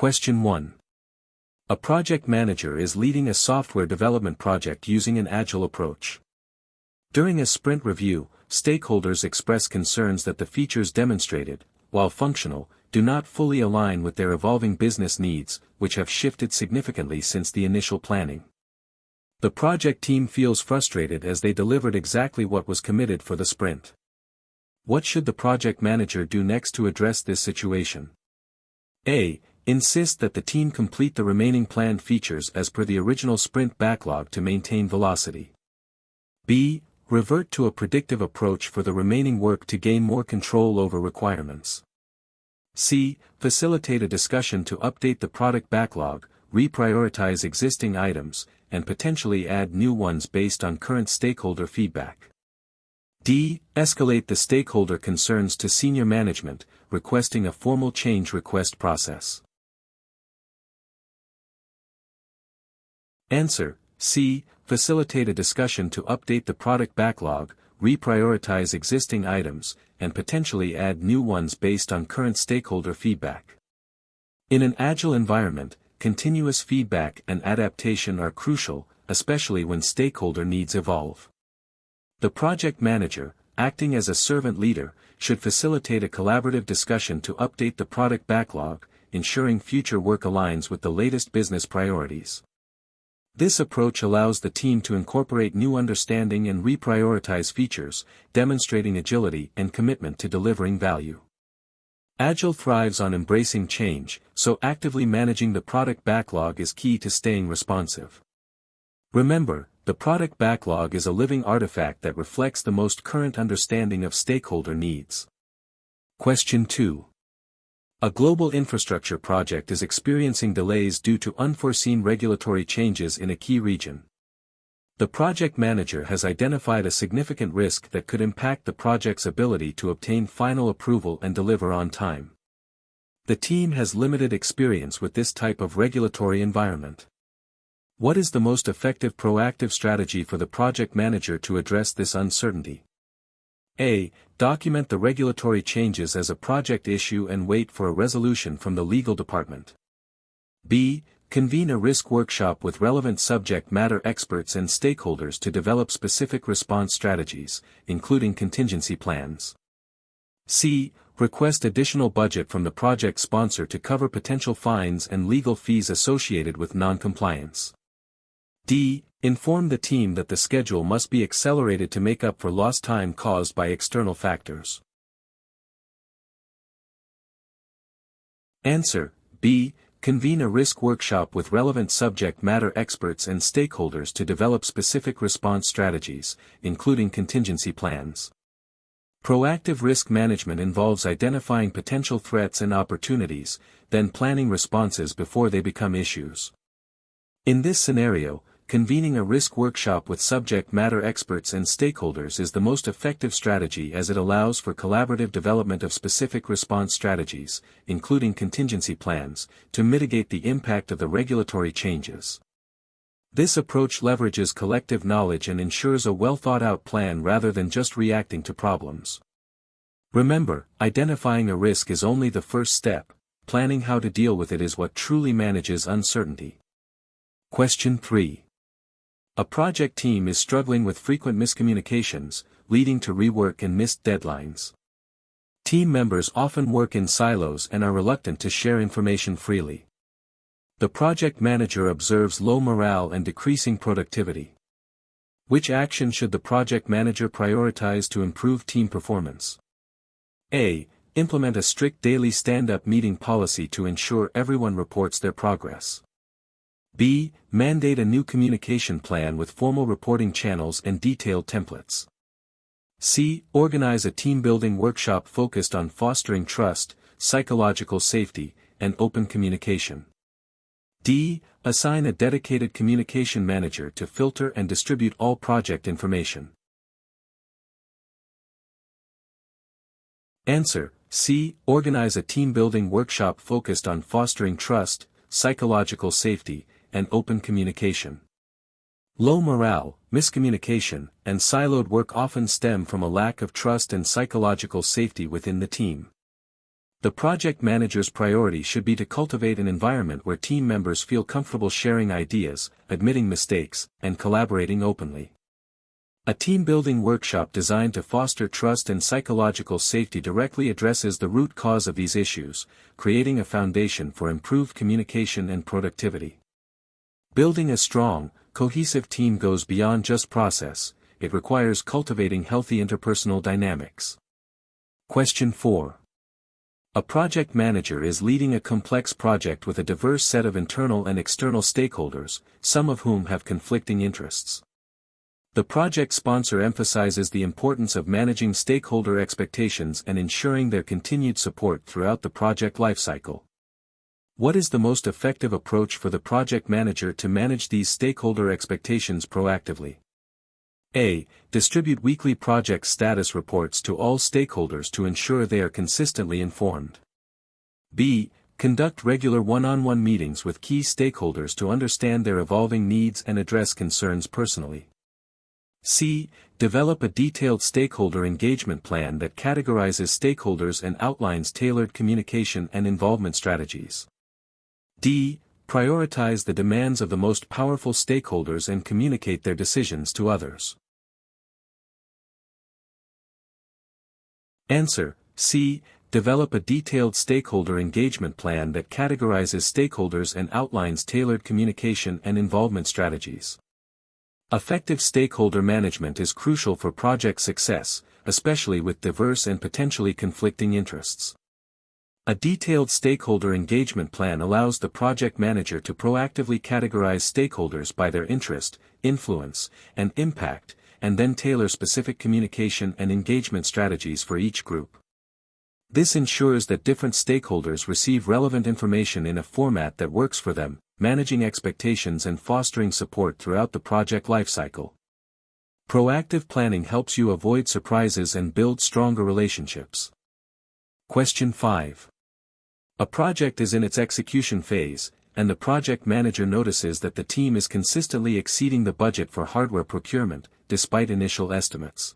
Question 1. A project manager is leading a software development project using an agile approach. During a sprint review, stakeholders express concerns that the features demonstrated, while functional, do not fully align with their evolving business needs, which have shifted significantly since the initial planning. The project team feels frustrated as they delivered exactly what was committed for the sprint. What should the project manager do next to address this situation? A. Insist that the team complete the remaining planned features as per the original sprint backlog to maintain velocity. B. Revert to a predictive approach for the remaining work to gain more control over requirements. C. Facilitate a discussion to update the product backlog, reprioritize existing items, and potentially add new ones based on current stakeholder feedback. D. Escalate the stakeholder concerns to senior management, requesting a formal change request process. Answer: C. Facilitate a discussion to update the product backlog, reprioritize existing items, and potentially add new ones based on current stakeholder feedback. In an agile environment, continuous feedback and adaptation are crucial, especially when stakeholder needs evolve. The project manager, acting as a servant leader, should facilitate a collaborative discussion to update the product backlog, ensuring future work aligns with the latest business priorities. This approach allows the team to incorporate new understanding and reprioritize features, demonstrating agility and commitment to delivering value. Agile thrives on embracing change, so actively managing the product backlog is key to staying responsive. Remember, the product backlog is a living artifact that reflects the most current understanding of stakeholder needs. Question 2. A global infrastructure project is experiencing delays due to unforeseen regulatory changes in a key region. The project manager has identified a significant risk that could impact the project's ability to obtain final approval and deliver on time. The team has limited experience with this type of regulatory environment. What is the most effective proactive strategy for the project manager to address this uncertainty? A. Document the regulatory changes as a project issue and wait for a resolution from the legal department. B. Convene a risk workshop with relevant subject matter experts and stakeholders to develop specific response strategies, including contingency plans. C. Request additional budget from the project sponsor to cover potential fines and legal fees associated with non-compliance. D. Inform the team that the schedule must be accelerated to make up for lost time caused by external factors. Answer: B. Convene a risk workshop with relevant subject matter experts and stakeholders to develop specific response strategies, including contingency plans. Proactive risk management involves identifying potential threats and opportunities, then planning responses before they become issues. In this scenario, convening a risk workshop with subject matter experts and stakeholders is the most effective strategy as it allows for collaborative development of specific response strategies, including contingency plans, to mitigate the impact of the regulatory changes. This approach leverages collective knowledge and ensures a well-thought-out plan rather than just reacting to problems. Remember, identifying a risk is only the first step. Planning how to deal with it is what truly manages uncertainty. Question 3. A project team is struggling with frequent miscommunications, leading to rework and missed deadlines. Team members often work in silos and are reluctant to share information freely. The project manager observes low morale and decreasing productivity. Which action should the project manager prioritize to improve team performance? A. Implement a strict daily stand-up meeting policy to ensure everyone reports their progress. B. Mandate a new communication plan with formal reporting channels and detailed templates. C. Organize a team-building workshop focused on fostering trust, psychological safety, and open communication. D. Assign a dedicated communication manager to filter and distribute all project information. Answer: C. Organize a team-building workshop focused on fostering trust, psychological safety, and open communication. Low morale, miscommunication, and siloed work often stem from a lack of trust and psychological safety within the team. The project manager's priority should be to cultivate an environment where team members feel comfortable sharing ideas, admitting mistakes, and collaborating openly. A team-building workshop designed to foster trust and psychological safety directly addresses the root cause of these issues, creating a foundation for improved communication and productivity. Building a strong, cohesive team goes beyond just process, it requires cultivating healthy interpersonal dynamics. Question 4. A project manager is leading a complex project with a diverse set of internal and external stakeholders, some of whom have conflicting interests. The project sponsor emphasizes the importance of managing stakeholder expectations and ensuring their continued support throughout the project lifecycle. What is the most effective approach for the project manager to manage these stakeholder expectations proactively? A. Distribute weekly project status reports to all stakeholders to ensure they are consistently informed. B. Conduct regular one-on-one meetings with key stakeholders to understand their evolving needs and address concerns personally. C. Develop a detailed stakeholder engagement plan that categorizes stakeholders and outlines tailored communication and involvement strategies. D. Prioritize the demands of the most powerful stakeholders and communicate their decisions to others. Answer: C. Develop a detailed stakeholder engagement plan that categorizes stakeholders and outlines tailored communication and involvement strategies. Effective stakeholder management is crucial for project success, especially with diverse and potentially conflicting interests. A detailed stakeholder engagement plan allows the project manager to proactively categorize stakeholders by their interest, influence, and impact, and then tailor specific communication and engagement strategies for each group. This ensures that different stakeholders receive relevant information in a format that works for them, managing expectations and fostering support throughout the project lifecycle. Proactive planning helps you avoid surprises and build stronger relationships. Question 5. A project is in its execution phase, and the project manager notices that the team is consistently exceeding the budget for hardware procurement, despite initial estimates.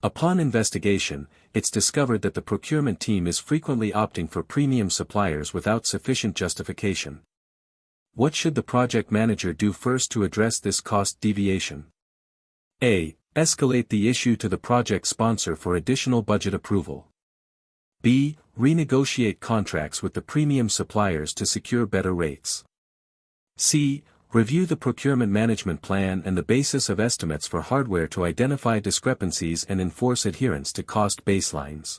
Upon investigation, it's discovered that the procurement team is frequently opting for premium suppliers without sufficient justification. What should the project manager do first to address this cost deviation? A. Escalate the issue to the project sponsor for additional budget approval. B. Renegotiate contracts with the premium suppliers to secure better rates. C. Review the procurement management plan and the basis of estimates for hardware to identify discrepancies and enforce adherence to cost baselines.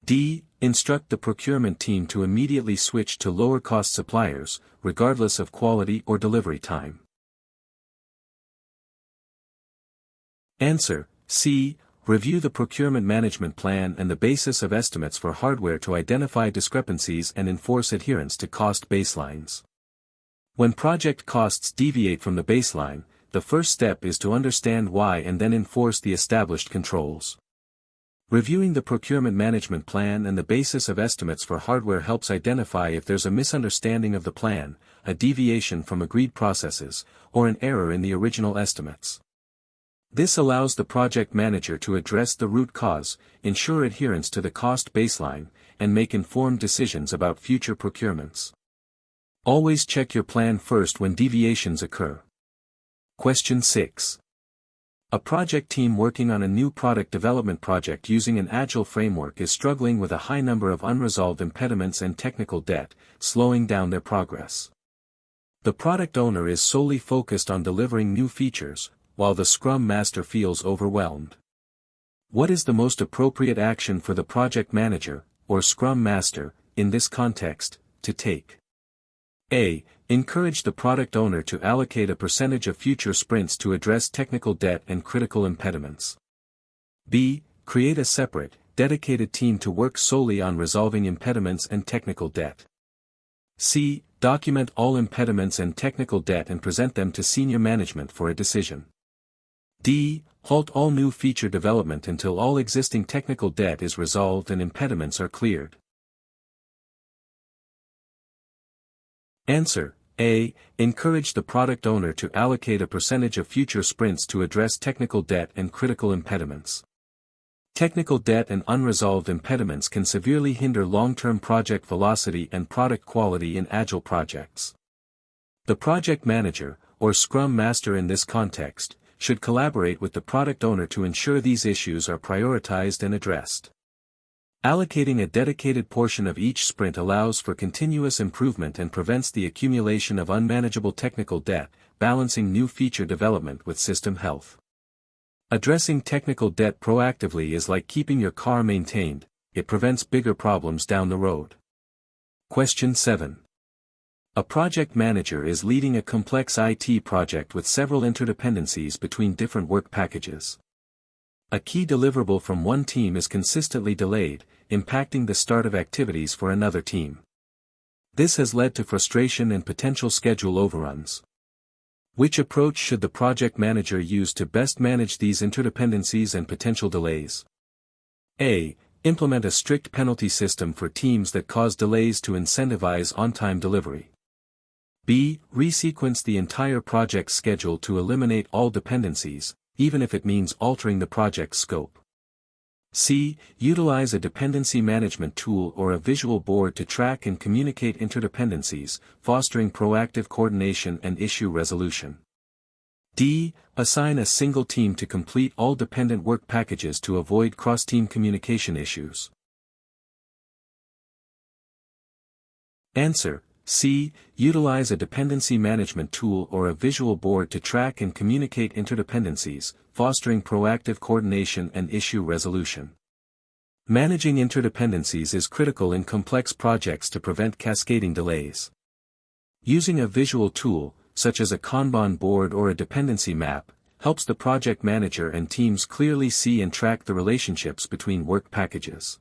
D. Instruct the procurement team to immediately switch to lower-cost suppliers, regardless of quality or delivery time. Answer: C. Review the procurement management plan and the basis of estimates for hardware to identify discrepancies and enforce adherence to cost baselines. When project costs deviate from the baseline, the first step is to understand why and then enforce the established controls. Reviewing the procurement management plan and the basis of estimates for hardware helps identify if there's a misunderstanding of the plan, a deviation from agreed processes, or an error in the original estimates. This allows the project manager to address the root cause, ensure adherence to the cost baseline, and make informed decisions about future procurements. Always check your plan first when deviations occur. Question 6. A project team working on a new product development project using an agile framework is struggling with a high number of unresolved impediments and technical debt, slowing down their progress. The product owner is solely focused on delivering new features, while the Scrum Master feels overwhelmed. What is the most appropriate action for the project manager, or Scrum Master, in this context, to take? A. Encourage the product owner to allocate a percentage of future sprints to address technical debt and critical impediments. B. Create a separate, dedicated team to work solely on resolving impediments and technical debt. C. Document all impediments and technical debt and present them to senior management for a decision. D. Halt all new feature development until all existing technical debt is resolved and impediments are cleared. Answer: A. Encourage the product owner to allocate a percentage of future sprints to address technical debt and critical impediments. Technical debt and unresolved impediments can severely hinder long-term project velocity and product quality in agile projects. The project manager, or Scrum Master in this context, should collaborate with the product owner to ensure these issues are prioritized and addressed. Allocating a dedicated portion of each sprint allows for continuous improvement and prevents the accumulation of unmanageable technical debt, balancing new feature development with system health. Addressing technical debt proactively is like keeping your car maintained, it prevents bigger problems down the road. Question 7. A project manager is leading a complex IT project with several interdependencies between different work packages. A key deliverable from one team is consistently delayed, impacting the start of activities for another team. This has led to frustration and potential schedule overruns. Which approach should the project manager use to best manage these interdependencies and potential delays? A. Implement a strict penalty system for teams that cause delays to incentivize on-time delivery. B. Resequence the entire project schedule to eliminate all dependencies, even if it means altering the project's scope. C. Utilize a dependency management tool or a visual board to track and communicate interdependencies, fostering proactive coordination and issue resolution. D. Assign a single team to complete all dependent work packages to avoid cross-team communication issues. Answer: C. Utilize a dependency management tool or a visual board to track and communicate interdependencies, fostering proactive coordination and issue resolution. Managing interdependencies is critical in complex projects to prevent cascading delays. Using a visual tool, such as a Kanban board or a dependency map, helps the project manager and teams clearly see and track the relationships between work packages.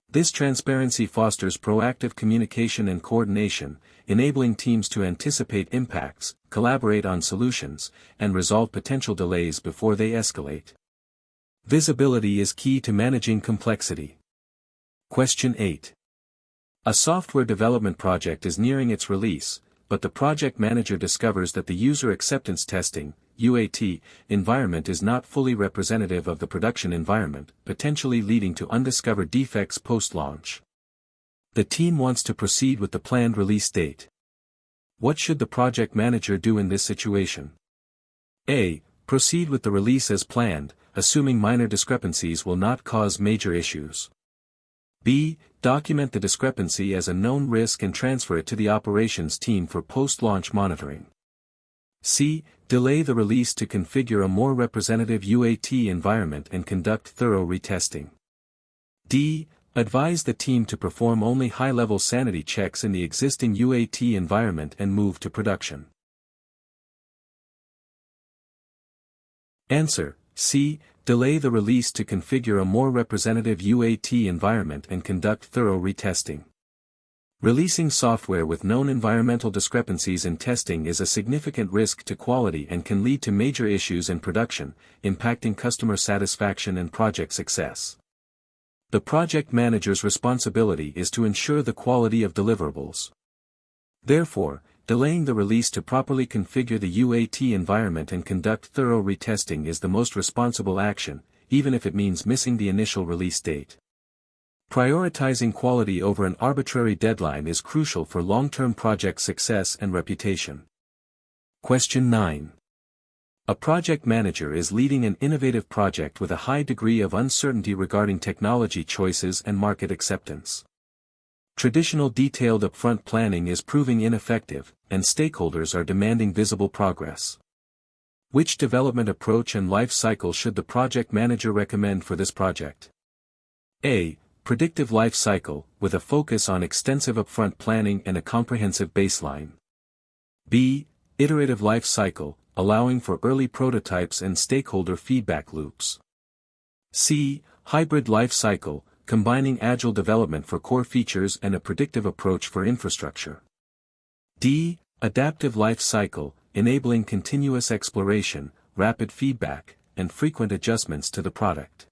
This transparency fosters proactive communication and coordination, enabling teams to anticipate impacts, collaborate on solutions, and resolve potential delays before they escalate. Visibility is key to managing complexity. Question 8. A software development project is nearing its release, but the project manager discovers that the user acceptance testing (UAT) environment is not fully representative of the production environment, potentially leading to undiscovered defects post-launch. The team wants to proceed with the planned release date. What should the project manager do in this situation? A. Proceed with the release as planned, assuming minor discrepancies will not cause major issues. B. Document the discrepancy as a known risk and transfer it to the operations team for post-launch monitoring. C. Delay the release to configure a more representative UAT environment and conduct thorough retesting. D. Advise the team to perform only high-level sanity checks in the existing UAT environment and move to production. Answer: C. Delay the release to configure a more representative UAT environment and conduct thorough retesting. Releasing software with known environmental discrepancies in testing is a significant risk to quality and can lead to major issues in production, impacting customer satisfaction and project success. The project manager's responsibility is to ensure the quality of deliverables. Therefore, delaying the release to properly configure the UAT environment and conduct thorough retesting is the most responsible action, even if it means missing the initial release date. Prioritizing quality over an arbitrary deadline is crucial for long-term project success and reputation. Question 9. A project manager is leading an innovative project with a high degree of uncertainty regarding technology choices and market acceptance. Traditional detailed upfront planning is proving ineffective, and stakeholders are demanding visible progress. Which development approach and life cycle should the project manager recommend for this project? A. Predictive life cycle, with a focus on extensive upfront planning and a comprehensive baseline. B. Iterative life cycle, allowing for early prototypes and stakeholder feedback loops. C. Hybrid life cycle, combining agile development for core features and a predictive approach for infrastructure. D. Adaptive life cycle, enabling continuous exploration, rapid feedback, and frequent adjustments to the product.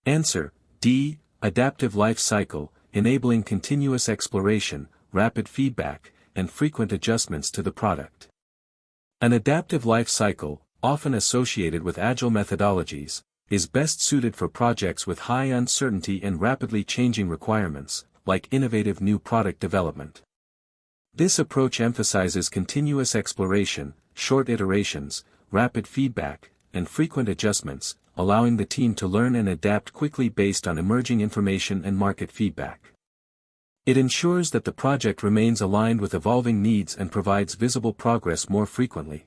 Answer: D. Adaptive life cycle, enabling continuous exploration, rapid feedback, and frequent adjustments to the product. An adaptive life cycle, often associated with agile methodologies, is best suited for projects with high uncertainty and rapidly changing requirements, like innovative new product development. This approach emphasizes continuous exploration, short iterations, rapid feedback, and frequent adjustments, allowing the team to learn and adapt quickly based on emerging information and market feedback. It ensures that the project remains aligned with evolving needs and provides visible progress more frequently.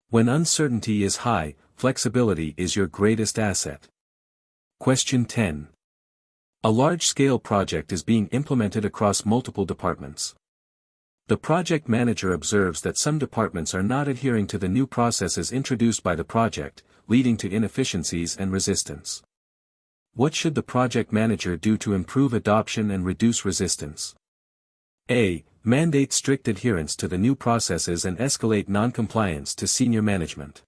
When uncertainty is high, flexibility is your greatest asset. Question 10. A large-scale project is being implemented across multiple departments. The project manager observes that some departments are not adhering to the new processes introduced by the project, leading to inefficiencies and resistance. What should the project manager do to improve adoption and reduce resistance? A. Mandate strict adherence to the new processes and escalate non-compliance to senior management.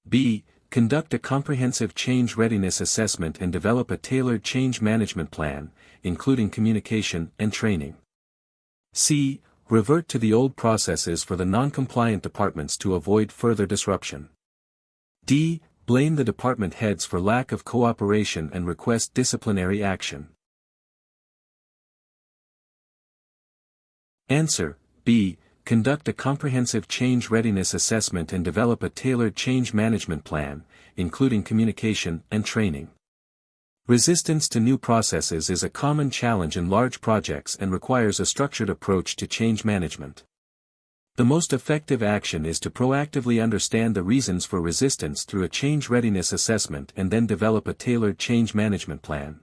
B. Conduct a comprehensive change readiness assessment and develop a tailored change management plan, including communication and training. C. Revert to the old processes for the non-compliant departments to avoid further disruption. D. Blame the department heads for lack of cooperation and request disciplinary action. Answer. B. Conduct a comprehensive change readiness assessment and develop a tailored change management plan, including communication and training. Resistance to new processes is a common challenge in large projects and requires a structured approach to change management. The most effective action is to proactively understand the reasons for resistance through a change readiness assessment and then develop a tailored change management plan.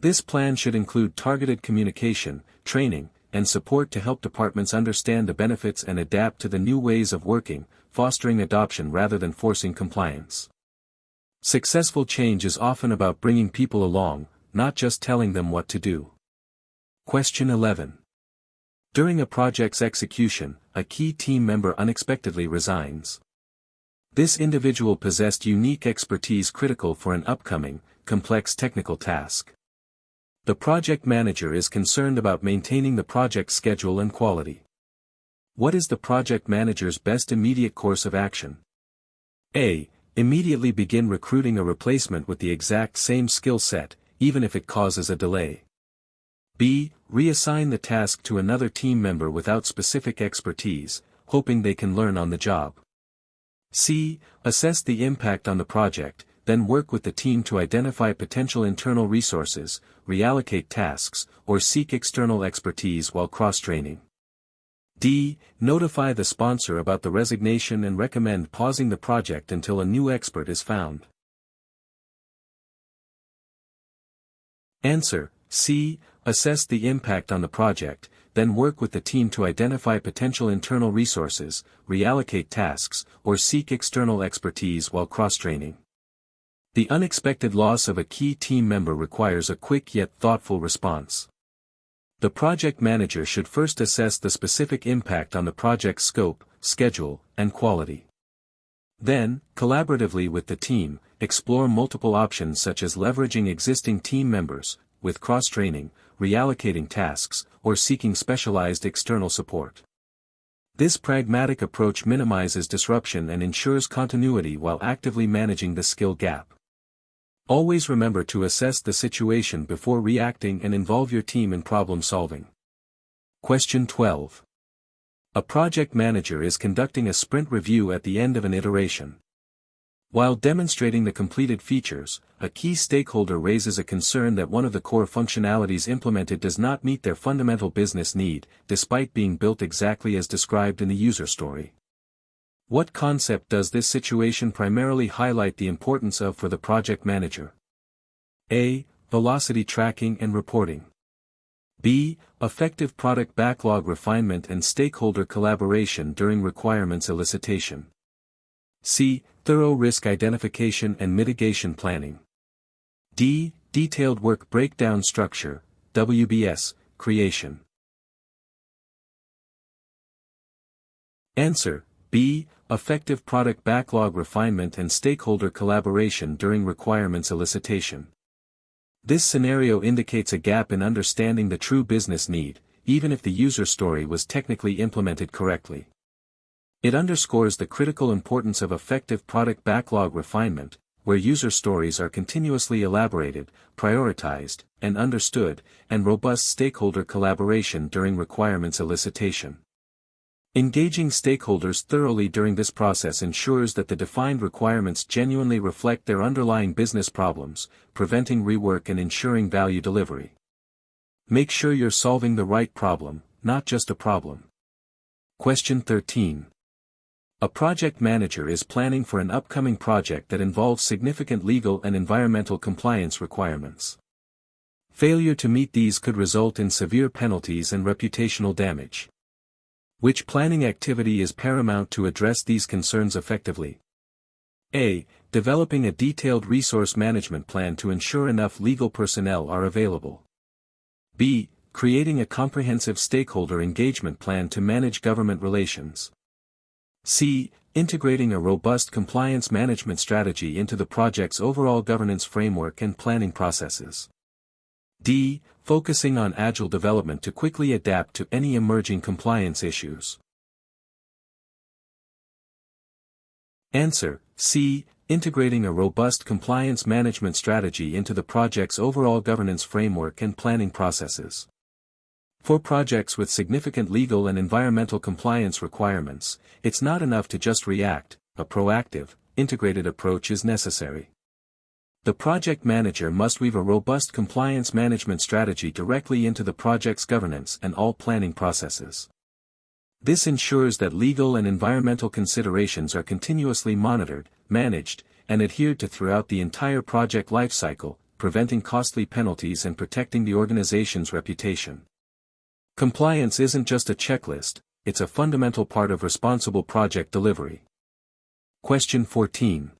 This plan should include targeted communication, training, and support to help departments understand the benefits and adapt to the new ways of working, fostering adoption rather than forcing compliance. Successful change is often about bringing people along, not just telling them what to do. Question 11. During a project's execution, a key team member unexpectedly resigns. This individual possessed unique expertise critical for an upcoming, complex technical task. The project manager is concerned about maintaining the project's schedule and quality. What is the project manager's best immediate course of action? A. Immediately begin recruiting a replacement with the exact same skill set, even if it causes a delay. B. Reassign the task to another team member without specific expertise, hoping they can learn on the job. C. Assess the impact on the project, then work with the team to identify potential internal resources, reallocate tasks, or seek external expertise while cross-training. D. Notify the sponsor about the resignation and recommend pausing the project until a new expert is found. Answer. C. Assess the impact on the project, then work with the team to identify potential internal resources, reallocate tasks, or seek external expertise while cross-training. The unexpected loss of a key team member requires a quick yet thoughtful response. The project manager should first assess the specific impact on the project's scope, schedule, and quality. Then, collaboratively with the team, explore multiple options such as leveraging existing team members, with cross-training, reallocating tasks, or seeking specialized external support. This pragmatic approach minimizes disruption and ensures continuity while actively managing the skill gap. Always remember to assess the situation before reacting and involve your team in problem solving. Question 12. A project manager is conducting a sprint review at the end of an iteration. While demonstrating the completed features, a key stakeholder raises a concern that one of the core functionalities implemented does not meet their fundamental business need, despite being built exactly as described in the user story. What concept does this situation primarily highlight the importance of for the project manager? A. Velocity tracking and reporting. B. Effective product backlog refinement and stakeholder collaboration during requirements elicitation. C. Thorough risk identification and mitigation planning. D. Detailed work breakdown structure, WBS, creation. Answer. B. Effective product backlog refinement and stakeholder collaboration during requirements elicitation. This scenario indicates a gap in understanding the true business need, even if the user story was technically implemented correctly. It underscores the critical importance of effective product backlog refinement, where user stories are continuously elaborated, prioritized, and understood, and robust stakeholder collaboration during requirements elicitation. Engaging stakeholders thoroughly during this process ensures that the defined requirements genuinely reflect their underlying business problems, preventing rework and ensuring value delivery. Make sure you're solving the right problem, not just a problem. Question 13. A project manager is planning for an upcoming project that involves significant legal and environmental compliance requirements. Failure to meet these could result in severe penalties and reputational damage. Which planning activity is paramount to address these concerns effectively? A. Developing a detailed resource management plan to ensure enough legal personnel are available. B. Creating a comprehensive stakeholder engagement plan to manage government relations. C. Integrating a robust compliance management strategy into the project's overall governance framework and planning processes. D. Focusing on agile development to quickly adapt to any emerging compliance issues. Answer: C. Integrating a robust compliance management strategy into the project's overall governance framework and planning processes. For projects with significant legal and environmental compliance requirements, it's not enough to just react. A proactive, integrated approach is necessary. The project manager must weave a robust compliance management strategy directly into the project's governance and all planning processes. This ensures that legal and environmental considerations are continuously monitored, managed, and adhered to throughout the entire project lifecycle, preventing costly penalties and protecting the organization's reputation. Compliance isn't just a checklist, it's a fundamental part of responsible project delivery. Question 14.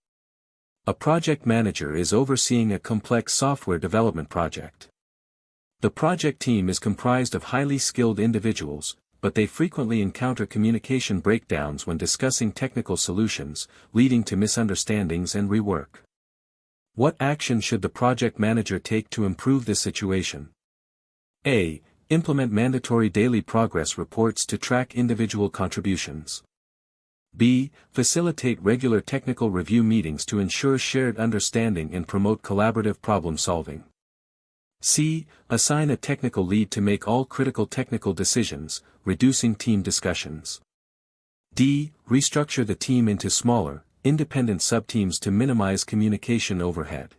A project manager is overseeing a complex software development project. The project team is comprised of highly skilled individuals, but they frequently encounter communication breakdowns when discussing technical solutions, leading to misunderstandings and rework. What action should the project manager take to improve this situation? A. Implement mandatory daily progress reports to track individual contributions. B. Facilitate regular technical review meetings to ensure shared understanding and promote collaborative problem solving. C. Assign a technical lead to make all critical technical decisions, reducing team discussions. D. Restructure the team into smaller, independent subteams to minimize communication overhead.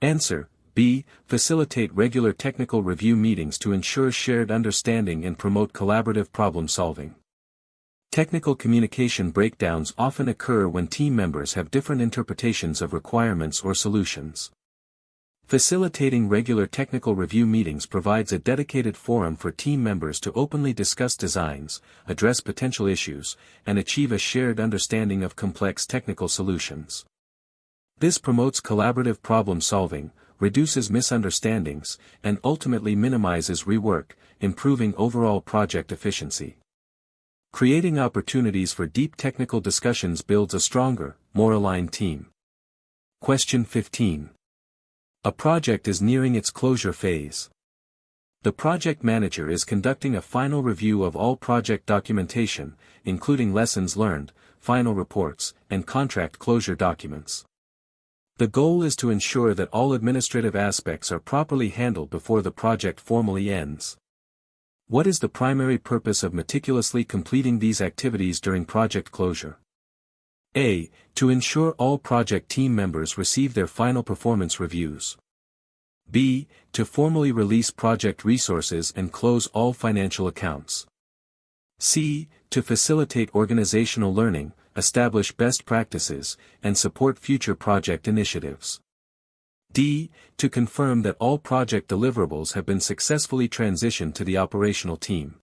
Answer: B. Facilitate regular technical review meetings to ensure shared understanding and promote collaborative problem solving. Technical communication breakdowns often occur when team members have different interpretations of requirements or solutions. Facilitating regular technical review meetings provides a dedicated forum for team members to openly discuss designs, address potential issues, and achieve a shared understanding of complex technical solutions. This promotes collaborative problem solving, reduces misunderstandings, and ultimately minimizes rework, improving overall project efficiency. Creating opportunities for deep technical discussions builds a stronger, more aligned team. Question 15. A project is nearing its closure phase. The project manager is conducting a final review of all project documentation, including lessons learned, final reports, and contract closure documents. The goal is to ensure that all administrative aspects are properly handled before the project formally ends. What is the primary purpose of meticulously completing these activities during project closure? A. To ensure all project team members receive their final performance reviews. B. To formally release project resources and close all financial accounts. C. To facilitate organizational learning, establish best practices, and support future project initiatives. D. To confirm that all project deliverables have been successfully transitioned to the operational team.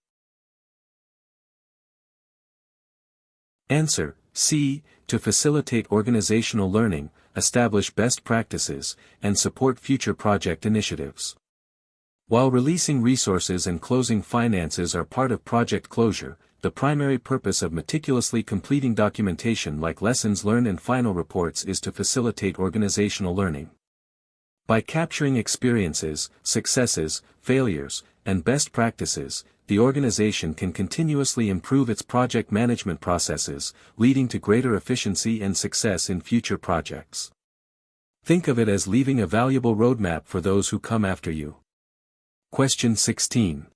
Answer: C. To facilitate organizational learning, establish best practices, and support future project initiatives. While releasing resources and closing finances are part of project closure, the primary purpose of meticulously completing documentation like lessons learned and final reports is to facilitate organizational learning. By capturing experiences, successes, failures, and best practices, the organization can continuously improve its project management processes, leading to greater efficiency and success in future projects. Think of it as leaving a valuable roadmap for those who come after you. Question 16.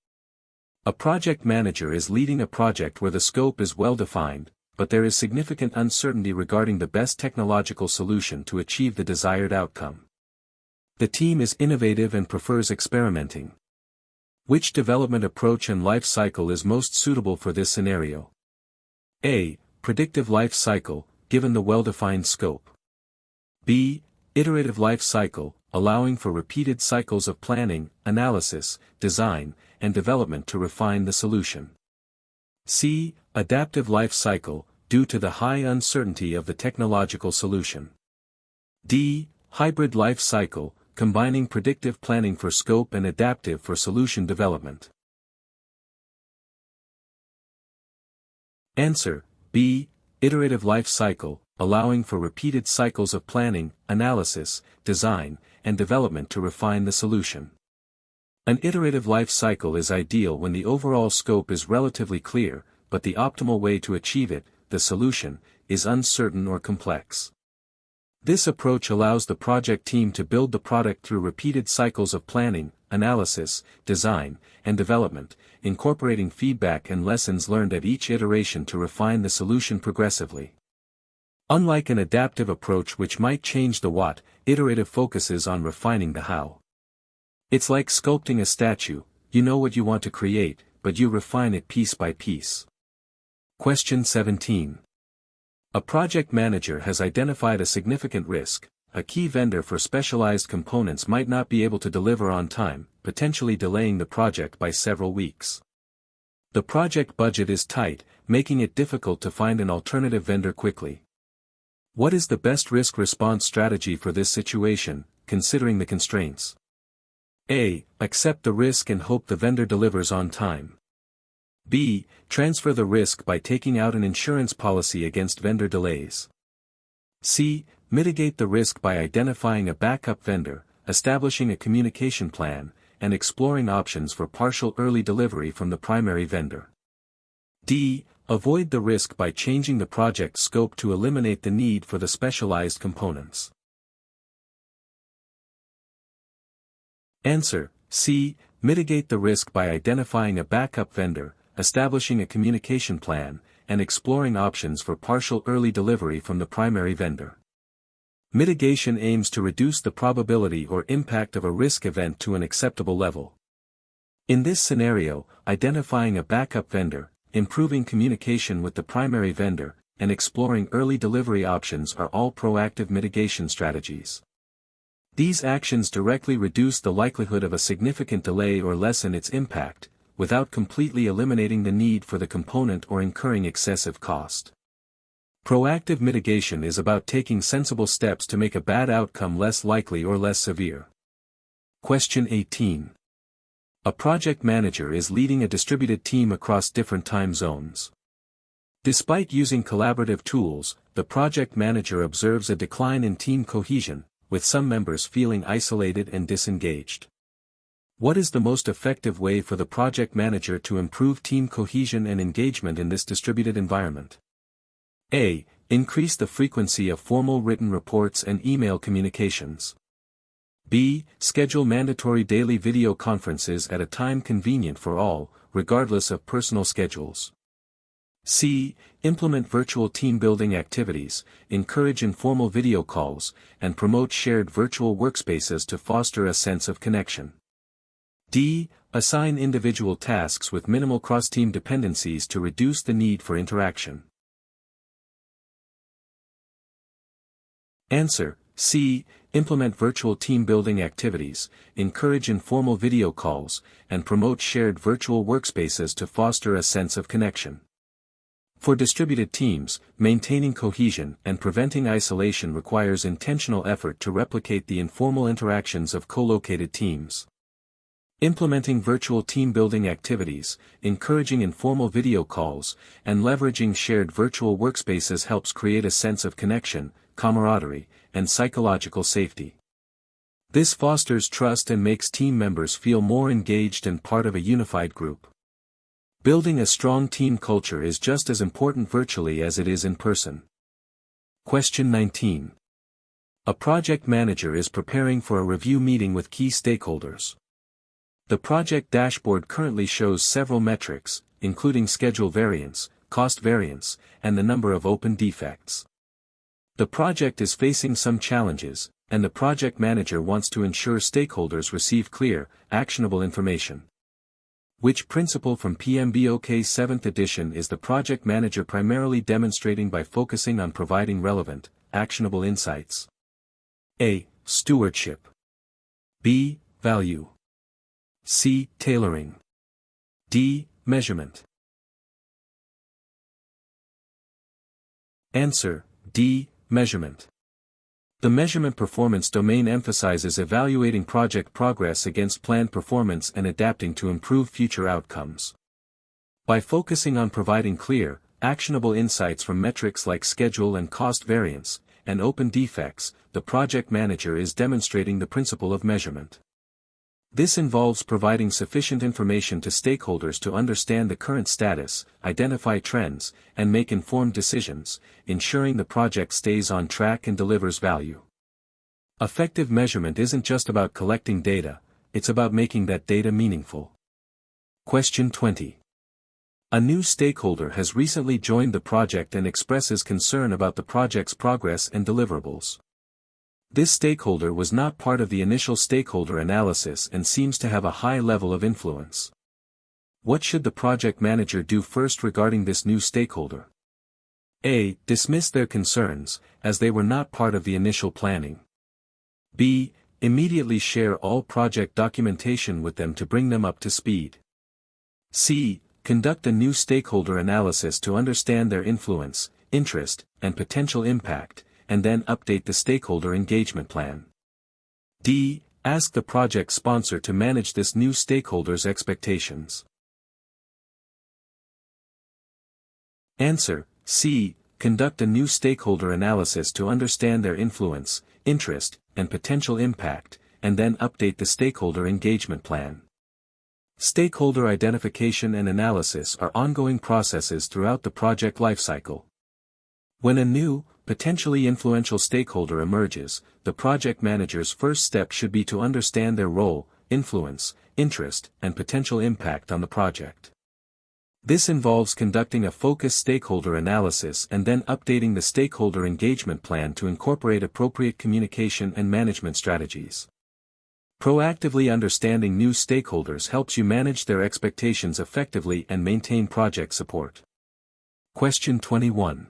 A project manager is leading a project where the scope is well defined, but there is significant uncertainty regarding the best technological solution to achieve the desired outcome. The team is innovative and prefers experimenting. Which development approach and life cycle is most suitable for this scenario? A. Predictive life cycle, given the well-defined scope. B. Iterative life cycle, allowing for repeated cycles of planning, analysis, design, and development to refine the solution. C. Adaptive life cycle, due to the high uncertainty of the technological solution. D. Hybrid life cycle, combining predictive planning for scope and adaptive for solution development. Answer: B. Iterative life cycle, allowing for repeated cycles of planning, analysis, design, and development to refine the solution. An iterative life cycle is ideal when the overall scope is relatively clear, but the optimal way to achieve it, the solution, is uncertain or complex. This approach allows the project team to build the product through repeated cycles of planning, analysis, design, and development, incorporating feedback and lessons learned at each iteration to refine the solution progressively. Unlike an adaptive approach which might change the what, iterative focuses on refining the how. It's like sculpting a statue, you know what you want to create, but you refine it piece by piece. Question 17. A project manager has identified a significant risk. A key vendor for specialized components might not be able to deliver on time, potentially delaying the project by several weeks. The project budget is tight, making it difficult to find an alternative vendor quickly. What is the best risk response strategy for this situation, considering the constraints? A. Accept the risk and hope the vendor delivers on time. B. Transfer the risk by taking out an insurance policy against vendor delays. C. Mitigate the risk by identifying a backup vendor, establishing a communication plan, and exploring options for partial early delivery from the primary vendor. D. Avoid the risk by changing the project scope to eliminate the need for the specialized components. Answer: C. Mitigate the risk by identifying a backup vendor, establishing a communication plan, and exploring options for partial early delivery from the primary vendor. Mitigation aims to reduce the probability or impact of a risk event to an acceptable level. In this scenario, identifying a backup vendor, improving communication with the primary vendor, and exploring early delivery options are all proactive mitigation strategies. These actions directly reduce the likelihood of a significant delay or lessen its impact, without completely eliminating the need for the component or incurring excessive cost. Proactive mitigation is about taking sensible steps to make a bad outcome less likely or less severe. Question 18. A project manager is leading a distributed team across different time zones. Despite using collaborative tools, the project manager observes a decline in team cohesion, with some members feeling isolated and disengaged. What is the most effective way for the project manager to improve team cohesion and engagement in this distributed environment? A. Increase the frequency of formal written reports and email communications. B. Schedule mandatory daily video conferences at a time convenient for all, regardless of personal schedules. C. Implement virtual team-building activities, encourage informal video calls, and promote shared virtual workspaces to foster a sense of connection. D. Assign individual tasks with minimal cross-team dependencies to reduce the need for interaction. Answer: C. Implement virtual team-building activities, encourage informal video calls, and promote shared virtual workspaces to foster a sense of connection. For distributed teams, maintaining cohesion and preventing isolation requires intentional effort to replicate the informal interactions of co-located teams. Implementing virtual team-building activities, encouraging informal video calls, and leveraging shared virtual workspaces helps create a sense of connection, camaraderie, and psychological safety. This fosters trust and makes team members feel more engaged and part of a unified group. Building a strong team culture is just as important virtually as it is in person. Question 19. A project manager is preparing for a review meeting with key stakeholders. The project dashboard currently shows several metrics, including schedule variance, cost variance, and the number of open defects. The project is facing some challenges, and the project manager wants to ensure stakeholders receive clear, actionable information. Which principle from PMBOK 7th edition is the project manager primarily demonstrating by focusing on providing relevant, actionable insights? A. Stewardship. B. Value. C. Tailoring. D. Measurement. Answer: D. Measurement. The measurement performance domain emphasizes evaluating project progress against planned performance and adapting to improve future outcomes. By focusing on providing clear, actionable insights from metrics like schedule and cost variance, and open defects, the project manager is demonstrating the principle of measurement. This involves providing sufficient information to stakeholders to understand the current status, identify trends, and make informed decisions, ensuring the project stays on track and delivers value. Effective measurement isn't just about collecting data, it's about making that data meaningful. Question 20. A new stakeholder has recently joined the project and expresses concern about the project's progress and deliverables. This stakeholder was not part of the initial stakeholder analysis and seems to have a high level of influence. What should the project manager do first regarding this new stakeholder? A. Dismiss their concerns, as they were not part of the initial planning. B. Immediately share all project documentation with them to bring them up to speed. C. Conduct a new stakeholder analysis to understand their influence, interest, and potential impact, and then update the stakeholder engagement plan. D. Ask the project sponsor to manage this new stakeholder's expectations. Answer: C. Conduct a new stakeholder analysis to understand their influence, interest, and potential impact, and then update the stakeholder engagement plan. Stakeholder identification and analysis are ongoing processes throughout the project lifecycle. When a new, potentially influential stakeholder emerges, the project manager's first step should be to understand their role, influence, interest, and potential impact on the project. This involves conducting a focused stakeholder analysis and then updating the stakeholder engagement plan to incorporate appropriate communication and management strategies. Proactively understanding new stakeholders helps you manage their expectations effectively and maintain project support. Question 21.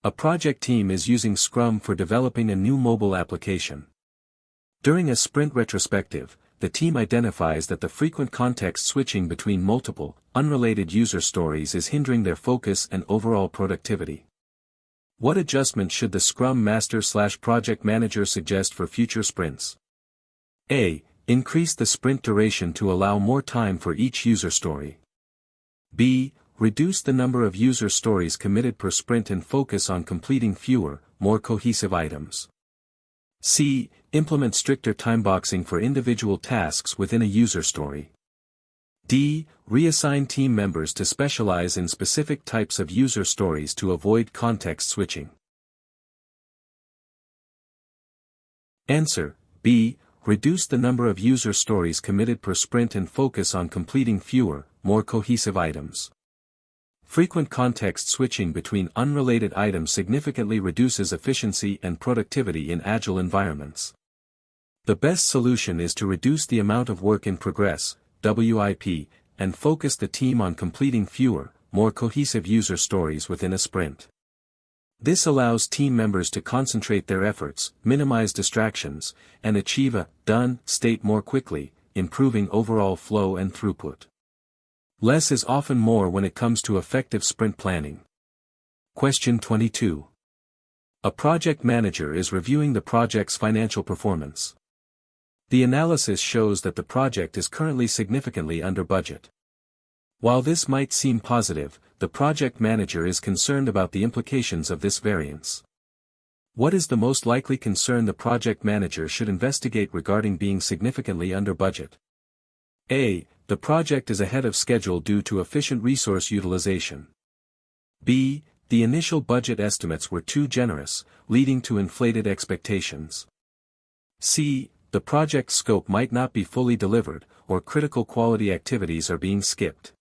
A project team is using Scrum for developing a new mobile application. During a sprint retrospective, the team identifies that the frequent context switching between multiple, unrelated user stories is hindering their focus and overall productivity. What adjustment should the Scrum Master/project manager suggest for future sprints? A. Increase the sprint duration to allow more time for each user story. B. Reduce the number of user stories committed per sprint and focus on completing fewer, more cohesive items. C. Implement stricter timeboxing for individual tasks within a user story. D. Reassign team members to specialize in specific types of user stories to avoid context switching. Answer: B. Reduce the number of user stories committed per sprint and focus on completing fewer, more cohesive items. Frequent context switching between unrelated items significantly reduces efficiency and productivity in agile environments. The best solution is to reduce the amount of work in progress, WIP, and focus the team on completing fewer, more cohesive user stories within a sprint. This allows team members to concentrate their efforts, minimize distractions, and achieve a done state more quickly, improving overall flow and throughput. Less is often more when it comes to effective sprint planning. Question 22. A project manager is reviewing the project's financial performance. The analysis shows that the project is currently significantly under budget. While this might seem positive, the project manager is concerned about the implications of this variance. What is the most likely concern the project manager should investigate regarding being significantly under budget? A. The project is ahead of schedule due to efficient resource utilization. B. The initial budget estimates were too generous, leading to inflated expectations. C. The project scope might not be fully delivered, or critical quality activities are being skipped.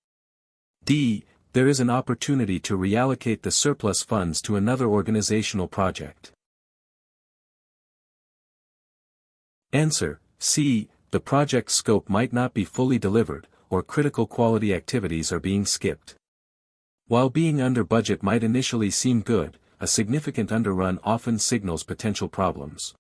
D. There is an opportunity to reallocate the surplus funds to another organizational project. Answer: C. The project scope might not be fully delivered, or critical quality activities are being skipped. While being under budget might initially seem good, a significant underrun often signals potential problems.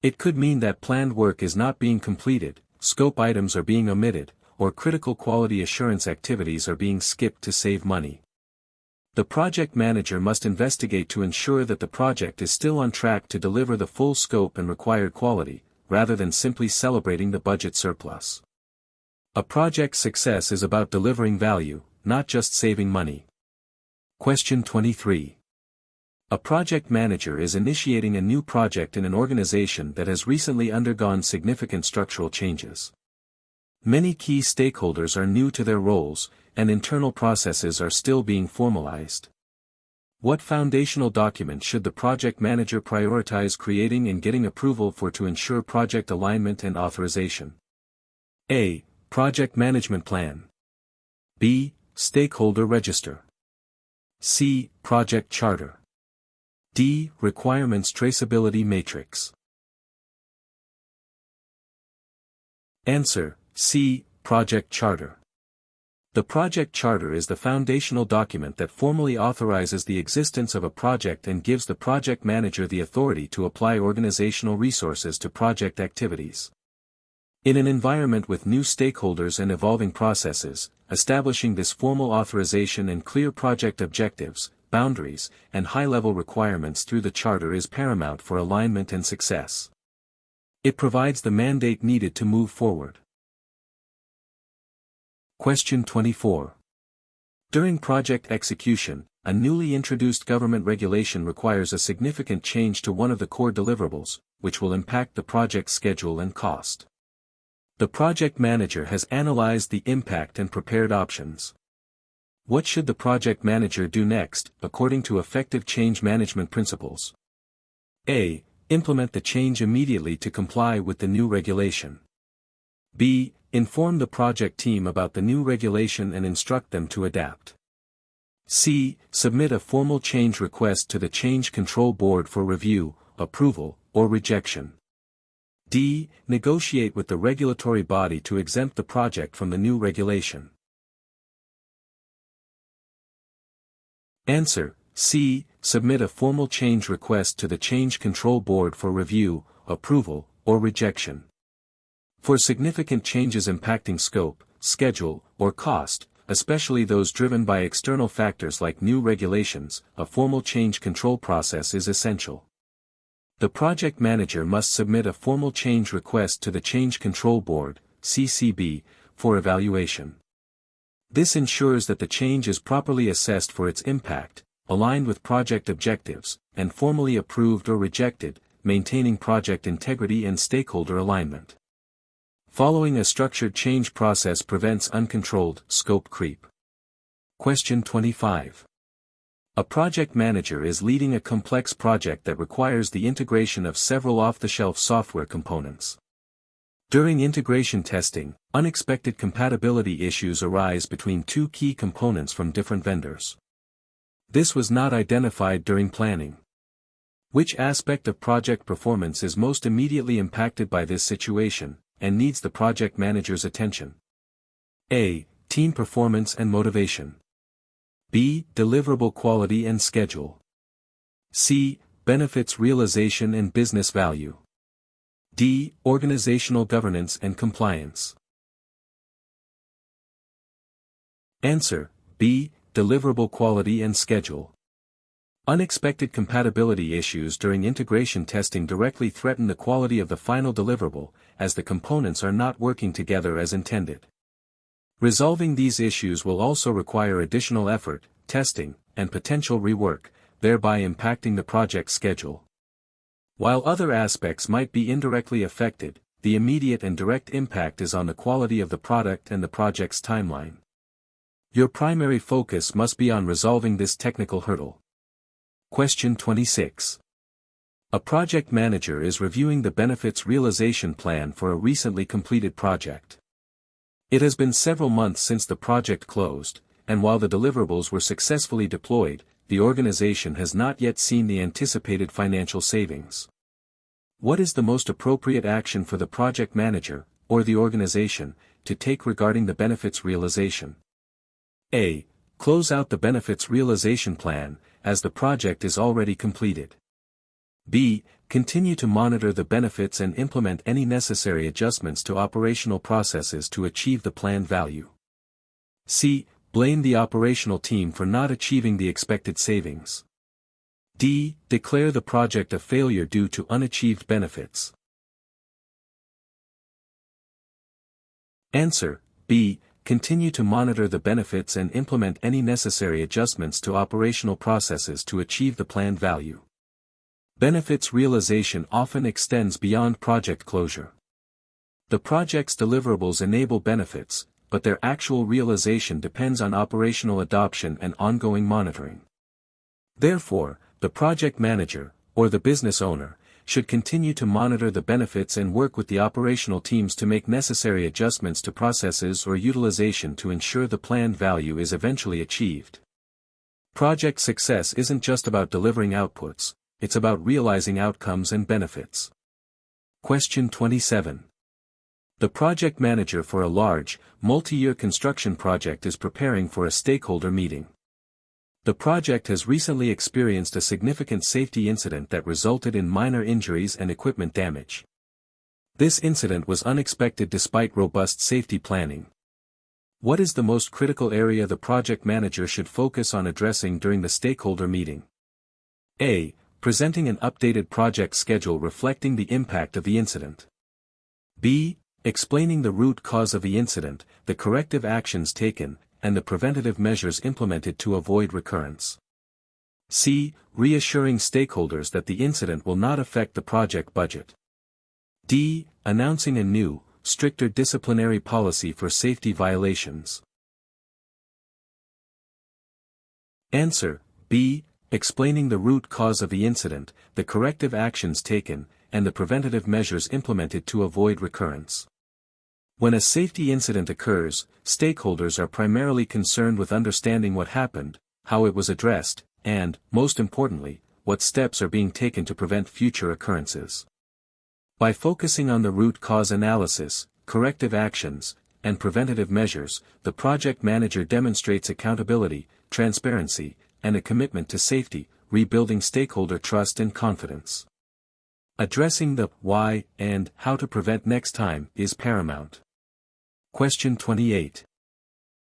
It could mean that planned work is not being completed, scope items are being omitted, or critical quality assurance activities are being skipped to save money. The project manager must investigate to ensure that the project is still on track to deliver the full scope and required quality, rather than simply celebrating the budget surplus. A project's success is about delivering value, not just saving money. Question 23. A project manager is initiating a new project in an organization that has recently undergone significant structural changes. Many key stakeholders are new to their roles, and internal processes are still being formalized. What foundational document should the project manager prioritize creating and getting approval for to ensure project alignment and authorization? A. Project Management Plan. B. Stakeholder Register. C. Project Charter. D. Requirements Traceability Matrix. Answer: C. Project Charter. The project charter is the foundational document that formally authorizes the existence of a project and gives the project manager the authority to apply organizational resources to project activities. In an environment with new stakeholders and evolving processes, establishing this formal authorization and clear project objectives, boundaries, and high-level requirements through the charter is paramount for alignment and success. It provides the mandate needed to move forward. Question 24. During project execution, a newly introduced government regulation requires a significant change to one of the core deliverables, which will impact the project schedule and cost. The project manager has analyzed the impact and prepared options. What should the project manager do next, according to effective change management principles? A. Implement the change immediately to comply with the new regulation. B. Inform the project team about the new regulation and instruct them to adapt. C. Submit a formal change request to the Change Control Board for review, approval, or rejection. D. Negotiate with the regulatory body to exempt the project from the new regulation. Answer: C. Submit a formal change request to the Change Control Board for review, approval, or rejection. For significant changes impacting scope, schedule, or cost, especially those driven by external factors like new regulations, a formal change control process is essential. The project manager must submit a formal change request to the Change Control Board, CCB, for evaluation. This ensures that the change is properly assessed for its impact, aligned with project objectives, and formally approved or rejected, maintaining project integrity and stakeholder alignment. Following a structured change process prevents uncontrolled scope creep. Question 25. A project manager is leading a complex project that requires the integration of several off-the-shelf software components. During integration testing, unexpected compatibility issues arise between two key components from different vendors. This was not identified during planning. Which aspect of project performance is most immediately impacted by this situation, and needs the project manager's attention? A. Team performance and motivation. B. Deliverable quality and schedule. C. Benefits realization and business value. D. Organizational governance and compliance. Answer: B. Deliverable quality and schedule. Unexpected compatibility issues during integration testing directly threaten the quality of the final deliverable, as the components are not working together as intended. Resolving these issues will also require additional effort, testing, and potential rework, thereby impacting the project schedule. While other aspects might be indirectly affected, the immediate and direct impact is on the quality of the product and the project's timeline. Your primary focus must be on resolving this technical hurdle. Question 26. A project manager is reviewing the benefits realization plan for a recently completed project. It has been several months since the project closed, and while the deliverables were successfully deployed, the organization has not yet seen the anticipated financial savings. What is the most appropriate action for the project manager, or the organization, to take regarding the benefits realization? A. Close out the benefits realization plan, as the project is already completed. B. Continue to monitor the benefits and implement any necessary adjustments to operational processes to achieve the planned value. C. Blame the operational team for not achieving the expected savings. D. Declare the project a failure due to unachieved benefits. Answer. B. Continue to monitor the benefits and implement any necessary adjustments to operational processes to achieve the planned value. Benefits realization often extends beyond project closure. The project's deliverables enable benefits, but their actual realization depends on operational adoption and ongoing monitoring. Therefore, the project manager, or the business owner, should continue to monitor the benefits and work with the operational teams to make necessary adjustments to processes or utilization to ensure the planned value is eventually achieved. Project success isn't just about delivering outputs, it's about realizing outcomes and benefits. Question 27. The project manager for a large, multi-year construction project is preparing for a stakeholder meeting. The project has recently experienced a significant safety incident that resulted in minor injuries and equipment damage. This incident was unexpected despite robust safety planning. What is the most critical area the project manager should focus on addressing during the stakeholder meeting? A. Presenting an updated project schedule reflecting the impact of the incident. B. Explaining the root cause of the incident, the corrective actions taken, and the preventative measures implemented to avoid recurrence. C. Reassuring stakeholders that the incident will not affect the project budget. D. Announcing a new, stricter disciplinary policy for safety violations. Answer. B. Explaining the root cause of the incident, the corrective actions taken, and the preventative measures implemented to avoid recurrence. When a safety incident occurs, stakeholders are primarily concerned with understanding what happened, how it was addressed, and, most importantly, what steps are being taken to prevent future occurrences. By focusing on the root cause analysis, corrective actions, and preventative measures, the project manager demonstrates accountability, transparency, and a commitment to safety, rebuilding stakeholder trust and confidence. Addressing the why and how to prevent next time is paramount. Question 28.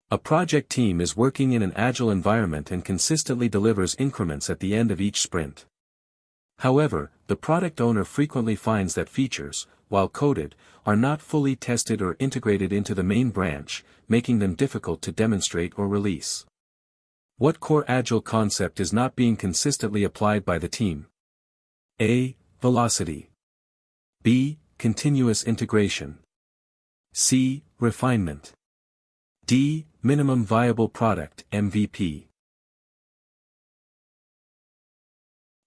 A project team is working in an agile environment and consistently delivers increments at the end of each sprint. However, the product owner frequently finds that features, while coded, are not fully tested or integrated into the main branch, making them difficult to demonstrate or release. What core agile concept is not being consistently applied by the team? A. Velocity. B. Continuous integration. C. Refinement. D. Minimum viable product (MVP).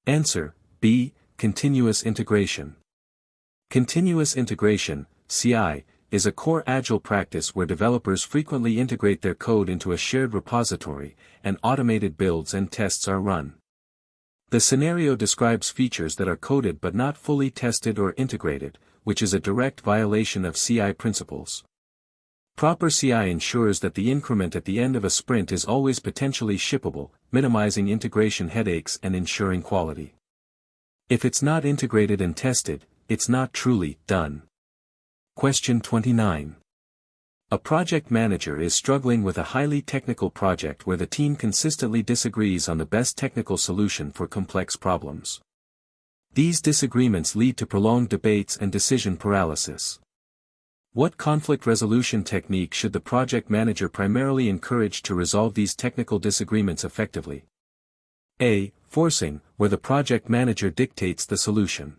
Answer. B. Continuous integration. Continuous integration, CI, is a core agile practice where developers frequently integrate their code into a shared repository, and automated builds and tests are run. The scenario describes features that are coded but not fully tested or integrated, which is a direct violation of CI principles. Proper CI ensures that the increment at the end of a sprint is always potentially shippable, minimizing integration headaches and ensuring quality. If it's not integrated and tested, it's not truly done. Question 29. A project manager is struggling with a highly technical project where the team consistently disagrees on the best technical solution for complex problems. These disagreements lead to prolonged debates and decision paralysis. What conflict resolution technique should the project manager primarily encourage to resolve these technical disagreements effectively? A. Forcing, where the project manager dictates the solution.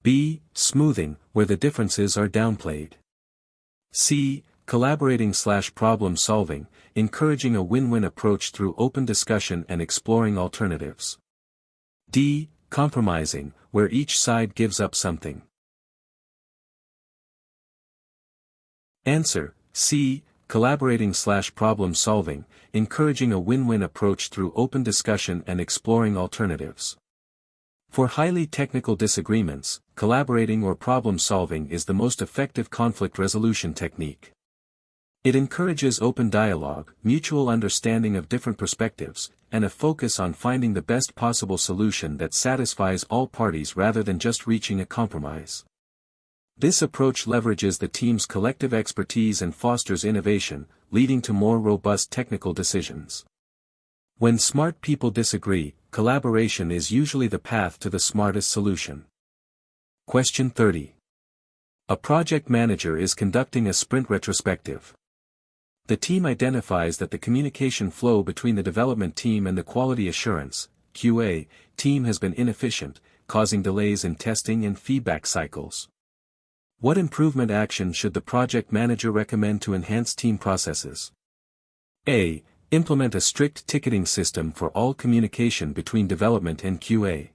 B. Smoothing, where the differences are downplayed. C. Collaborating/problem solving, encouraging a win-win approach through open discussion and exploring alternatives. D. Compromising, where each side gives up something. Answer: C. Collaborating/problem solving, encouraging a win-win approach through open discussion and exploring alternatives. For highly technical disagreements, collaborating or problem solving is the most effective conflict resolution technique. It encourages open dialogue, mutual understanding of different perspectives, and a focus on finding the best possible solution that satisfies all parties rather than just reaching a compromise. This approach leverages the team's collective expertise and fosters innovation, leading to more robust technical decisions. When smart people disagree, collaboration is usually the path to the smartest solution. Question 30. A project manager is conducting a sprint retrospective. The team identifies that the communication flow between the development team and the quality assurance (QA) team has been inefficient, causing delays in testing and feedback cycles. What improvement action should the project manager recommend to enhance team processes? A. Implement a strict ticketing system for all communication between development and QA.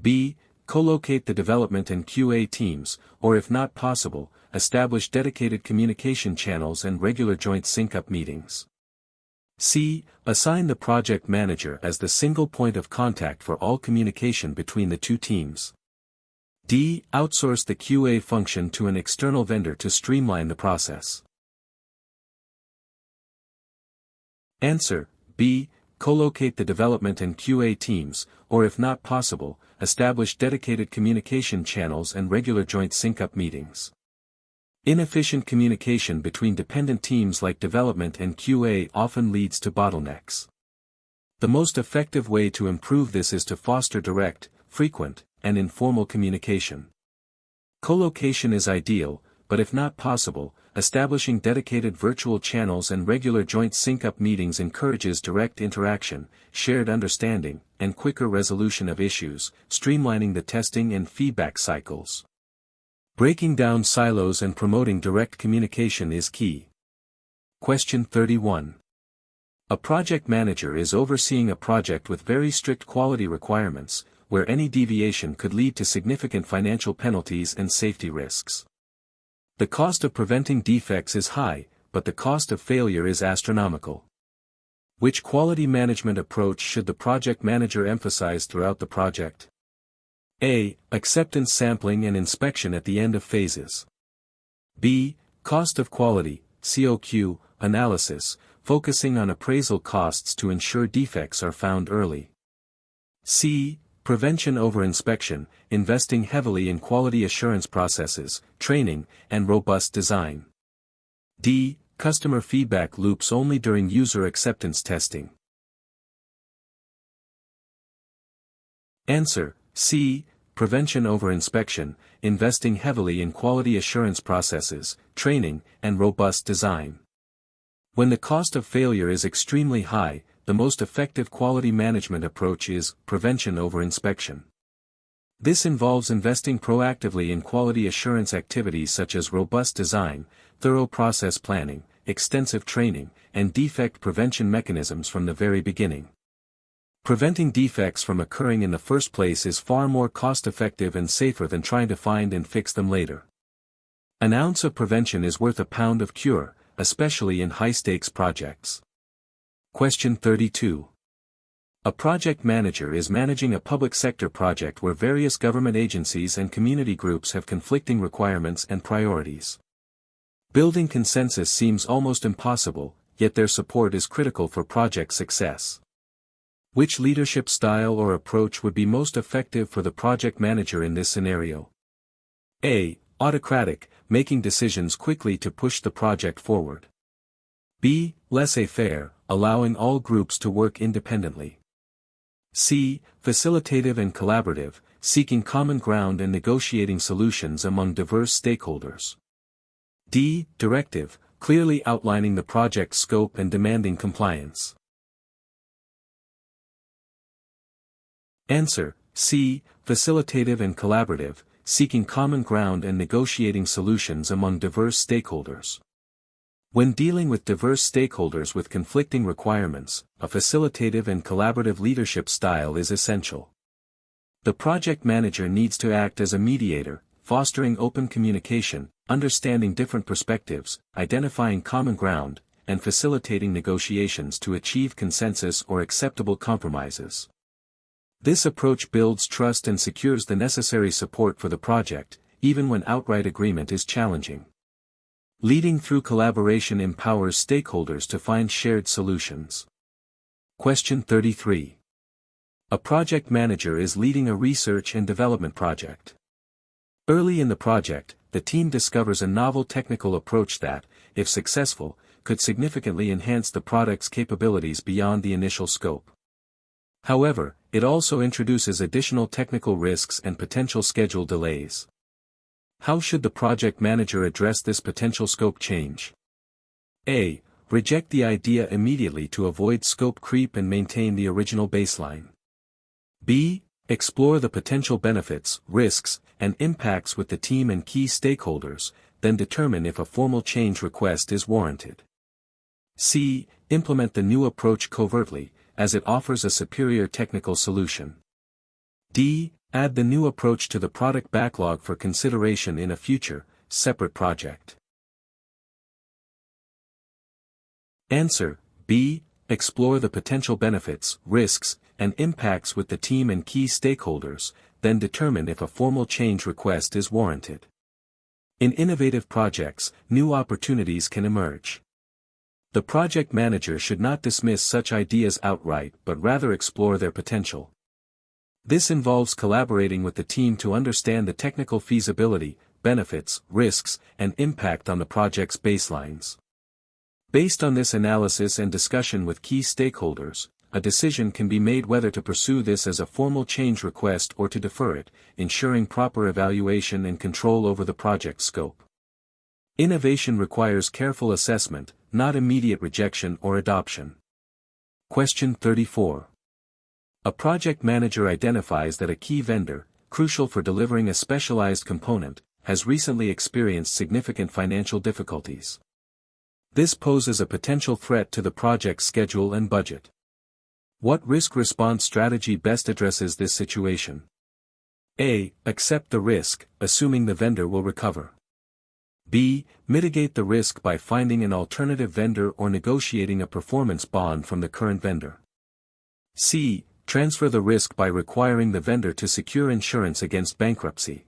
B. Co-locate the development and QA teams, or if not possible, establish dedicated communication channels and regular joint sync-up meetings. C. Assign the project manager as the single point of contact for all communication between the two teams. D. Outsource the QA function to an external vendor to streamline the process. Answer: B. Co-locate the development and QA teams, or if not possible, establish dedicated communication channels and regular joint sync-up meetings. Inefficient communication between dependent teams like development and QA often leads to bottlenecks. The most effective way to improve this is to foster direct, frequent, and informal communication. Co-location is ideal, but if not possible, establishing dedicated virtual channels and regular joint sync-up meetings encourages direct interaction, shared understanding, and quicker resolution of issues, streamlining the testing and feedback cycles. Breaking down silos and promoting direct communication is key. Question 31. A project manager is overseeing a project with very strict quality requirements, where any deviation could lead to significant financial penalties and safety risks. The cost of preventing defects is high, but the cost of failure is astronomical. Which quality management approach should the project manager emphasize throughout the project? A. Acceptance sampling and inspection at the end of phases. B. Cost of quality, COQ, analysis, focusing on appraisal costs to ensure defects are found early. C. Prevention over inspection, investing heavily in quality assurance processes, training, and robust design. D. Customer feedback loops only during user acceptance testing. Answer: C. Prevention over inspection, investing heavily in quality assurance processes, training, and robust design. When the cost of failure is extremely high, the most effective quality management approach is prevention over inspection. This involves investing proactively in quality assurance activities such as robust design, thorough process planning, extensive training, and defect prevention mechanisms from the very beginning. Preventing defects from occurring in the first place is far more cost-effective and safer than trying to find and fix them later. An ounce of prevention is worth a pound of cure, especially in high-stakes projects. Question 32. A project manager is managing a public sector project where various government agencies and community groups have conflicting requirements and priorities. Building consensus seems almost impossible, yet their support is critical for project success. Which leadership style or approach would be most effective for the project manager in this scenario? A. Autocratic, making decisions quickly to push the project forward. B. Laissez-faire, allowing all groups to work independently. C. Facilitative and collaborative, seeking common ground and negotiating solutions among diverse stakeholders. D. Directive, clearly outlining the project scope and demanding compliance. Answer: C. Facilitative and collaborative, seeking common ground and negotiating solutions among diverse stakeholders. When dealing with diverse stakeholders with conflicting requirements, a facilitative and collaborative leadership style is essential. The project manager needs to act as a mediator, fostering open communication, understanding different perspectives, identifying common ground, and facilitating negotiations to achieve consensus or acceptable compromises. This approach builds trust and secures the necessary support for the project, even when outright agreement is challenging. Leading through collaboration empowers stakeholders to find shared solutions. Question 33. A project manager is leading a research and development project. Early in the project, the team discovers a novel technical approach that, if successful, could significantly enhance the product's capabilities beyond the initial scope. However, it also introduces additional technical risks and potential schedule delays. How should the project manager address this potential scope change? A. Reject the idea immediately to avoid scope creep and maintain the original baseline. B. Explore the potential benefits, risks, and impacts with the team and key stakeholders, then determine if a formal change request is warranted. C. Implement the new approach covertly, as it offers a superior technical solution. D. Add the new approach to the product backlog for consideration in a future, separate project. Answer: B. Explore the potential benefits, risks, and impacts with the team and key stakeholders, then determine if a formal change request is warranted. In innovative projects, new opportunities can emerge. The project manager should not dismiss such ideas outright but rather explore their potential. This involves collaborating with the team to understand the technical feasibility, benefits, risks, and impact on the project's baselines. Based on this analysis and discussion with key stakeholders, a decision can be made whether to pursue this as a formal change request or to defer it, ensuring proper evaluation and control over the project scope. Innovation requires careful assessment, not immediate rejection or adoption. Question 34. A project manager identifies that a key vendor, crucial for delivering a specialized component, has recently experienced significant financial difficulties. This poses a potential threat to the project's schedule and budget. What risk response strategy best addresses this situation? A. Accept the risk, assuming the vendor will recover. B. Mitigate the risk by finding an alternative vendor or negotiating a performance bond from the current vendor. C. Transfer the risk by requiring the vendor to secure insurance against bankruptcy.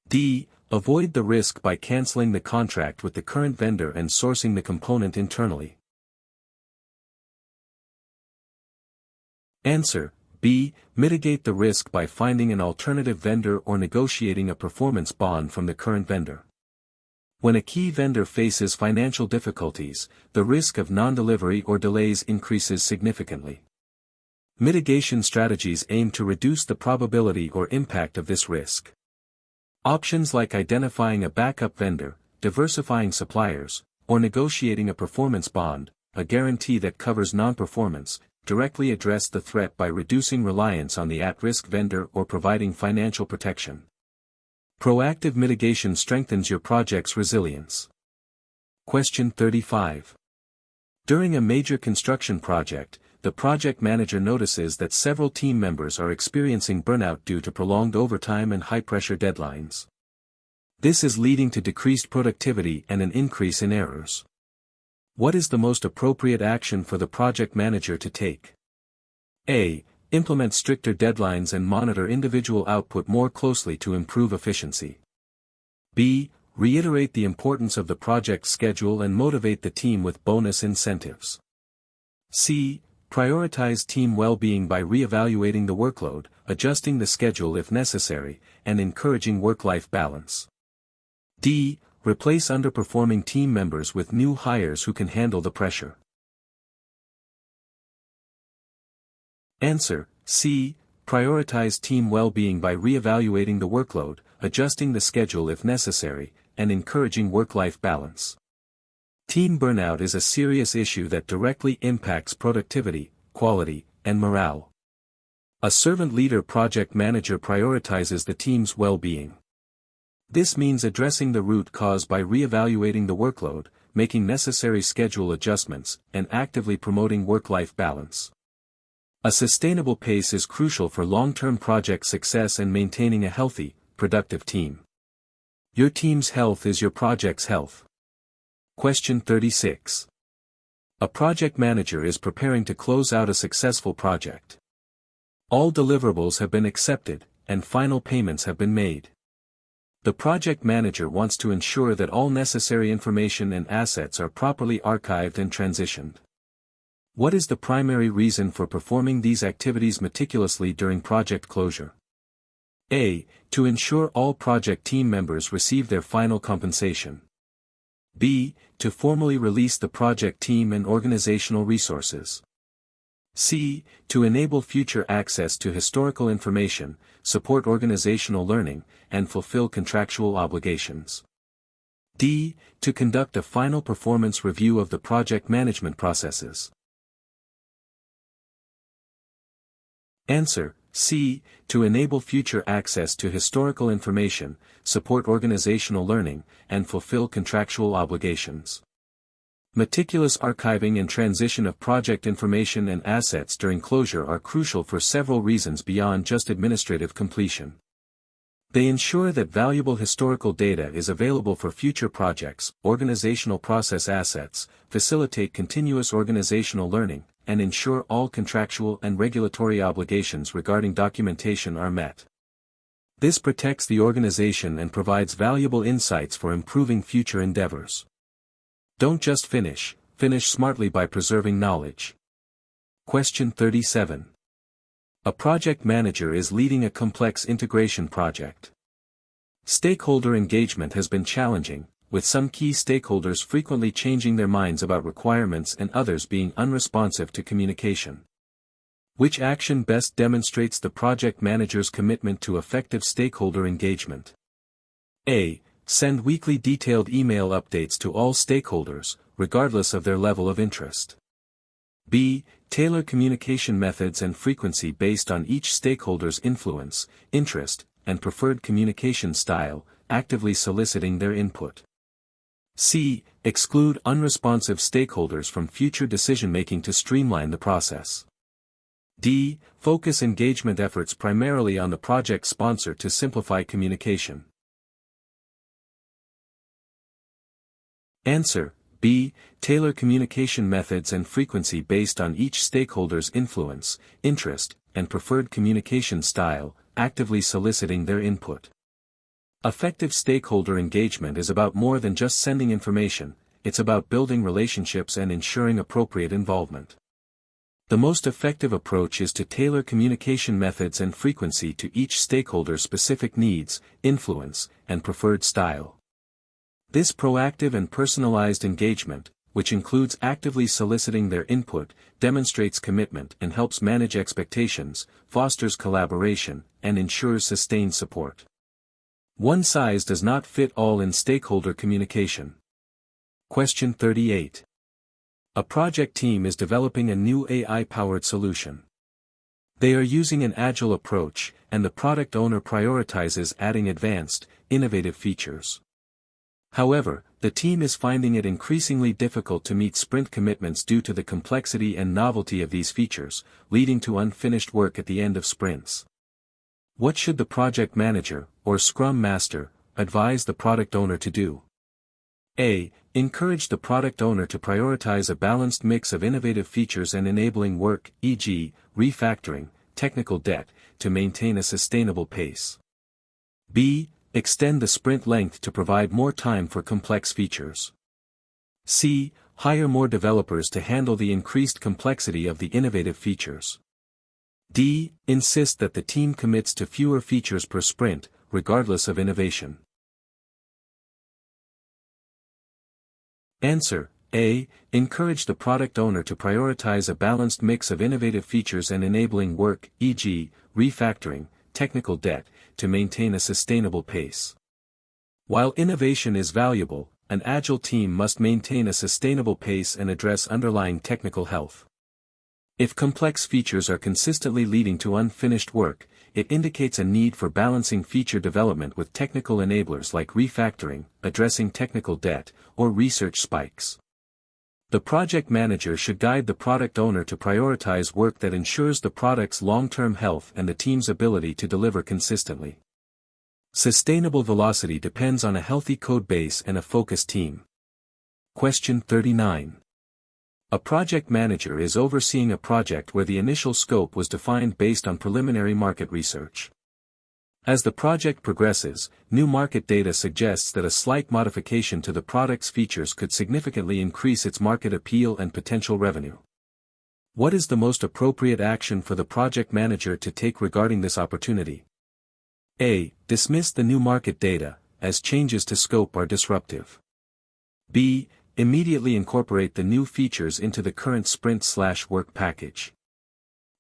D. Avoid the risk by canceling the contract with the current vendor and sourcing the component internally. Answer: B. Mitigate the risk by finding an alternative vendor or negotiating a performance bond from the current vendor. When a key vendor faces financial difficulties, the risk of non-delivery or delays increases significantly. Mitigation strategies aim to reduce the probability or impact of this risk. Options like identifying a backup vendor, diversifying suppliers, or negotiating a performance bond, a guarantee that covers non-performance, directly address the threat by reducing reliance on the at-risk vendor or providing financial protection. Proactive mitigation strengthens your project's resilience. Question 35. During a major construction project, the project manager notices that several team members are experiencing burnout due to prolonged overtime and high-pressure deadlines. This is leading to decreased productivity and an increase in errors. What is the most appropriate action for the project manager to take? A. Implement stricter deadlines and monitor individual output more closely to improve efficiency. B. Reiterate the importance of the project schedule and motivate the team with bonus incentives. C. Prioritize team well-being by re-evaluating the workload, adjusting the schedule if necessary, and encouraging work-life balance. D. Replace underperforming team members with new hires who can handle the pressure. Answer: C. Prioritize team well-being by re-evaluating the workload, adjusting the schedule if necessary, and encouraging work-life balance. Team burnout is a serious issue that directly impacts productivity, quality, and morale. A servant leader project manager prioritizes the team's well-being. This means addressing the root cause by re-evaluating the workload, making necessary schedule adjustments, and actively promoting work-life balance. A sustainable pace is crucial for long-term project success and maintaining a healthy, productive team. Your team's health is your project's health. Question 36. A project manager is preparing to close out a successful project. All deliverables have been accepted, and final payments have been made. The project manager wants to ensure that all necessary information and assets are properly archived and transitioned. What is the primary reason for performing these activities meticulously during project closure? A. To ensure all project team members receive their final compensation. B. To formally release the project team and organizational resources. C. To enable future access to historical information, support organizational learning, and fulfill contractual obligations. D. To conduct a final performance review of the project management processes. Answer: C. To enable future access to historical information, support organizational learning, and fulfill contractual obligations. Meticulous archiving and transition of project information and assets during closure are crucial for several reasons beyond just administrative completion. They ensure that valuable historical data is available for future projects, organizational process assets, facilitate continuous organizational learning, and ensure all contractual and regulatory obligations regarding documentation are met. This protects the organization and provides valuable insights for improving future endeavors. Don't just finish smartly by preserving knowledge. Question 37. A project manager is leading a complex integration project. Stakeholder engagement has been challenging, with some key stakeholders frequently changing their minds about requirements and others being unresponsive to communication. Which action best demonstrates the project manager's commitment to effective stakeholder engagement? A. Send weekly detailed email updates to all stakeholders, regardless of their level of interest. B. Tailor communication methods and frequency based on each stakeholder's influence, interest, and preferred communication style, actively soliciting their input. C. Exclude unresponsive stakeholders from future decision-making to streamline the process. D. Focus engagement efforts primarily on the project sponsor to simplify communication. Answer: B. Tailor communication methods and frequency based on each stakeholder's influence, interest, and preferred communication style, actively soliciting their input. Effective stakeholder engagement is about more than just sending information, it's about building relationships and ensuring appropriate involvement. The most effective approach is to tailor communication methods and frequency to each stakeholder's specific needs, influence, and preferred style. This proactive and personalized engagement, which includes actively soliciting their input, demonstrates commitment and helps manage expectations, fosters collaboration, and ensures sustained support. One size does not fit all in stakeholder communication. Question 38. A project team is developing a new AI-powered solution. They are using an agile approach, and the product owner prioritizes adding advanced, innovative features. However, the team is finding it increasingly difficult to meet sprint commitments due to the complexity and novelty of these features, leading to unfinished work at the end of sprints. What should the project manager, or Scrum Master, advise the product owner to do? A. Encourage the product owner to prioritize a balanced mix of innovative features and enabling work, e.g., refactoring, technical debt, to maintain a sustainable pace. B. Extend the sprint length to provide more time for complex features. C. Hire more developers to handle the increased complexity of the innovative features. D. Insist that the team commits to fewer features per sprint, regardless of innovation. Answer: A. Encourage the product owner to prioritize a balanced mix of innovative features and enabling work, e.g., refactoring, technical debt, to maintain a sustainable pace. While innovation is valuable, an agile team must maintain a sustainable pace and address underlying technical health. If complex features are consistently leading to unfinished work, it indicates a need for balancing feature development with technical enablers like refactoring, addressing technical debt, or research spikes. The project manager should guide the product owner to prioritize work that ensures the product's long-term health and the team's ability to deliver consistently. Sustainable velocity depends on a healthy code base and a focused team. Question 39. A project manager is overseeing a project where the initial scope was defined based on preliminary market research. As the project progresses, new market data suggests that a slight modification to the product's features could significantly increase its market appeal and potential revenue. What is the most appropriate action for the project manager to take regarding this opportunity? A. Dismiss the new market data, as changes to scope are disruptive. B. Immediately incorporate the new features into the current sprint/work package.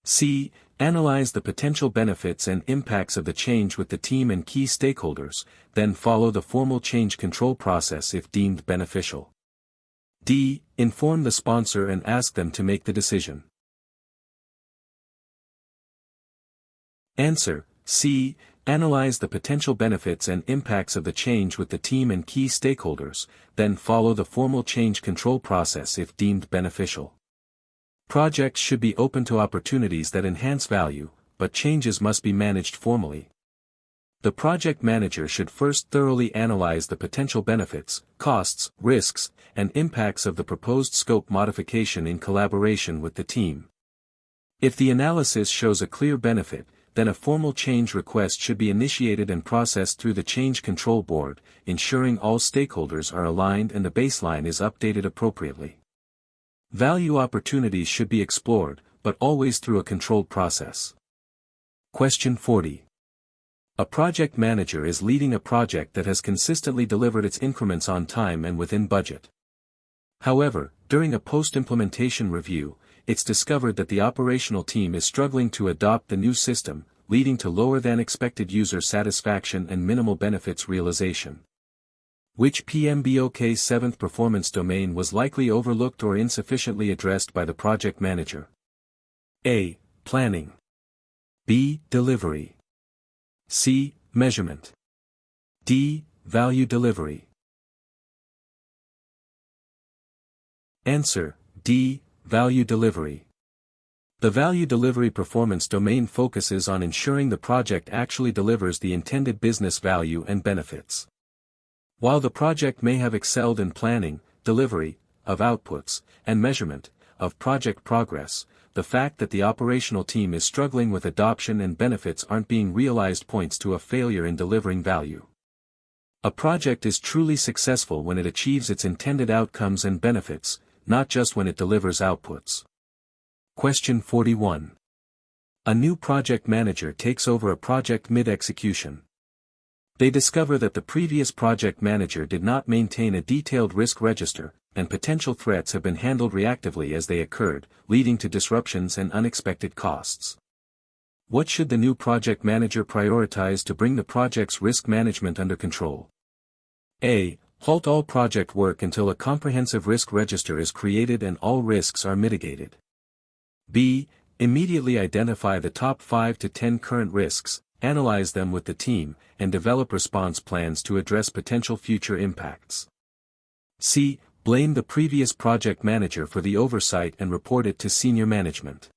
C. Analyze the potential benefits and impacts of the change with the team and key stakeholders, then follow the formal change control process if deemed beneficial. D. Inform the sponsor and ask them to make the decision. Answer: C. Analyze the potential benefits and impacts of the change with the team and key stakeholders, then follow the formal change control process if deemed beneficial. Projects should be open to opportunities that enhance value, but changes must be managed formally. The project manager should first thoroughly analyze the potential benefits, costs, risks, and impacts of the proposed scope modification in collaboration with the team. If the analysis shows a clear benefit, then a formal change request should be initiated and processed through the Change Control Board, ensuring all stakeholders are aligned and the baseline is updated appropriately. Value opportunities should be explored, but always through a controlled process. Question 40. A project manager is leading a project that has consistently delivered its increments on time and within budget. However, during a post-implementation review, it's discovered that the operational team is struggling to adopt the new system, leading to lower than expected user satisfaction and minimal benefits realization. Which PMBOK 7th performance domain was likely overlooked or insufficiently addressed by the project manager? A. Planning. B. Delivery. C. Measurement. D. Value delivery. Answer: D. Value delivery. The value delivery performance domain focuses on ensuring the project actually delivers the intended business value and benefits. While the project may have excelled in planning, delivery, of outputs, and measurement, of project progress, the fact that the operational team is struggling with adoption and benefits aren't being realized points to a failure in delivering value. A project is truly successful when it achieves its intended outcomes and benefits, not just when it delivers outputs. Question 41. A new project manager takes over a project mid-execution. They discover that the previous project manager did not maintain a detailed risk register, and potential threats have been handled reactively as they occurred, leading to disruptions and unexpected costs. What should the new project manager prioritize to bring the project's risk management under control? A. Halt all project work until a comprehensive risk register is created and all risks are mitigated. B. Immediately identify the top 5 to 10 current risks, analyze them with the team, and develop response plans to address potential future impacts. C. Blame the previous project manager for the oversight and report it to senior management.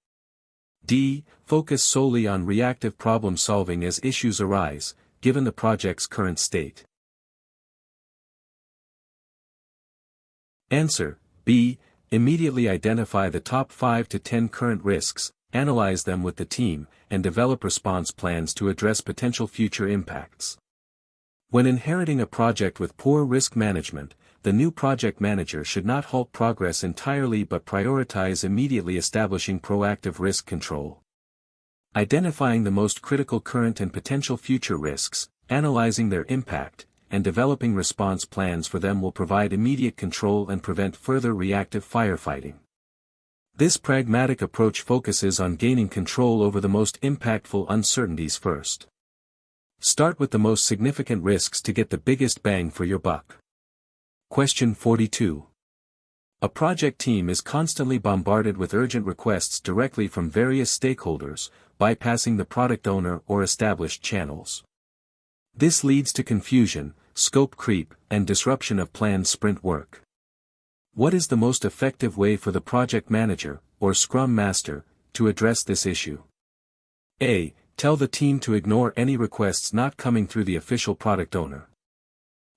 D. Focus solely on reactive problem solving as issues arise, given the project's current state. Answer: B. Immediately identify the top 5 to 10 current risks, analyze them with the team, and develop response plans to address potential future impacts. When inheriting a project with poor risk management, the new project manager should not halt progress entirely but prioritize immediately establishing proactive risk control. Identifying the most critical current and potential future risks, analyzing their impact, and developing response plans for them will provide immediate control and prevent further reactive firefighting. This pragmatic approach focuses on gaining control over the most impactful uncertainties first. Start with the most significant risks to get the biggest bang for your buck. Question 42. A project team is constantly bombarded with urgent requests directly from various stakeholders, bypassing the product owner or established channels. This leads to confusion, scope creep, and disruption of planned sprint work. What is the most effective way for the project manager, or Scrum Master, to address this issue? A. Tell the team to ignore any requests not coming through the official product owner.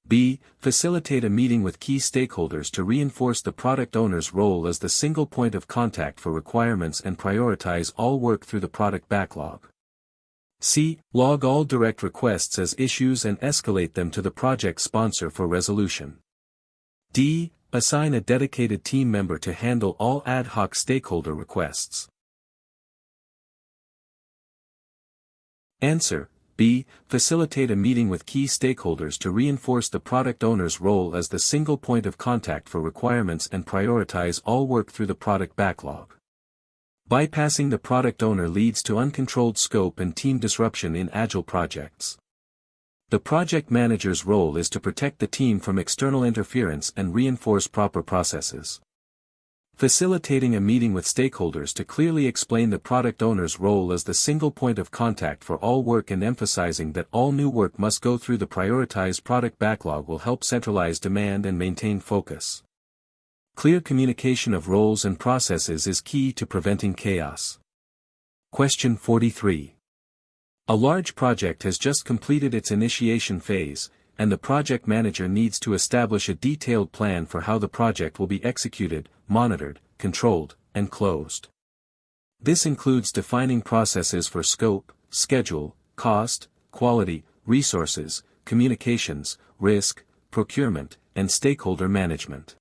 B. Facilitate a meeting with key stakeholders to reinforce the product owner's role as the single point of contact for requirements and prioritize all work through the product backlog. C. Log all direct requests as issues and escalate them to the project sponsor for resolution. D. Assign a dedicated team member to handle all ad hoc stakeholder requests. Answer: B. Facilitate a meeting with key stakeholders to reinforce the product owner's role as the single point of contact for requirements and prioritize all work through the product backlog. Bypassing the product owner leads to uncontrolled scope and team disruption in agile projects. The project manager's role is to protect the team from external interference and reinforce proper processes. Facilitating a meeting with stakeholders to clearly explain the product owner's role as the single point of contact for all work and emphasizing that all new work must go through the prioritized product backlog will help centralize demand and maintain focus. Clear communication of roles and processes is key to preventing chaos. Question 43. A large project has just completed its initiation phase, and the project manager needs to establish a detailed plan for how the project will be executed, monitored, controlled, and closed. This includes defining processes for scope, schedule, cost, quality, resources, communications, risk, procurement, and stakeholder management.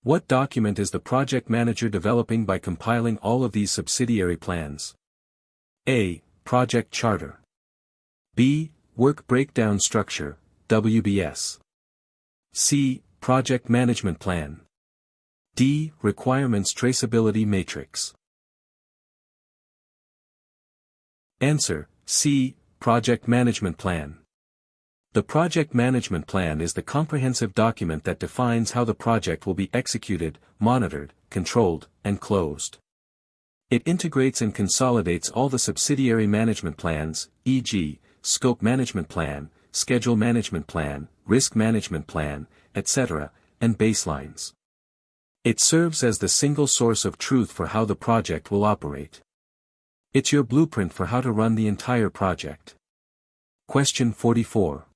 What document is the project manager developing by compiling all of these subsidiary plans? A. Project Charter. B. Work Breakdown Structure, WBS. C. Project Management Plan. D. Requirements Traceability Matrix. Answer: C. Project Management Plan. The Project Management Plan is the comprehensive document that defines how the project will be executed, monitored, controlled, and closed. It integrates and consolidates all the subsidiary management plans, e.g., Scope Management Plan, Schedule Management Plan, Risk Management Plan, etc., and baselines. It serves as the single source of truth for how the project will operate. It's your blueprint for how to run the entire project. Question 44.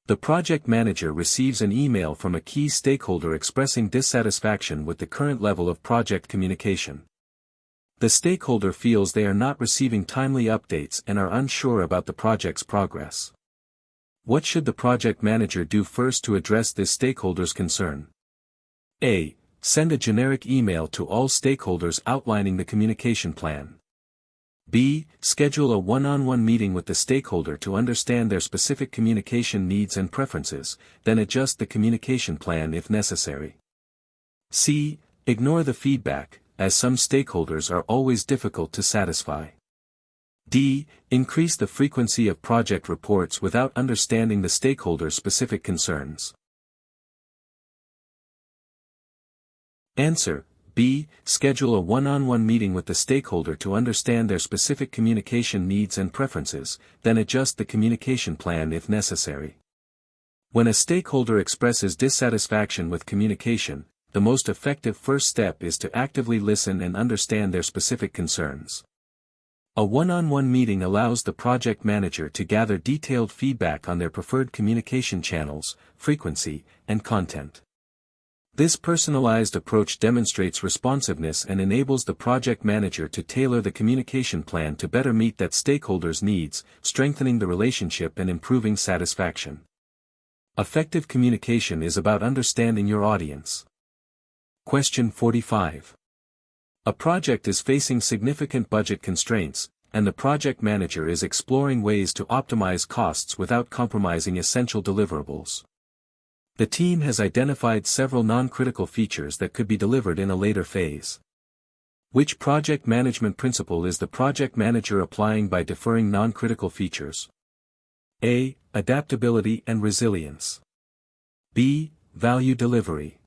The project manager receives an email from a key stakeholder expressing dissatisfaction with the current level of project communication. The stakeholder feels they are not receiving timely updates and are unsure about the project's progress. What should the project manager do first to address this stakeholder's concern? A. Send a generic email to all stakeholders outlining the communication plan. B. Schedule a one-on-one meeting with the stakeholder to understand their specific communication needs and preferences, then adjust the communication plan if necessary. C. Ignore the feedback, as some stakeholders are always difficult to satisfy. D. Increase the frequency of project reports without understanding the stakeholder's specific concerns. Answer: B. Schedule a one-on-one meeting with the stakeholder to understand their specific communication needs and preferences, then adjust the communication plan if necessary. When a stakeholder expresses dissatisfaction with communication, the most effective first step is to actively listen and understand their specific concerns. A one-on-one meeting allows the project manager to gather detailed feedback on their preferred communication channels, frequency, and content. This personalized approach demonstrates responsiveness and enables the project manager to tailor the communication plan to better meet that stakeholder's needs, strengthening the relationship and improving satisfaction. Effective communication is about understanding your audience. Question 45. A project is facing significant budget constraints, and the project manager is exploring ways to optimize costs without compromising essential deliverables. The team has identified several non-critical features that could be delivered in a later phase. Which project management principle is the project manager applying by deferring non-critical features? A. Adaptability and resilience. B. Value delivery.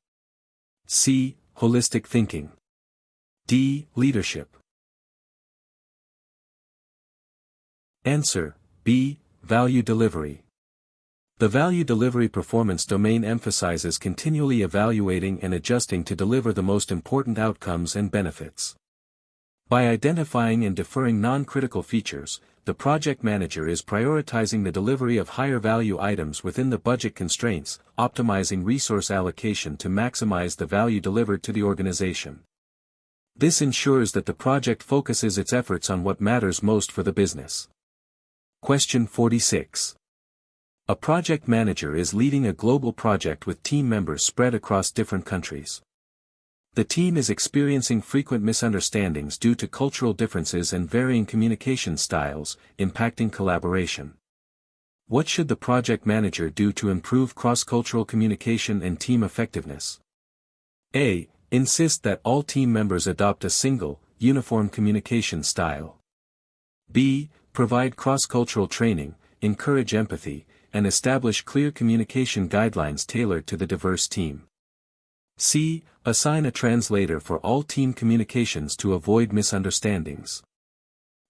C. Holistic thinking. D. Leadership. Answer: B. Value delivery. The value delivery performance domain emphasizes continually evaluating and adjusting to deliver the most important outcomes and benefits. By identifying and deferring non-critical features, the project manager is prioritizing the delivery of higher value items within the budget constraints, optimizing resource allocation to maximize the value delivered to the organization. This ensures that the project focuses its efforts on what matters most for the business. Question 46. A project manager is leading a global project with team members spread across different countries. The team is experiencing frequent misunderstandings due to cultural differences and varying communication styles, impacting collaboration. What should the project manager do to improve cross-cultural communication and team effectiveness? A. Insist that all team members adopt a single, uniform communication style. B. Provide cross-cultural training, encourage empathy, and establish clear communication guidelines tailored to the diverse team. C. Assign a translator for all team communications to avoid misunderstandings.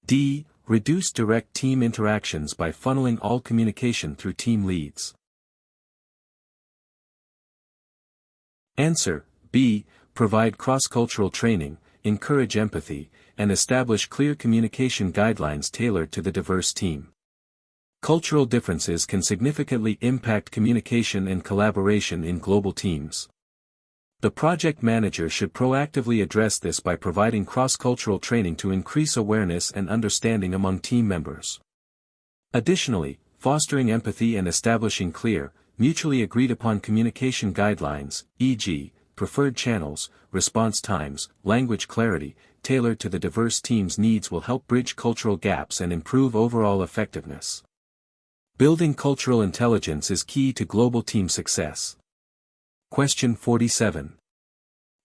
D. Reduce direct team interactions by funneling all communication through team leads. Answer: B. Provide cross-cultural training, encourage empathy, and establish clear communication guidelines tailored to the diverse team. Cultural differences can significantly impact communication and collaboration in global teams. The project manager should proactively address this by providing cross-cultural training to increase awareness and understanding among team members. Additionally, fostering empathy and establishing clear, mutually agreed-upon communication guidelines, e.g., preferred channels, response times, language clarity, tailored to the diverse team's needs will help bridge cultural gaps and improve overall effectiveness. Building cultural intelligence is key to global team success. Question 47.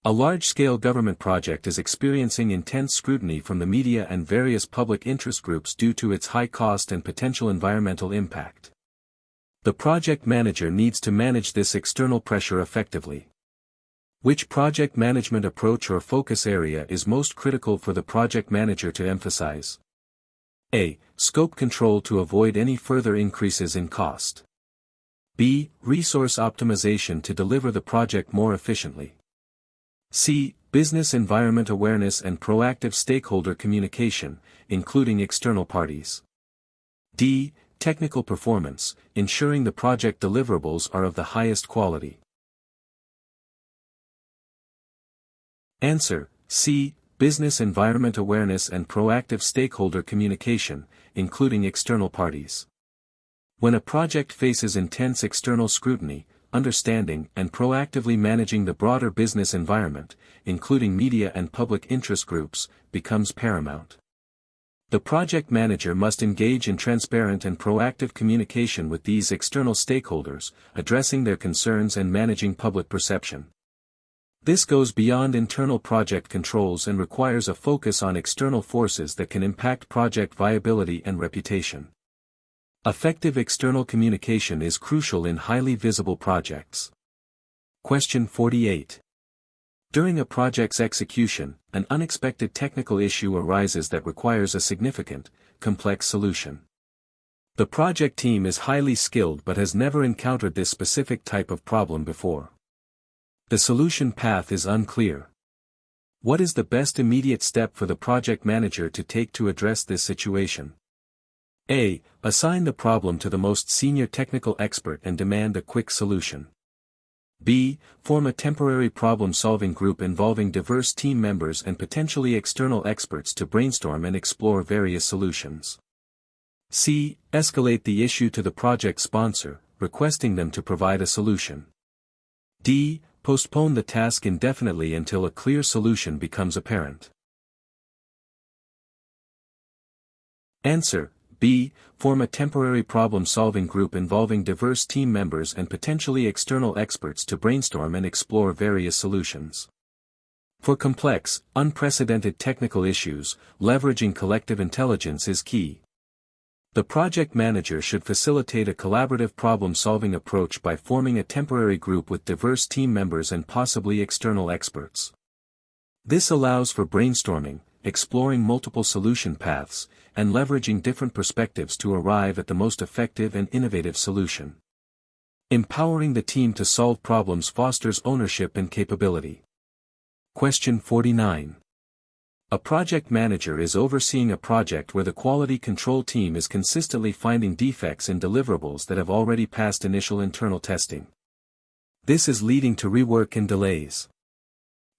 A large-scale government project is experiencing intense scrutiny from the media and various public interest groups due to its high cost and potential environmental impact. The project manager needs to manage this external pressure effectively. Which project management approach or focus area is most critical for the project manager to emphasize? A. Scope control to avoid any further increases in cost. B. Resource optimization to deliver the project more efficiently. C. Business environment awareness and proactive stakeholder communication, including external parties. D. Technical performance, ensuring the project deliverables are of the highest quality. Answer: C. Business environment awareness and proactive stakeholder communication, including external parties. When a project faces intense external scrutiny, understanding and proactively managing the broader business environment, including media and public interest groups, becomes paramount. The project manager must engage in transparent and proactive communication with these external stakeholders, addressing their concerns and managing public perception. This goes beyond internal project controls and requires a focus on external forces that can impact project viability and reputation. Effective external communication is crucial in highly visible projects. Question 48. During a project's execution, an unexpected technical issue arises that requires a significant, complex solution. The project team is highly skilled but has never encountered this specific type of problem before. The solution path is unclear. What is the best immediate step for the project manager to take to address this situation? A. Assign the problem to the most senior technical expert and demand a quick solution. B. Form a temporary problem-solving group involving diverse team members and potentially external experts to brainstorm and explore various solutions. C. Escalate the issue to the project sponsor, requesting them to provide a solution. D. Postpone the task indefinitely until a clear solution becomes apparent. Answer: B. Form a temporary problem-solving group involving diverse team members and potentially external experts to brainstorm and explore various solutions. For complex, unprecedented technical issues, leveraging collective intelligence is key. The project manager should facilitate a collaborative problem-solving approach by forming a temporary group with diverse team members and possibly external experts. This allows for brainstorming, exploring multiple solution paths, and leveraging different perspectives to arrive at the most effective and innovative solution. Empowering the team to solve problems fosters ownership and capability. Question 49. A project manager is overseeing a project where the quality control team is consistently finding defects in deliverables that have already passed initial internal testing. This is leading to rework and delays.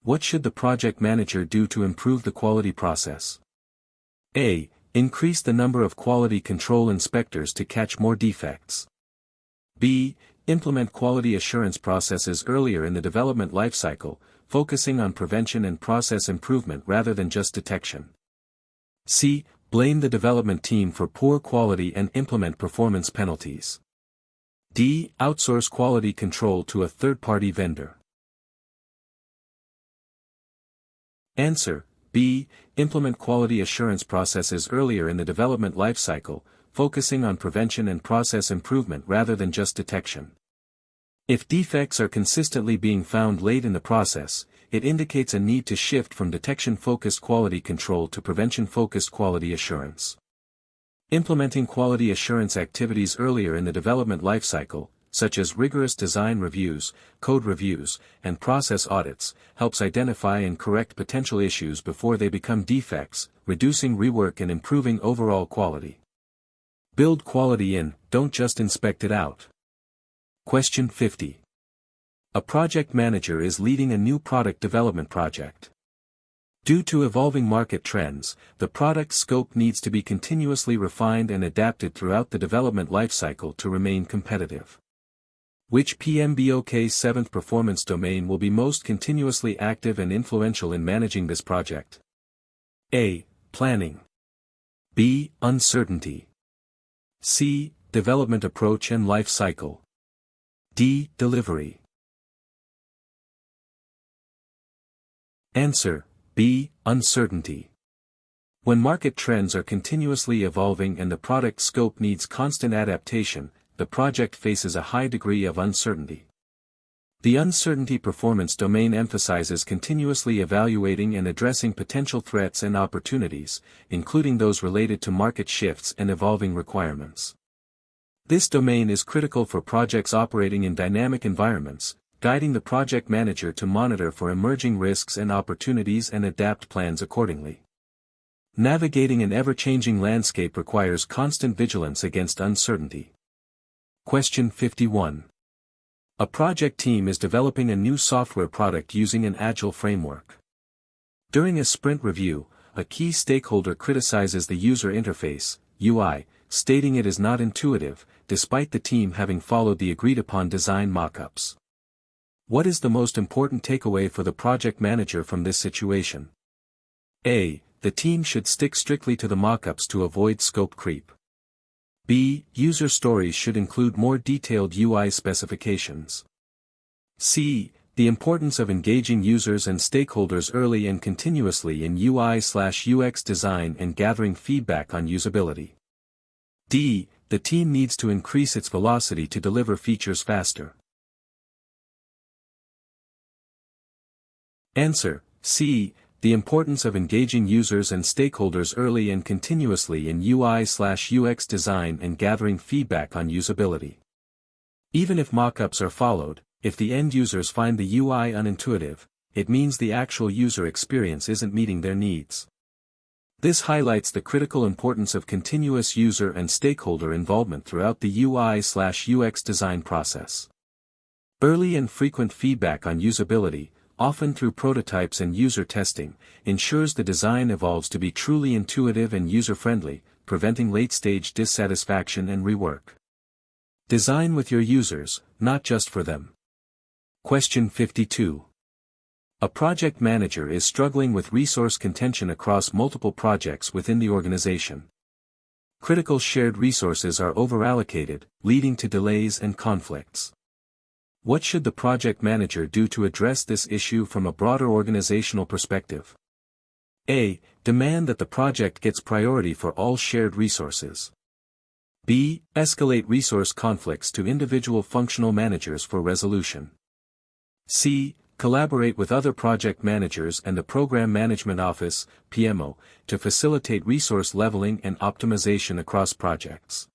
What should the project manager do to improve the quality process? A. Increase the number of quality control inspectors to catch more defects. B. Implement quality assurance processes earlier in the development lifecycle, focusing on prevention and process improvement rather than just detection. C. Blame the development team for poor quality and implement performance penalties. D. Outsource quality control to a third-party vendor. Answer: B. Implement quality assurance processes earlier in the development lifecycle, focusing on prevention and process improvement rather than just detection. If defects are consistently being found late in the process, it indicates a need to shift from detection-focused quality control to prevention-focused quality assurance. Implementing quality assurance activities earlier in the development lifecycle, such as rigorous design reviews, code reviews, and process audits, helps identify and correct potential issues before they become defects, reducing rework and improving overall quality. Build quality in, don't just inspect it out. Question 50. A project manager is leading a new product development project. Due to evolving market trends, the product scope needs to be continuously refined and adapted throughout the development lifecycle to remain competitive. Which PMBOK 7th performance domain will be most continuously active and influential in managing this project? A. Planning. B. Uncertainty. C. Development approach and life cycle. D. Delivery. Answer: B. Uncertainty. When market trends are continuously evolving and the product scope needs constant adaptation, the project faces a high degree of uncertainty. The uncertainty performance domain emphasizes continuously evaluating and addressing potential threats and opportunities, including those related to market shifts and evolving requirements. This domain is critical for projects operating in dynamic environments, guiding the project manager to monitor for emerging risks and opportunities and adapt plans accordingly. Navigating an ever-changing landscape requires constant vigilance against uncertainty. Question 51. A project team is developing a new software product using an agile framework. During a sprint review, a key stakeholder criticizes the user interface, UI, stating it is not intuitive, despite the team having followed the agreed-upon design mockups. What is the most important takeaway for the project manager from this situation? A. The team should stick strictly to the mockups to avoid scope creep. B. User stories should include more detailed UI specifications. C. The importance of engaging users and stakeholders early and continuously in UI/UX design and gathering feedback on usability. D. The team needs to increase its velocity to deliver features faster. Answer: C. The importance of engaging users and stakeholders early and continuously in UI/UX design and gathering feedback on usability. Even if mockups are followed, if the end users find the UI unintuitive, it means the actual user experience isn't meeting their needs. This highlights the critical importance of continuous user and stakeholder involvement throughout the UI/UX design process. Early and frequent feedback on usability, often through prototypes and user testing, ensures the design evolves to be truly intuitive and user-friendly, preventing late-stage dissatisfaction and rework. Design with your users, not just for them. Question 52. A project manager is struggling with resource contention across multiple projects within the organization. Critical shared resources are overallocated, leading to delays and conflicts. What should the project manager do to address this issue from a broader organizational perspective? A. Demand that the project gets priority for all shared resources. B. Escalate resource conflicts to individual functional managers for resolution. C. Collaborate with other project managers and the Program Management Office, PMO, to facilitate resource leveling and optimization across projects.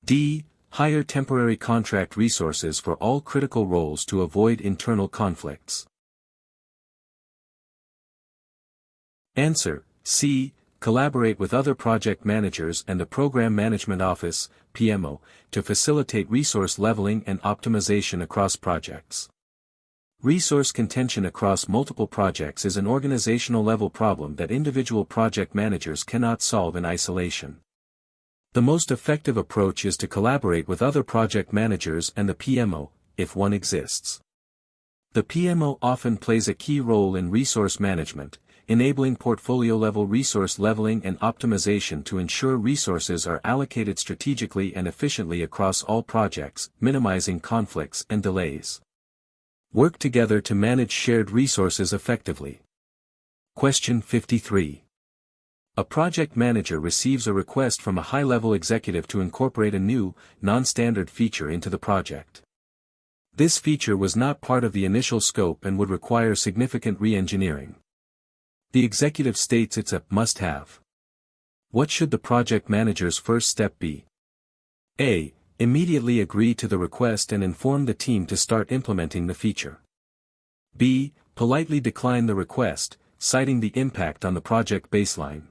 D. Hire temporary contract resources for all critical roles to avoid internal conflicts. Answer: C. Collaborate with other project managers and the Program Management Office, PMO, to facilitate resource leveling and optimization across projects. Resource contention across multiple projects is an organizational-level problem that individual project managers cannot solve in isolation. The most effective approach is to collaborate with other project managers and the PMO, if one exists. The PMO often plays a key role in resource management, enabling portfolio-level resource leveling and optimization to ensure resources are allocated strategically and efficiently across all projects, minimizing conflicts and delays. Work together to manage shared resources effectively. Question 53. A project manager receives a request from a high-level executive to incorporate a new, non-standard feature into the project. This feature was not part of the initial scope and would require significant re-engineering. The executive states it's a must-have. What should the project manager's first step be? A. Immediately agree to the request and inform the team to start implementing the feature. B. Politely decline the request, citing the impact on the project baseline.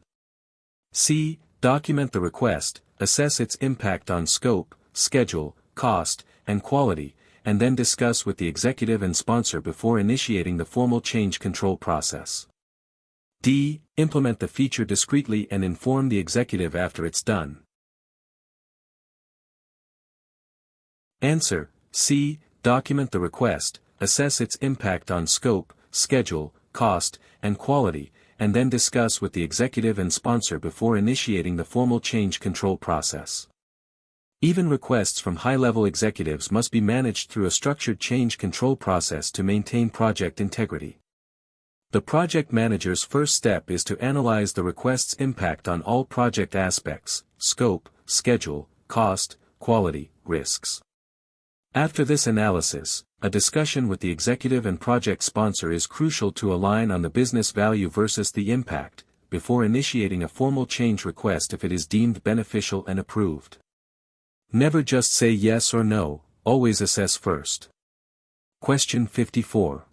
C. Document the request, assess its impact on scope, schedule, cost, and quality, and then discuss with the executive and sponsor before initiating the formal change control process. D. Implement the feature discreetly and inform the executive after it's done. Answer: C. Document the request, assess its impact on scope, schedule, cost, and quality, and then discuss with the executive and sponsor before initiating the formal change control process. Even requests from high-level executives must be managed through a structured change control process to maintain project integrity. The project manager's first step is to analyze the request's impact on all project aspects: scope, schedule, cost, quality, risks. After this analysis, a discussion with the executive and project sponsor is crucial to align on the business value versus the impact, before initiating a formal change request if it is deemed beneficial and approved. Never just say yes or no, always assess first. Question 54.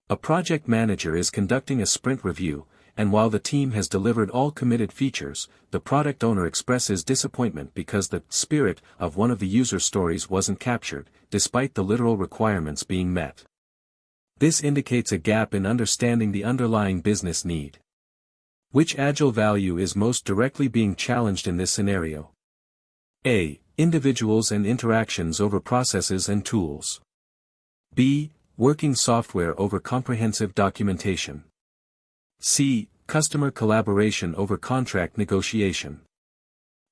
A project manager is conducting a sprint review, and while the team has delivered all committed features, the product owner expresses disappointment because the spirit of one of the user stories wasn't captured, despite the literal requirements being met. This indicates a gap in understanding the underlying business need. Which agile value is most directly being challenged in this scenario? A. Individuals and interactions over processes and tools. B. Working software over comprehensive documentation. C. Customer collaboration over contract negotiation.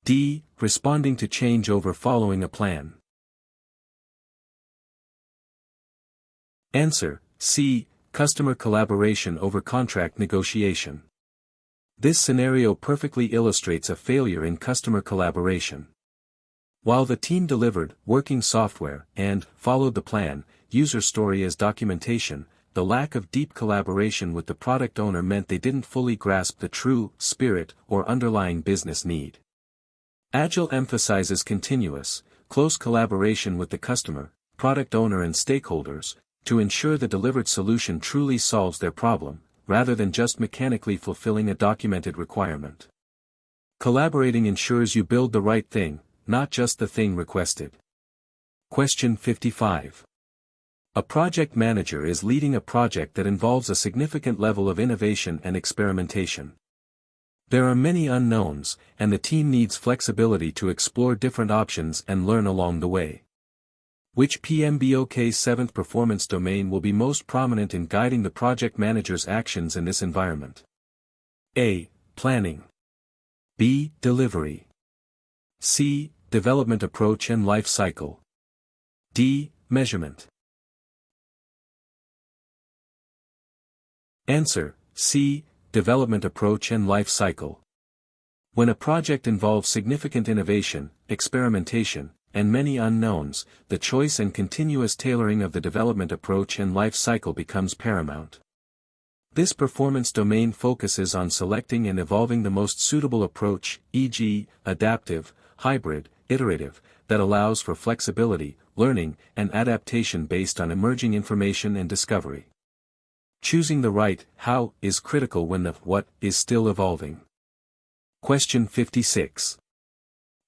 D. Responding to change over following a plan. Answer: C. Customer collaboration over contract negotiation. This scenario perfectly illustrates a failure in customer collaboration. While the team delivered working software and followed the plan, user story as documentation, the lack of deep collaboration with the product owner meant they didn't fully grasp the true spirit or underlying business need. Agile emphasizes continuous, close collaboration with the customer, product owner and stakeholders, to ensure the delivered solution truly solves their problem, rather than just mechanically fulfilling a documented requirement. Collaborating ensures you build the right thing, not just the thing requested. Question 55. A project manager is leading a project that involves a significant level of innovation and experimentation. There are many unknowns, and the team needs flexibility to explore different options and learn along the way. Which PMBOK 7th performance domain will be most prominent in guiding the project manager's actions in this environment? A. Planning. B. Delivery. C. Development approach and life cycle. D. Measurement. Answer: C. Development approach and life cycle. When a project involves significant innovation, experimentation, and many unknowns, the choice and continuous tailoring of the development approach and life cycle becomes paramount. This performance domain focuses on selecting and evolving the most suitable approach, e.g., adaptive, hybrid, iterative, that allows for flexibility, learning, and adaptation based on emerging information and discovery. Choosing the right how is critical when the what is still evolving. Question 56.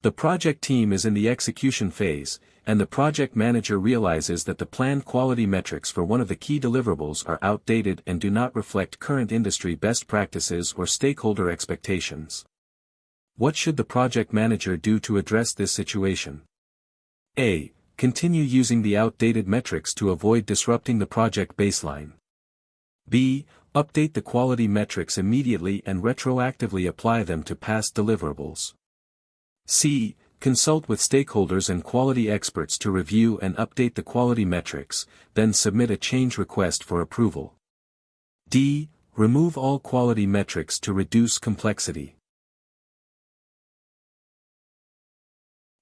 The project team is in the execution phase, and the project manager realizes that the planned quality metrics for one of the key deliverables are outdated and do not reflect current industry best practices or stakeholder expectations. What should the project manager do to address this situation? A. Continue using the outdated metrics to avoid disrupting the project baseline. B. Update the quality metrics immediately and retroactively apply them to past deliverables. C. Consult with stakeholders and quality experts to review and update the quality metrics, then submit a change request for approval. D. Remove all quality metrics to reduce complexity.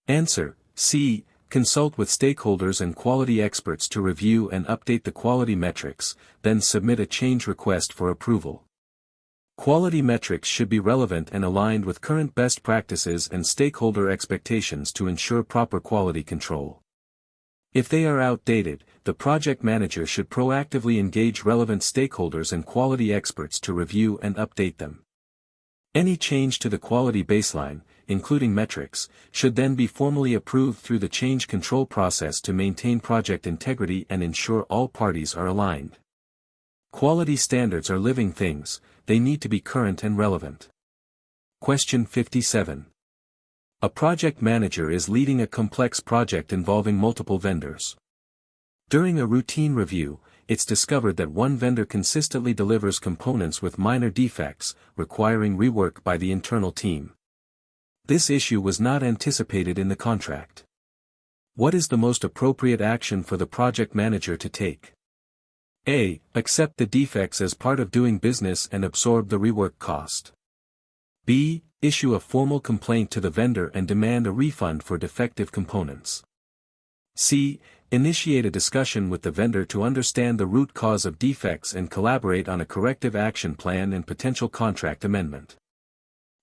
Answer: C. Consult with stakeholders and quality experts to review and update the quality metrics, then submit a change request for approval. Quality metrics should be relevant and aligned with current best practices and stakeholder expectations to ensure proper quality control. If they are outdated, the project manager should proactively engage relevant stakeholders and quality experts to review and update them. Any change to the quality baseline, including metrics, should then be formally approved through the change control process to maintain project integrity and ensure all parties are aligned. Quality standards are living things, they need to be current and relevant. Question 57. A project manager is leading a complex project involving multiple vendors. During a routine review, it's discovered that one vendor consistently delivers components with minor defects, requiring rework by the internal team. This issue was not anticipated in the contract. What is the most appropriate action for the project manager to take? A. Accept the defects as part of doing business and absorb the rework cost. B. Issue a formal complaint to the vendor and demand a refund for defective components. C. Initiate a discussion with the vendor to understand the root cause of defects and collaborate on a corrective action plan and potential contract amendment.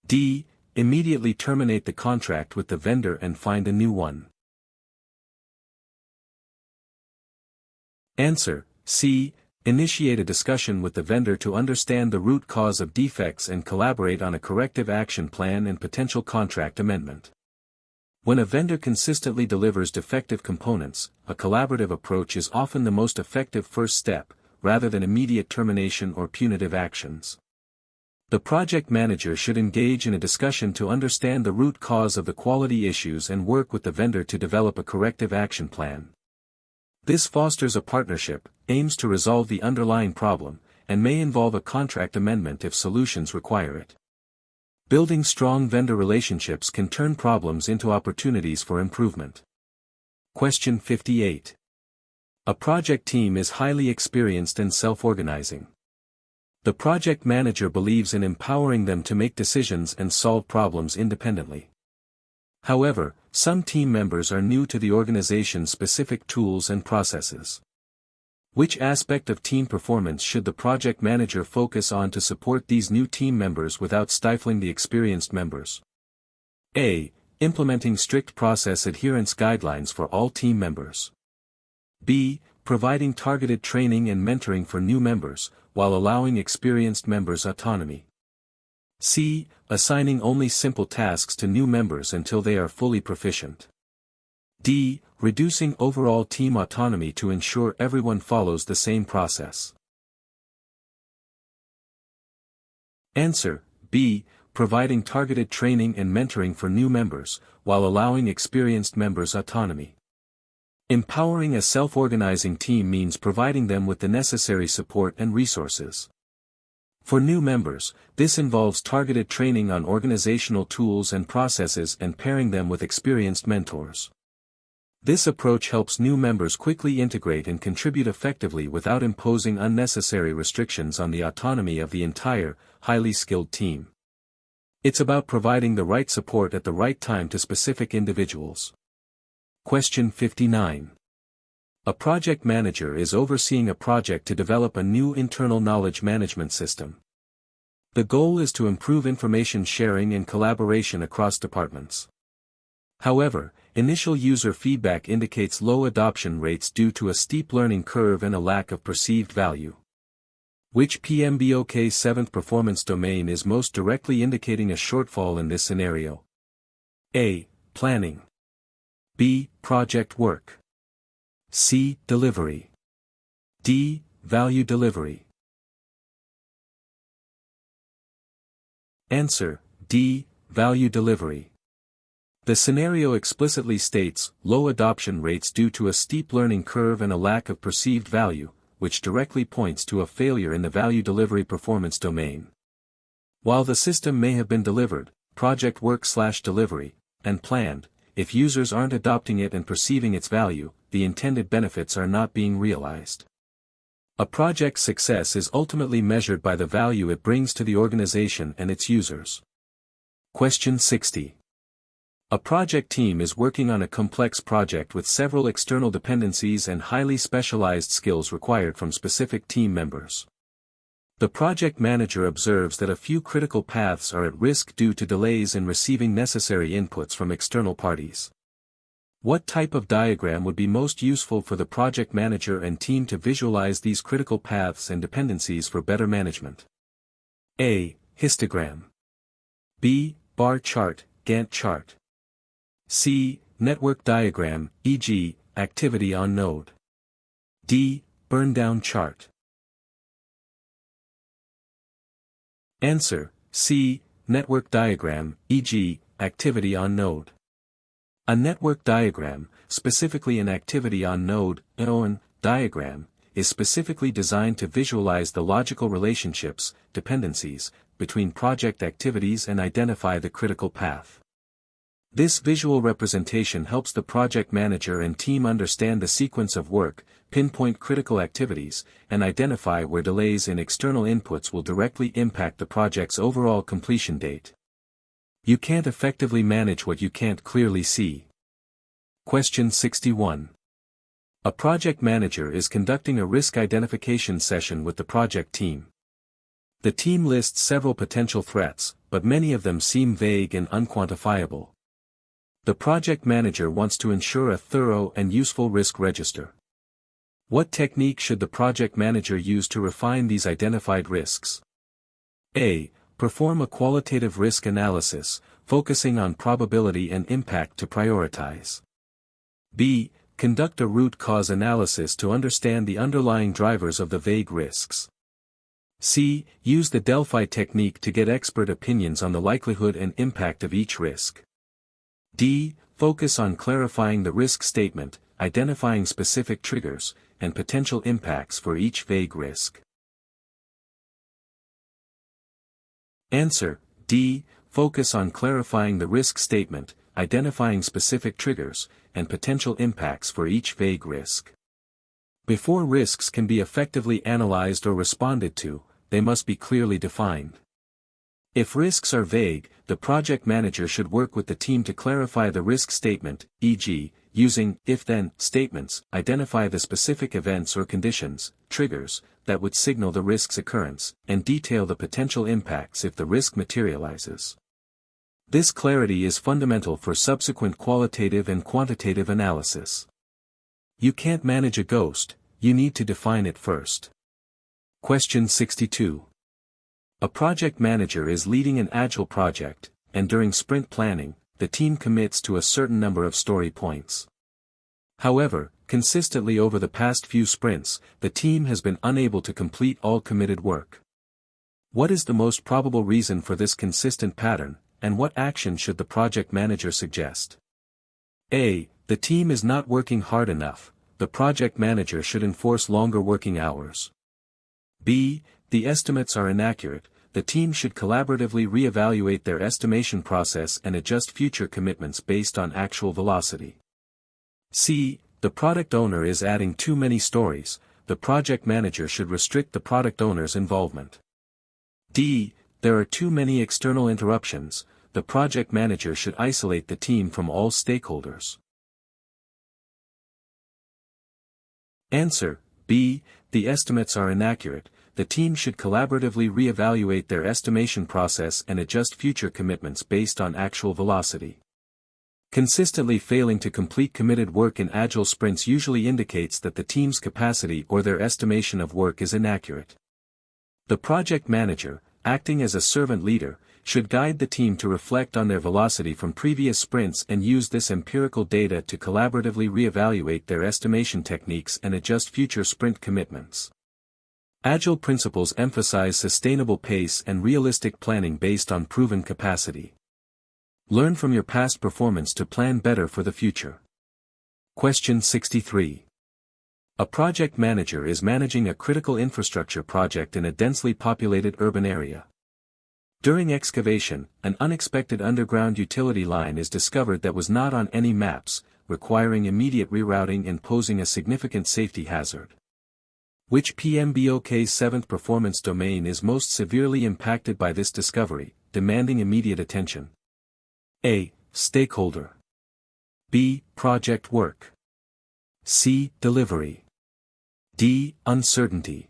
D. Immediately terminate the contract with the vendor and find a new one. Answer: C. Initiate a discussion with the vendor to understand the root cause of defects and collaborate on a corrective action plan and potential contract amendment. When a vendor consistently delivers defective components, a collaborative approach is often the most effective first step, rather than immediate termination or punitive actions. The project manager should engage in a discussion to understand the root cause of the quality issues and work with the vendor to develop a corrective action plan. This fosters a partnership, aims to resolve the underlying problem, and may involve a contract amendment if solutions require it. Building strong vendor relationships can turn problems into opportunities for improvement. Question 58. A project team is highly experienced and self-organizing. The project manager believes in empowering them to make decisions and solve problems independently. However, some team members are new to the organization's specific tools and processes. Which aspect of team performance should the project manager focus on to support these new team members without stifling the experienced members? A. Implementing strict process adherence guidelines for all team members. B. Providing targeted training and mentoring for new members, while allowing experienced members autonomy. C. Assigning only simple tasks to new members until they are fully proficient. D. Reducing overall team autonomy to ensure everyone follows the same process. Answer: B. Providing targeted training and mentoring for new members, while allowing experienced members autonomy. Empowering a self-organizing team means providing them with the necessary support and resources. For new members, this involves targeted training on organizational tools and processes and pairing them with experienced mentors. This approach helps new members quickly integrate and contribute effectively without imposing unnecessary restrictions on the autonomy of the entire, highly skilled team. It's about providing the right support at the right time to specific individuals. Question 59. A project manager is overseeing a project to develop a new internal knowledge management system. The goal is to improve information sharing and collaboration across departments. However, initial user feedback indicates low adoption rates due to a steep learning curve and a lack of perceived value. Which PMBOK 7th performance domain is most directly indicating a shortfall in this scenario? A. Planning. B. Project work. C. Delivery. D. Value delivery. Answer: D. Value delivery. The scenario explicitly states low adoption rates due to a steep learning curve and a lack of perceived value, which directly points to a failure in the value delivery performance domain. While the system may have been delivered, project work/delivery, and planned, if users aren't adopting it and perceiving its value, the intended benefits are not being realized. A project's success is ultimately measured by the value it brings to the organization and its users. Question 60. A project team is working on a complex project with several external dependencies and highly specialized skills required from specific team members. The project manager observes that a few critical paths are at risk due to delays in receiving necessary inputs from external parties. What type of diagram would be most useful for the project manager and team to visualize these critical paths and dependencies for better management? A. Histogram. B. Bar chart, Gantt chart. C. Network diagram, e.g., activity on node. D. Burn-down chart. Answer: C. Network diagram, e.g., activity on node. A network diagram, specifically an activity on node diagram, is specifically designed to visualize the logical relationships, dependencies, between project activities and identify the critical path. This visual representation helps the project manager and team understand the sequence of work, pinpoint critical activities, and identify where delays in external inputs will directly impact the project's overall completion date. You can't effectively manage what you can't clearly see. Question 61. A project manager is conducting a risk identification session with the project team. The team lists several potential threats, but many of them seem vague and unquantifiable. The project manager wants to ensure a thorough and useful risk register. What technique should the project manager use to refine these identified risks? A. Perform a qualitative risk analysis, focusing on probability and impact to prioritize. B. Conduct a root cause analysis to understand the underlying drivers of the vague risks. C. Use the Delphi technique to get expert opinions on the likelihood and impact of each risk. D. Focus on clarifying the risk statement, identifying specific triggers, and potential impacts for each vague risk. Answer: D. Focus on clarifying the risk statement, identifying specific triggers, and potential impacts for each vague risk. Before risks can be effectively analyzed or responded to, they must be clearly defined. If risks are vague, the project manager should work with the team to clarify the risk statement, e.g., using if-then statements, identify the specific events or conditions, triggers, that would signal the risk's occurrence, and detail the potential impacts if the risk materializes. This clarity is fundamental for subsequent qualitative and quantitative analysis. You can't manage a ghost, you need to define it first. Question 62. A project manager is leading an agile project, and during sprint planning, the team commits to a certain number of story points. However, consistently over the past few sprints, the team has been unable to complete all committed work. What is the most probable reason for this consistent pattern, and what action should the project manager suggest? A. The team is not working hard enough, the project manager should enforce longer working hours. B. The estimates are inaccurate, the team should collaboratively re-evaluate their estimation process and adjust future commitments based on actual velocity. C. The product owner is adding too many stories, the project manager should restrict the product owner's involvement. D. there are too many external interruptions, the project manager should isolate the team from all stakeholders. Answer: B. The estimates are inaccurate. The team should collaboratively re-evaluate their estimation process and adjust future commitments based on actual velocity. Consistently failing to complete committed work in agile sprints usually indicates that the team's capacity or their estimation of work is inaccurate. The project manager, acting as a servant leader, should guide the team to reflect on their velocity from previous sprints and use this empirical data to collaboratively re-evaluate their estimation techniques and adjust future sprint commitments. Agile principles emphasize sustainable pace and realistic planning based on proven capacity. Learn from your past performance to plan better for the future. Question 63. A project manager is managing a critical infrastructure project in a densely populated urban area. During excavation, an unexpected underground utility line is discovered that was not on any maps, requiring immediate rerouting and posing a significant safety hazard. Which PMBOK's seventh performance domain is most severely impacted by this discovery, demanding immediate attention? A. Stakeholder. B. Project work. C. Delivery. D. Uncertainty.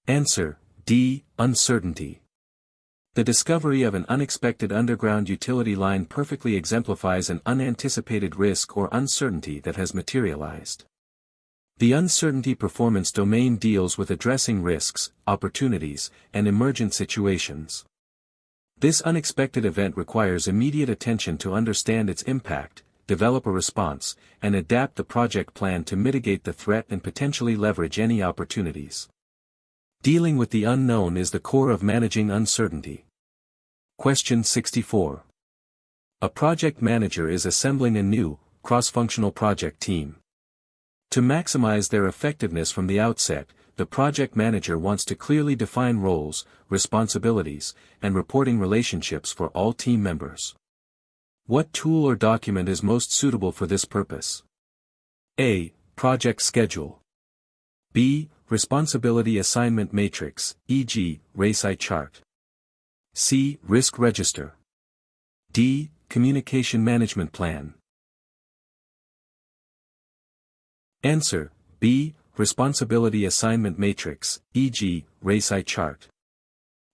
Answer: D. Uncertainty. The discovery of an unexpected underground utility line perfectly exemplifies an unanticipated risk or uncertainty that has materialized. The uncertainty performance domain deals with addressing risks, opportunities, and emergent situations. This unexpected event requires immediate attention to understand its impact, develop a response, and adapt the project plan to mitigate the threat and potentially leverage any opportunities. Dealing with the unknown is the core of managing uncertainty. Question 64. A project manager is assembling a new, cross-functional project team. To maximize their effectiveness from the outset, the project manager wants to clearly define roles, responsibilities, and reporting relationships for all team members. What tool or document is most suitable for this purpose? A. Project schedule. B. Responsibility assignment matrix, e.g., RACI chart. C. Risk register. D. Communication management plan. Answer: B. Responsibility assignment matrix, e.g., RACI chart.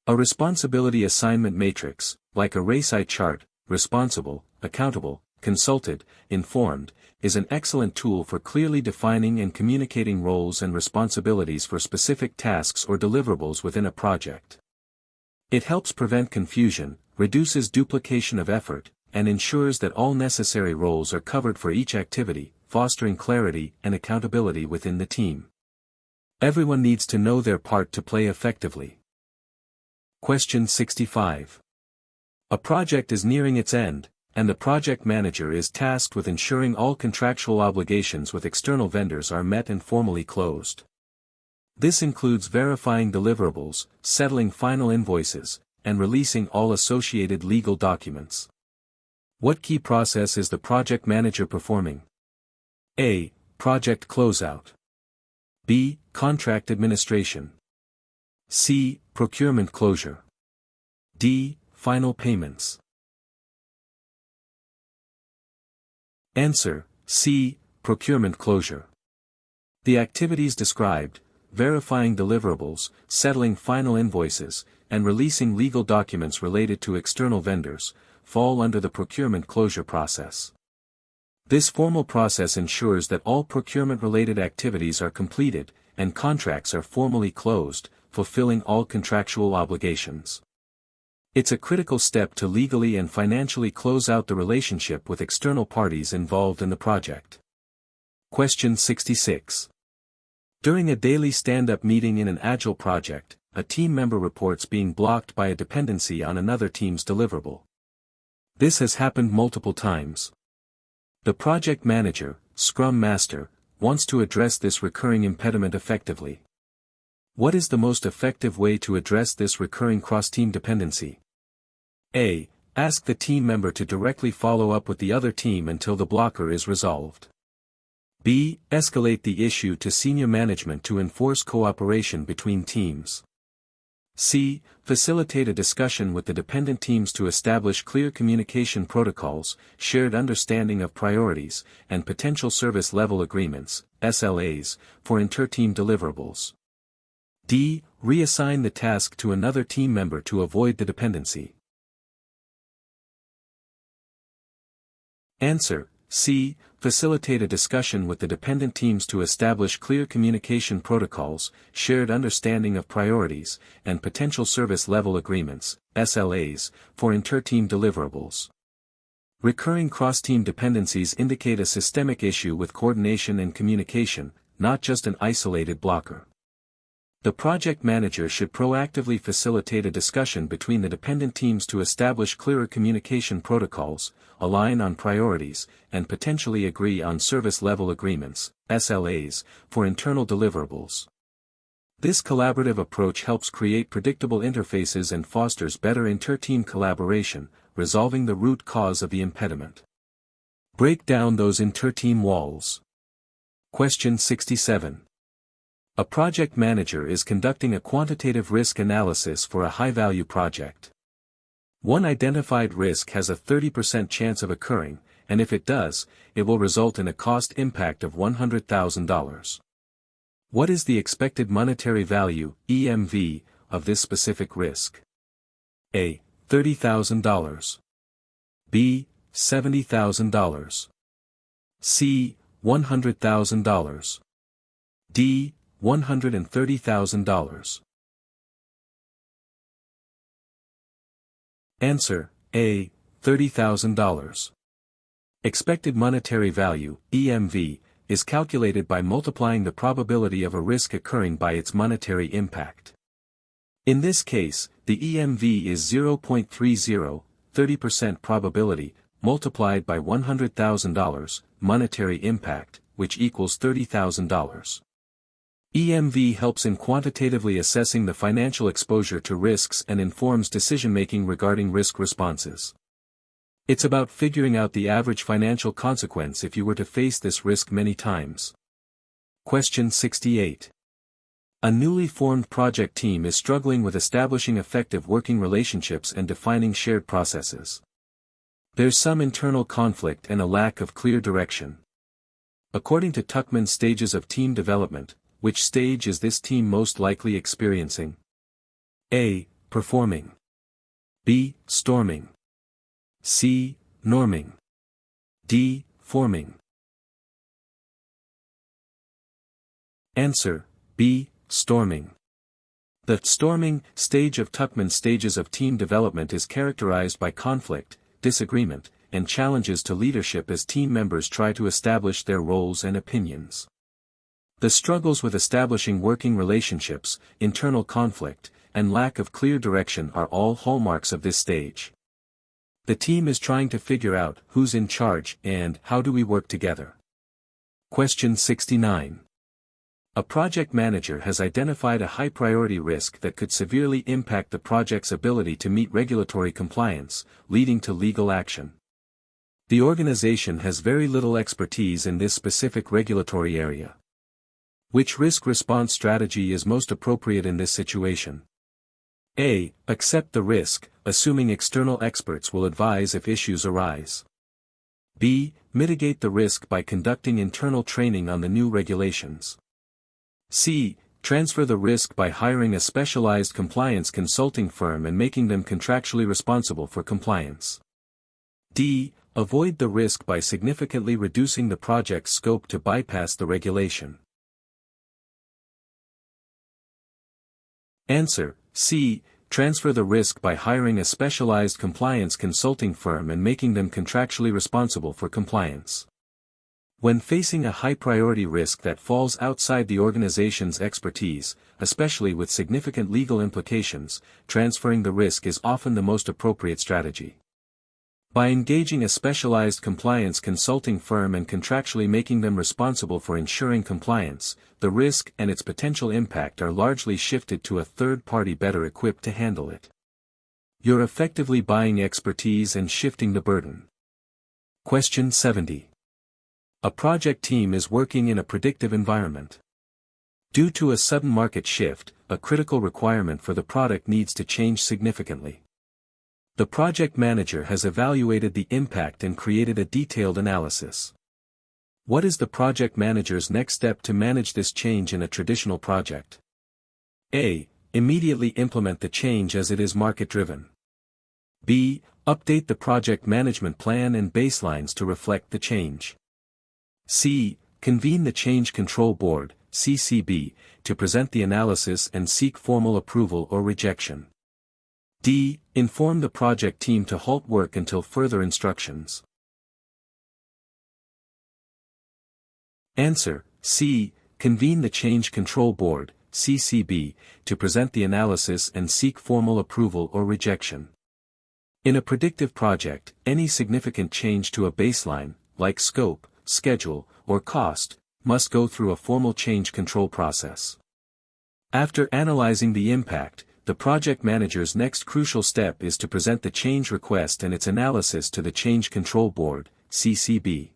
A responsibility assignment matrix, like a RACI chart, responsible, accountable, consulted, informed, is an excellent tool for clearly defining and communicating roles and responsibilities for specific tasks or deliverables within a project. It helps prevent confusion, reduces duplication of effort, and ensures that all necessary roles are covered for each activity, fostering clarity and accountability within the team. Everyone needs to know their part to play effectively. Question 65. A project is nearing its end, and the project manager is tasked with ensuring all contractual obligations with external vendors are met and formally closed. This includes verifying deliverables, settling final invoices, and releasing all associated legal documents. What key process is the project manager performing? A. Project closeout. B. Contract administration. C. Procurement closure. D. Final payments. Answer: C. Procurement closure. The activities described, verifying deliverables, settling final invoices, and releasing legal documents related to external vendors, fall under the procurement closure process. This formal process ensures that all procurement-related activities are completed, and contracts are formally closed, fulfilling all contractual obligations. It's a critical step to legally and financially close out the relationship with external parties involved in the project. Question 66. During a daily stand-up meeting in an agile project, a team member reports being blocked by a dependency on another team's deliverable. This has happened multiple times. The project manager, Scrum Master, wants to address this recurring impediment effectively. What is the most effective way to address this recurring cross-team dependency? A. Ask the team member to directly follow up with the other team until the blocker is resolved. B. Escalate the issue to senior management to enforce cooperation between teams. C. Facilitate a discussion with the dependent teams to establish clear communication protocols, shared understanding of priorities, and potential service level agreements, SLAs, for inter-team deliverables. D. Reassign the task to another team member to avoid the dependency. Answer: C. Facilitate a discussion with the dependent teams to establish clear communication protocols, shared understanding of priorities, and potential service level agreements, SLAs, for inter-team deliverables. Recurring cross-team dependencies indicate a systemic issue with coordination and communication, not just an isolated blocker. The project manager should proactively facilitate a discussion between the dependent teams to establish clearer communication protocols, align on priorities, and potentially agree on service-level agreements, SLAs, for internal deliverables. This collaborative approach helps create predictable interfaces and fosters better inter-team collaboration, resolving the root cause of the impediment. Break down those inter-team walls. Question 67. A project manager is conducting a quantitative risk analysis for a high-value project. One identified risk has a 30% chance of occurring, and if it does, it will result in a cost impact of $100,000. What is the expected monetary value, EMV, of this specific risk? A. $30,000. B. $70,000. C. $100,000. D. $130,000. Answer: A. $30,000. Expected monetary value, EMV, is calculated by multiplying the probability of a risk occurring by its monetary impact. In this case, the EMV is 0.30, 30% probability, multiplied by $100,000, monetary impact, which equals $30,000. EMV helps in quantitatively assessing the financial exposure to risks and informs decision-making regarding risk responses. It's about figuring out the average financial consequence if you were to face this risk many times. Question 68. A newly formed project team is struggling with establishing effective working relationships and defining shared processes. There's some internal conflict and a lack of clear direction. According to Tuckman's stages of team development, which stage is this team most likely experiencing? A. Performing. B. Storming. C. Norming. D. Forming. Answer: B. Storming. The storming stage of Tuckman's stages of team development is characterized by conflict, disagreement, and challenges to leadership as team members try to establish their roles and opinions. The struggles with establishing working relationships, internal conflict, and lack of clear direction are all hallmarks of this stage. The team is trying to figure out who's in charge and how do we work together. Question 69. A project manager has identified a high-priority risk that could severely impact the project's ability to meet regulatory compliance, leading to legal action. The organization has very little expertise in this specific regulatory area. Which risk response strategy is most appropriate in this situation? A. Accept the risk, assuming external experts will advise if issues arise. B. Mitigate the risk by conducting internal training on the new regulations. C. Transfer the risk by hiring a specialized compliance consulting firm and making them contractually responsible for compliance. D. Avoid the risk by significantly reducing the project's scope to bypass the regulation. Answer: C. Transfer the risk by hiring a specialized compliance consulting firm and making them contractually responsible for compliance. When facing a high-priority risk that falls outside the organization's expertise, especially with significant legal implications, transferring the risk is often the most appropriate strategy. By engaging a specialized compliance consulting firm and contractually making them responsible for ensuring compliance, the risk and its potential impact are largely shifted to a third party better equipped to handle it. You're effectively buying expertise and shifting the burden. Question 70. A project team is working in a predictive environment. Due to a sudden market shift, a critical requirement for the product needs to change significantly. The project manager has evaluated the impact and created a detailed analysis. What is the project manager's next step to manage this change in a traditional project? A. Immediately implement the change as it is market-driven. B. Update the project management plan and baselines to reflect the change. C. Convene the Change Control Board, CCB, to present the analysis and seek formal approval or rejection. D. Inform the project team to halt work until further instructions. Answer: C. Convene the Change Control Board, CCB, to present the analysis and seek formal approval or rejection. In a predictive project, any significant change to a baseline, like scope, schedule, or cost, must go through a formal change control process. After analyzing the impact, the project manager's next crucial step is to present the change request and its analysis to the Change Control Board, CCB.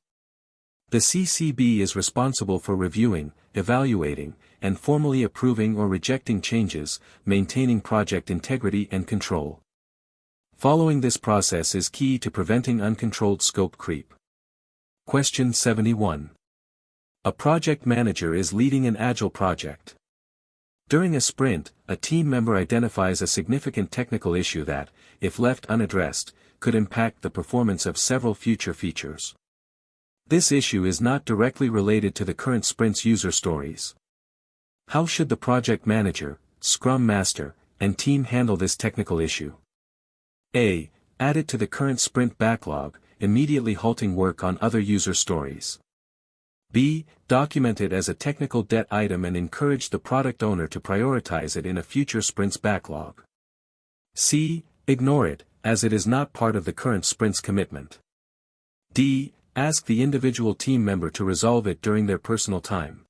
The CCB is responsible for reviewing, evaluating, and formally approving or rejecting changes, maintaining project integrity and control. Following this process is key to preventing uncontrolled scope creep. Question 71. A project manager is leading an agile project. During a sprint, a team member identifies a significant technical issue that, if left unaddressed, could impact the performance of several future features. This issue is not directly related to the current sprint's user stories. How should the project manager, Scrum Master, and team handle this technical issue? A. Add it to the current sprint backlog, immediately halting work on other user stories. B. Document it as a technical debt item and encourage the product owner to prioritize it in a future sprint's backlog. C. Ignore it, as it is not part of the current sprint's commitment. D. Ask the individual team member to resolve it during their personal time.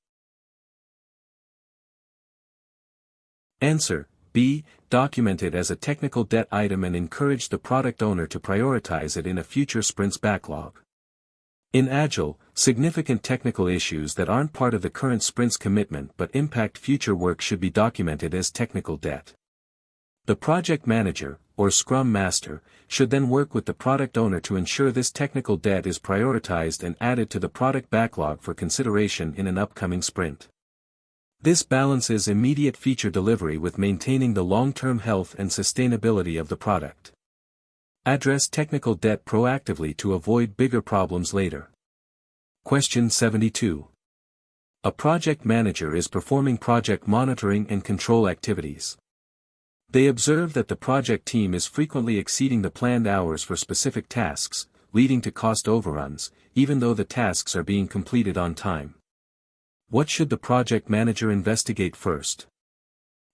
Answer: B. Document it as a technical debt item and encourage the product owner to prioritize it in a future sprint's backlog. In Agile, significant technical issues that aren't part of the current sprint's commitment but impact future work should be documented as technical debt. The project manager, or Scrum Master, should then work with the product owner to ensure this technical debt is prioritized and added to the product backlog for consideration in an upcoming sprint. This balances immediate feature delivery with maintaining the long-term health and sustainability of the product. Address technical debt proactively to avoid bigger problems later. Question 72. A project manager is performing project monitoring and control activities. They observe that the project team is frequently exceeding the planned hours for specific tasks, leading to cost overruns, even though the tasks are being completed on time. What should the project manager investigate first?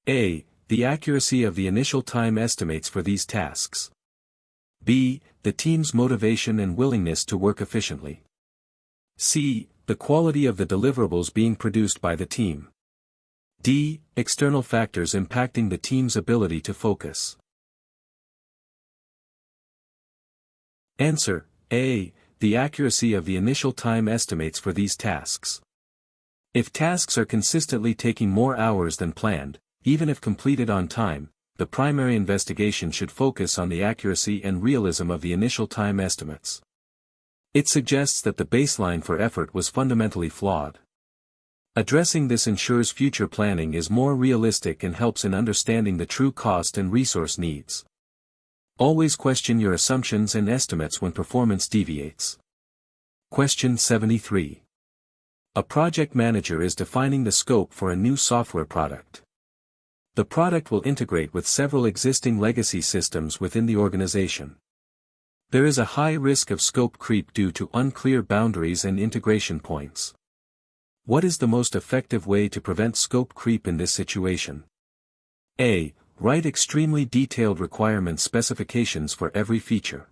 A. The accuracy of the initial time estimates for these tasks. B. The team's motivation and willingness to work efficiently. C. The quality of the deliverables being produced by the team. D. External factors impacting the team's ability to focus. Answer: A. The accuracy of the initial time estimates for these tasks. If tasks are consistently taking more hours than planned, even if completed on time, the primary investigation should focus on the accuracy and realism of the initial time estimates. It suggests that the baseline for effort was fundamentally flawed. Addressing this ensures future planning is more realistic and helps in understanding the true cost and resource needs. Always question your assumptions and estimates when performance deviates. Question 73. A project manager is defining the scope for a new software product. The product will integrate with several existing legacy systems within the organization. There is a high risk of scope creep due to unclear boundaries and integration points. What is the most effective way to prevent scope creep in this situation? A. Write extremely detailed requirement specifications for every feature.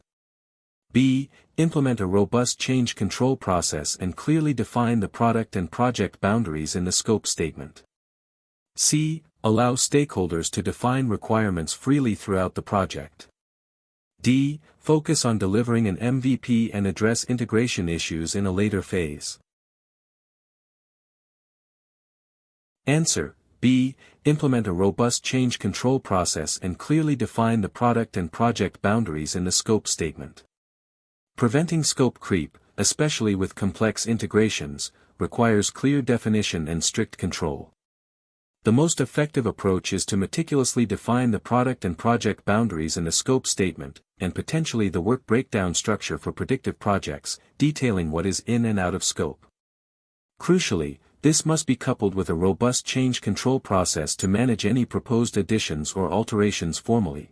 B. Implement a robust change control process and clearly define the product and project boundaries in the scope statement. C. Allow stakeholders to define requirements freely throughout the project. D. Focus on delivering an MVP and address integration issues in a later phase. Answer: B. Implement a robust change control process and clearly define the product and project boundaries in the scope statement. Preventing scope creep, especially with complex integrations, requires clear definition and strict control. The most effective approach is to meticulously define the product and project boundaries in the scope statement, and potentially the work breakdown structure for predictive projects, detailing what is in and out of scope. Crucially, this must be coupled with a robust change control process to manage any proposed additions or alterations formally.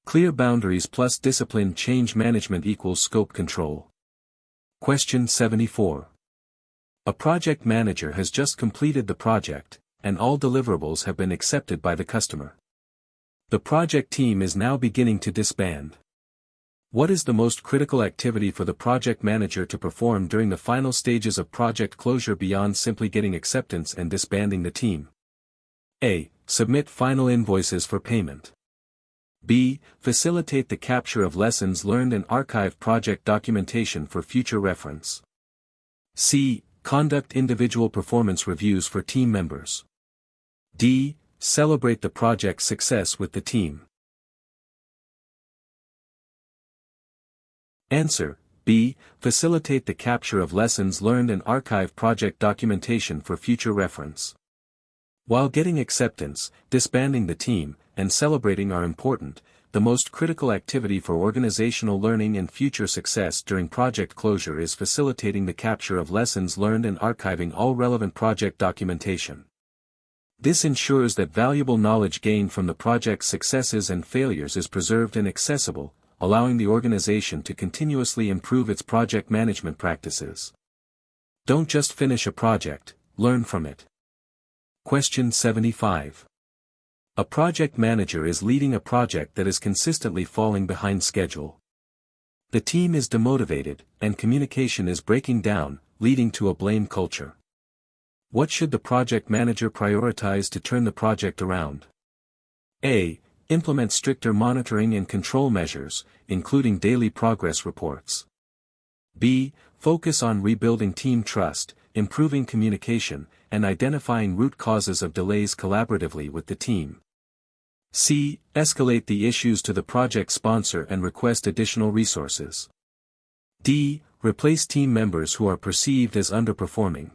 Clear boundaries plus disciplined change management equals scope control. Question 74. A project manager has just completed the project, and all deliverables have been accepted by the customer. The project team is now beginning to disband. What is the most critical activity for the project manager to perform during the final stages of project closure beyond simply getting acceptance and disbanding the team? A. Submit final invoices for payment. B. Facilitate the capture of lessons learned and archive project documentation for future reference. C. Conduct individual performance reviews for team members. D. Celebrate the project's success with the team. Answer: B. Facilitate the capture of lessons learned and archive project documentation for future reference. While getting acceptance, disbanding the team, and celebrating are important, the most critical activity for organizational learning and future success during project closure is facilitating the capture of lessons learned and archiving all relevant project documentation. This ensures that valuable knowledge gained from the project's successes and failures is preserved and accessible, allowing the organization to continuously improve its project management practices. Don't just finish a project, learn from it. Question 75. A project manager is leading a project that is consistently falling behind schedule. The team is demotivated, and communication is breaking down, leading to a blame culture. What should the project manager prioritize to turn the project around? A. Implement stricter monitoring and control measures, including daily progress reports. B. Focus on rebuilding team trust, improving communication, and identifying root causes of delays collaboratively with the team. C. Escalate the issues to the project sponsor and request additional resources. D. Replace team members who are perceived as underperforming.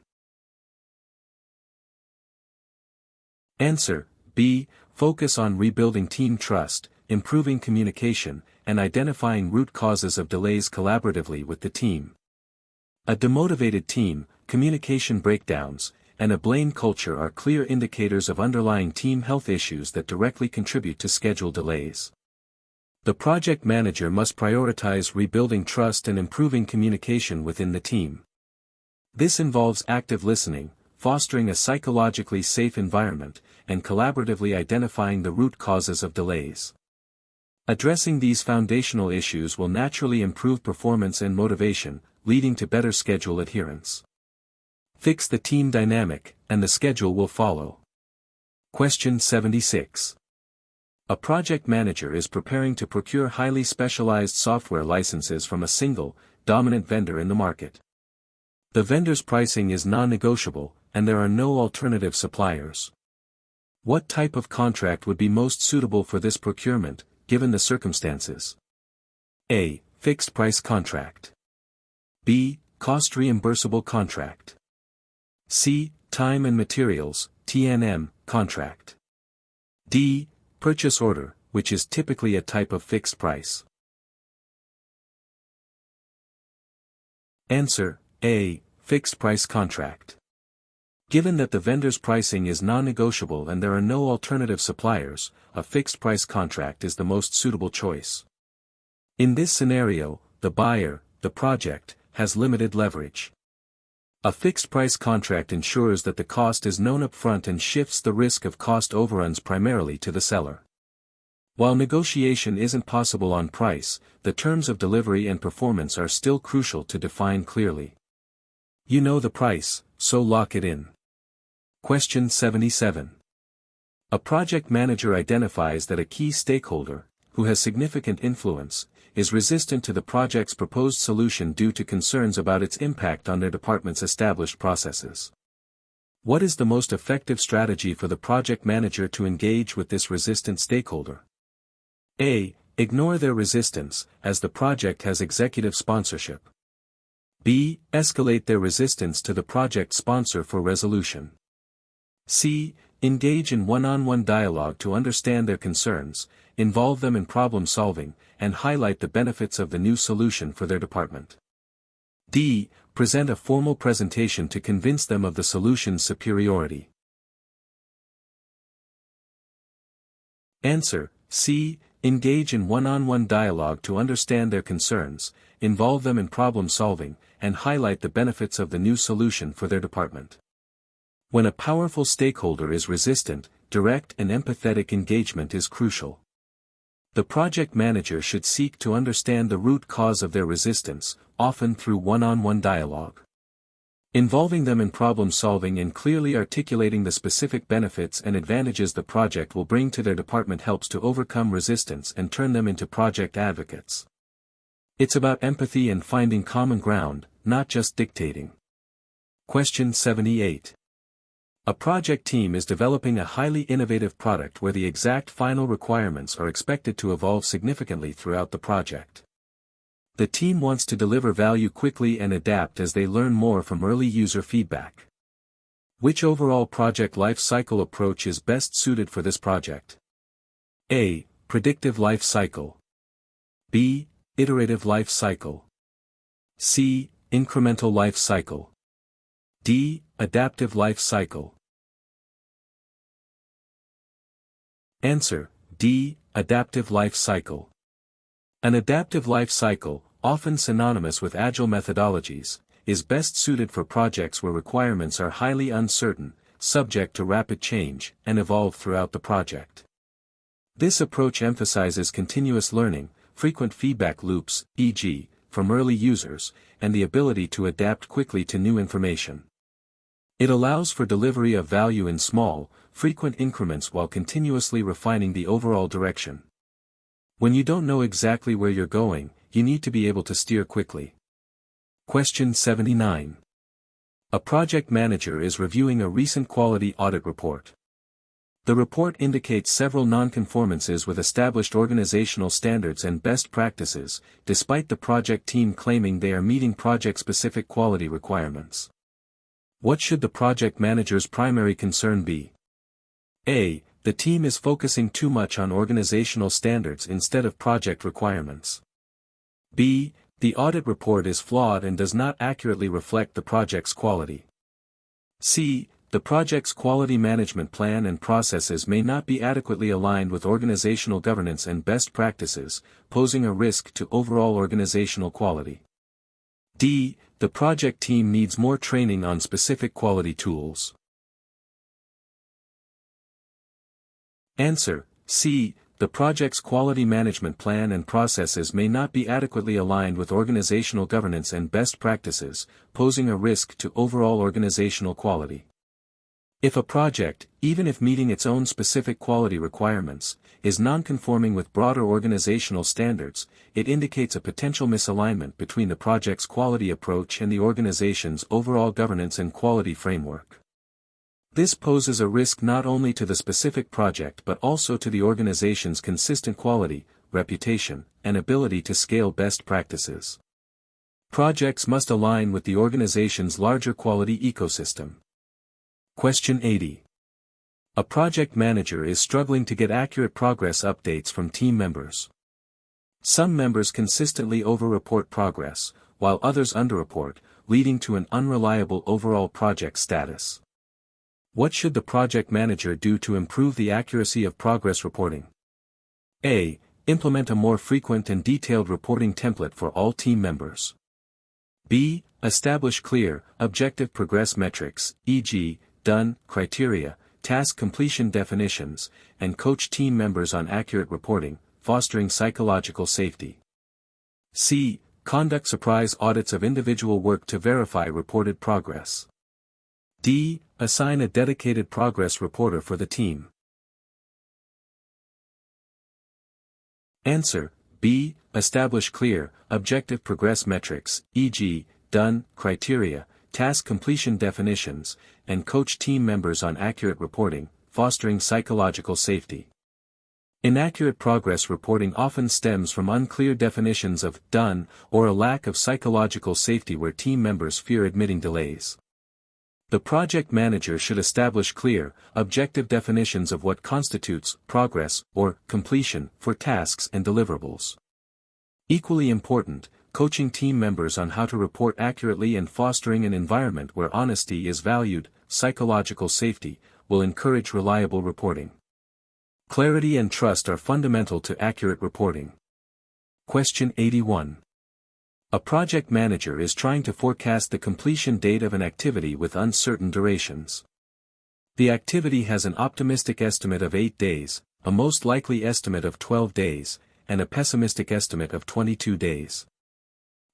Answer: B. Focus on rebuilding team trust, improving communication, and identifying root causes of delays collaboratively with the team. A demotivated team, communication breakdowns, and a blame culture are clear indicators of underlying team health issues that directly contribute to schedule delays. The project manager must prioritize rebuilding trust and improving communication within the team. This involves active listening, fostering a psychologically safe environment, and collaboratively identifying the root causes of delays. Addressing these foundational issues will naturally improve performance and motivation, leading to better schedule adherence. Fix the team dynamic, and the schedule will follow. Question 76. A project manager is preparing to procure highly specialized software licenses from a single, dominant vendor in the market. The vendor's pricing is non-negotiable, and there are no alternative suppliers. What type of contract would be most suitable for this procurement, given the circumstances? A. Fixed price contract. B. Cost reimbursable contract. C. Time and materials, T&M, contract. D. Purchase order, which is typically a type of fixed price. Answer: A. Fixed price contract. Given that the vendor's pricing is non-negotiable and there are no alternative suppliers, a fixed price contract is the most suitable choice. In this scenario, the buyer, the project, has limited leverage. A fixed-price contract ensures that the cost is known upfront and shifts the risk of cost overruns primarily to the seller. While negotiation isn't possible on price, the terms of delivery and performance are still crucial to define clearly. You know the price, so lock it in. Question 77. A project manager identifies that a key stakeholder, who has significant influence, is resistant to the project's proposed solution due to concerns about its impact on their department's established processes. What is the most effective strategy for the project manager to engage with this resistant stakeholder? A. Ignore their resistance, as the project has executive sponsorship. B. Escalate their resistance to the project sponsor for resolution. C. Engage in one-on-one dialogue to understand their concerns, involve them in problem solving, and highlight the benefits of the new solution for their department. D. Present a formal presentation to convince them of the solution's superiority. Answer: C. Engage in one-on-one dialogue to understand their concerns, involve them in problem solving, and highlight the benefits of the new solution for their department. When a powerful stakeholder is resistant, direct and empathetic engagement is crucial. The project manager should seek to understand the root cause of their resistance, often through one-on-one dialogue. Involving them in problem solving and clearly articulating the specific benefits and advantages the project will bring to their department helps to overcome resistance and turn them into project advocates. It's about empathy and finding common ground, not just dictating. Question 78. A project team is developing a highly innovative product where the exact final requirements are expected to evolve significantly throughout the project. The team wants to deliver value quickly and adapt as they learn more from early user feedback. Which overall project life cycle approach is best suited for this project? A. Predictive life cycle. B. Iterative life cycle. C. Incremental life cycle. D. Adaptive life cycle. Answer: D. Adaptive life cycle. An adaptive life cycle, often synonymous with agile methodologies, is best suited for projects where requirements are highly uncertain, subject to rapid change, and evolve throughout the project. This approach emphasizes continuous learning, frequent feedback loops, e.g., from early users, and the ability to adapt quickly to new information. It allows for delivery of value in small, frequent increments while continuously refining the overall direction. When you don't know exactly where you're going, you need to be able to steer quickly. Question 79. A project manager is reviewing a recent quality audit report. The report indicates several non-conformances with established organizational standards and best practices, despite the project team claiming they are meeting project-specific quality requirements. What should the project manager's primary concern be? A. The team is focusing too much on organizational standards instead of project requirements. B. The audit report is flawed and does not accurately reflect the project's quality. C. The project's quality management plan and processes may not be adequately aligned with organizational governance and best practices, posing a risk to overall organizational quality. D. The project team needs more training on specific quality tools. Answer: C. The project's quality management plan and processes may not be adequately aligned with organizational governance and best practices, posing a risk to overall organizational quality. If a project, even if meeting its own specific quality requirements, is non-conforming with broader organizational standards, it indicates a potential misalignment between the project's quality approach and the organization's overall governance and quality framework. This poses a risk not only to the specific project but also to the organization's consistent quality, reputation, and ability to scale best practices. Projects must align with the organization's larger quality ecosystem. Question 80. A project manager is struggling to get accurate progress updates from team members. Some members consistently over-report progress, while others underreport, leading to an unreliable overall project status. What should the project manager do to improve the accuracy of progress reporting? A. Implement a more frequent and detailed reporting template for all team members. B. Establish clear, objective progress metrics, e.g., done criteria, task completion definitions, and coach team members on accurate reporting, fostering psychological safety. C. Conduct surprise audits of individual work to verify reported progress. D. Assign a dedicated progress reporter for the team. Answer, B. Establish clear, objective progress metrics, e.g., done criteria, task completion definitions, and coach team members on accurate reporting, fostering psychological safety. Inaccurate progress reporting often stems from unclear definitions of done or a lack of psychological safety where team members fear admitting delays. The project manager should establish clear, objective definitions of what constitutes progress or completion for tasks and deliverables. Equally important, coaching team members on how to report accurately and fostering an environment where honesty is valued, psychological safety, will encourage reliable reporting. Clarity and trust are fundamental to accurate reporting. Question 81. A project manager is trying to forecast the completion date of an activity with uncertain durations. The activity has an optimistic estimate of 8 days, a most likely estimate of 12 days, and a pessimistic estimate of 22 days.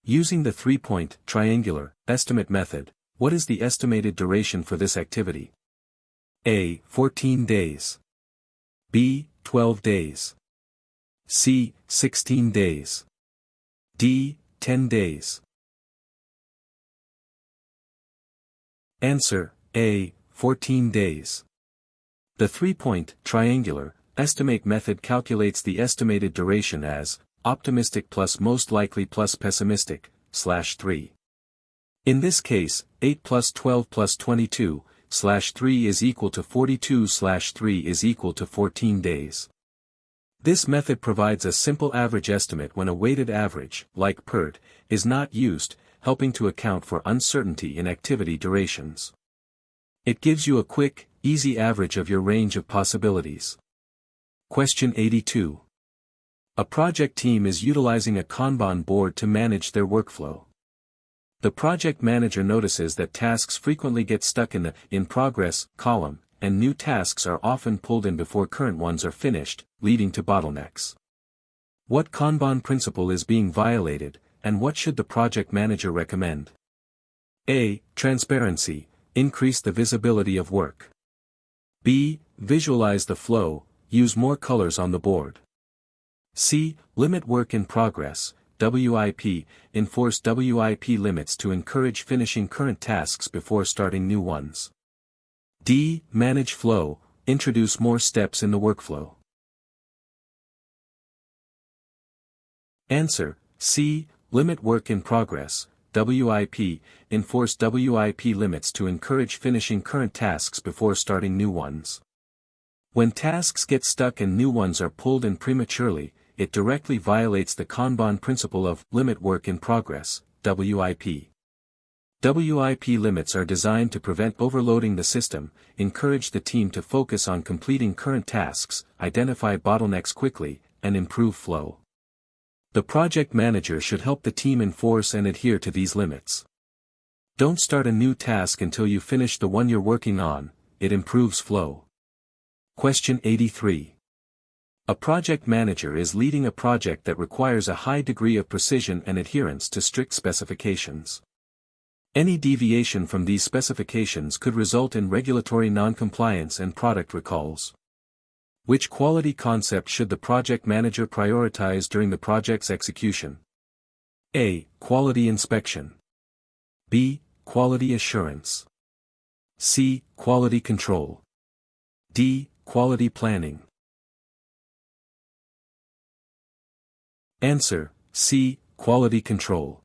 Using the three-point, triangular, estimate method, what is the estimated duration for this activity? A. 14 days. B. 12 days. C. 16 days. D. 10 days. Answer, A. 14 days. The three-point, triangular, estimate method calculates the estimated duration as optimistic plus most likely plus pessimistic, /3. In this case, 8 plus 12 plus 22, /3 is equal to 42 /3 is equal to 14 days. This method provides a simple average estimate when a weighted average, like PERT, is not used, helping to account for uncertainty in activity durations. It gives you a quick, easy average of your range of possibilities. Question 82. A project team is utilizing a Kanban board to manage their workflow. The project manager notices that tasks frequently get stuck in the "in progress" column, and new tasks are often pulled in before current ones are finished, leading to bottlenecks. What Kanban principle is being violated, and what should the project manager recommend? A. Transparency, increase the visibility of work. B. Visualize the flow, use more colors on the board. C. Limit work in progress, WIP, enforce WIP limits to encourage finishing current tasks before starting new ones. D. Manage flow, introduce more steps in the workflow. Answer, C. Limit work in progress, WIP, enforce WIP limits to encourage finishing current tasks before starting new ones. When tasks get stuck and new ones are pulled in prematurely, it directly violates the Kanban principle of limit work in progress, WIP. WIP limits are designed to prevent overloading the system, encourage the team to focus on completing current tasks, identify bottlenecks quickly, and improve flow. The project manager should help the team enforce and adhere to these limits. Don't start a new task until you finish the one you're working on, it improves flow. Question 83. A project manager is leading a project that requires a high degree of precision and adherence to strict specifications. Any deviation from these specifications could result in regulatory non-compliance and product recalls. Which quality concept should the project manager prioritize during the project's execution? A. Quality inspection. B. Quality assurance. C. Quality control. D. Quality planning. Answer, C. Quality control.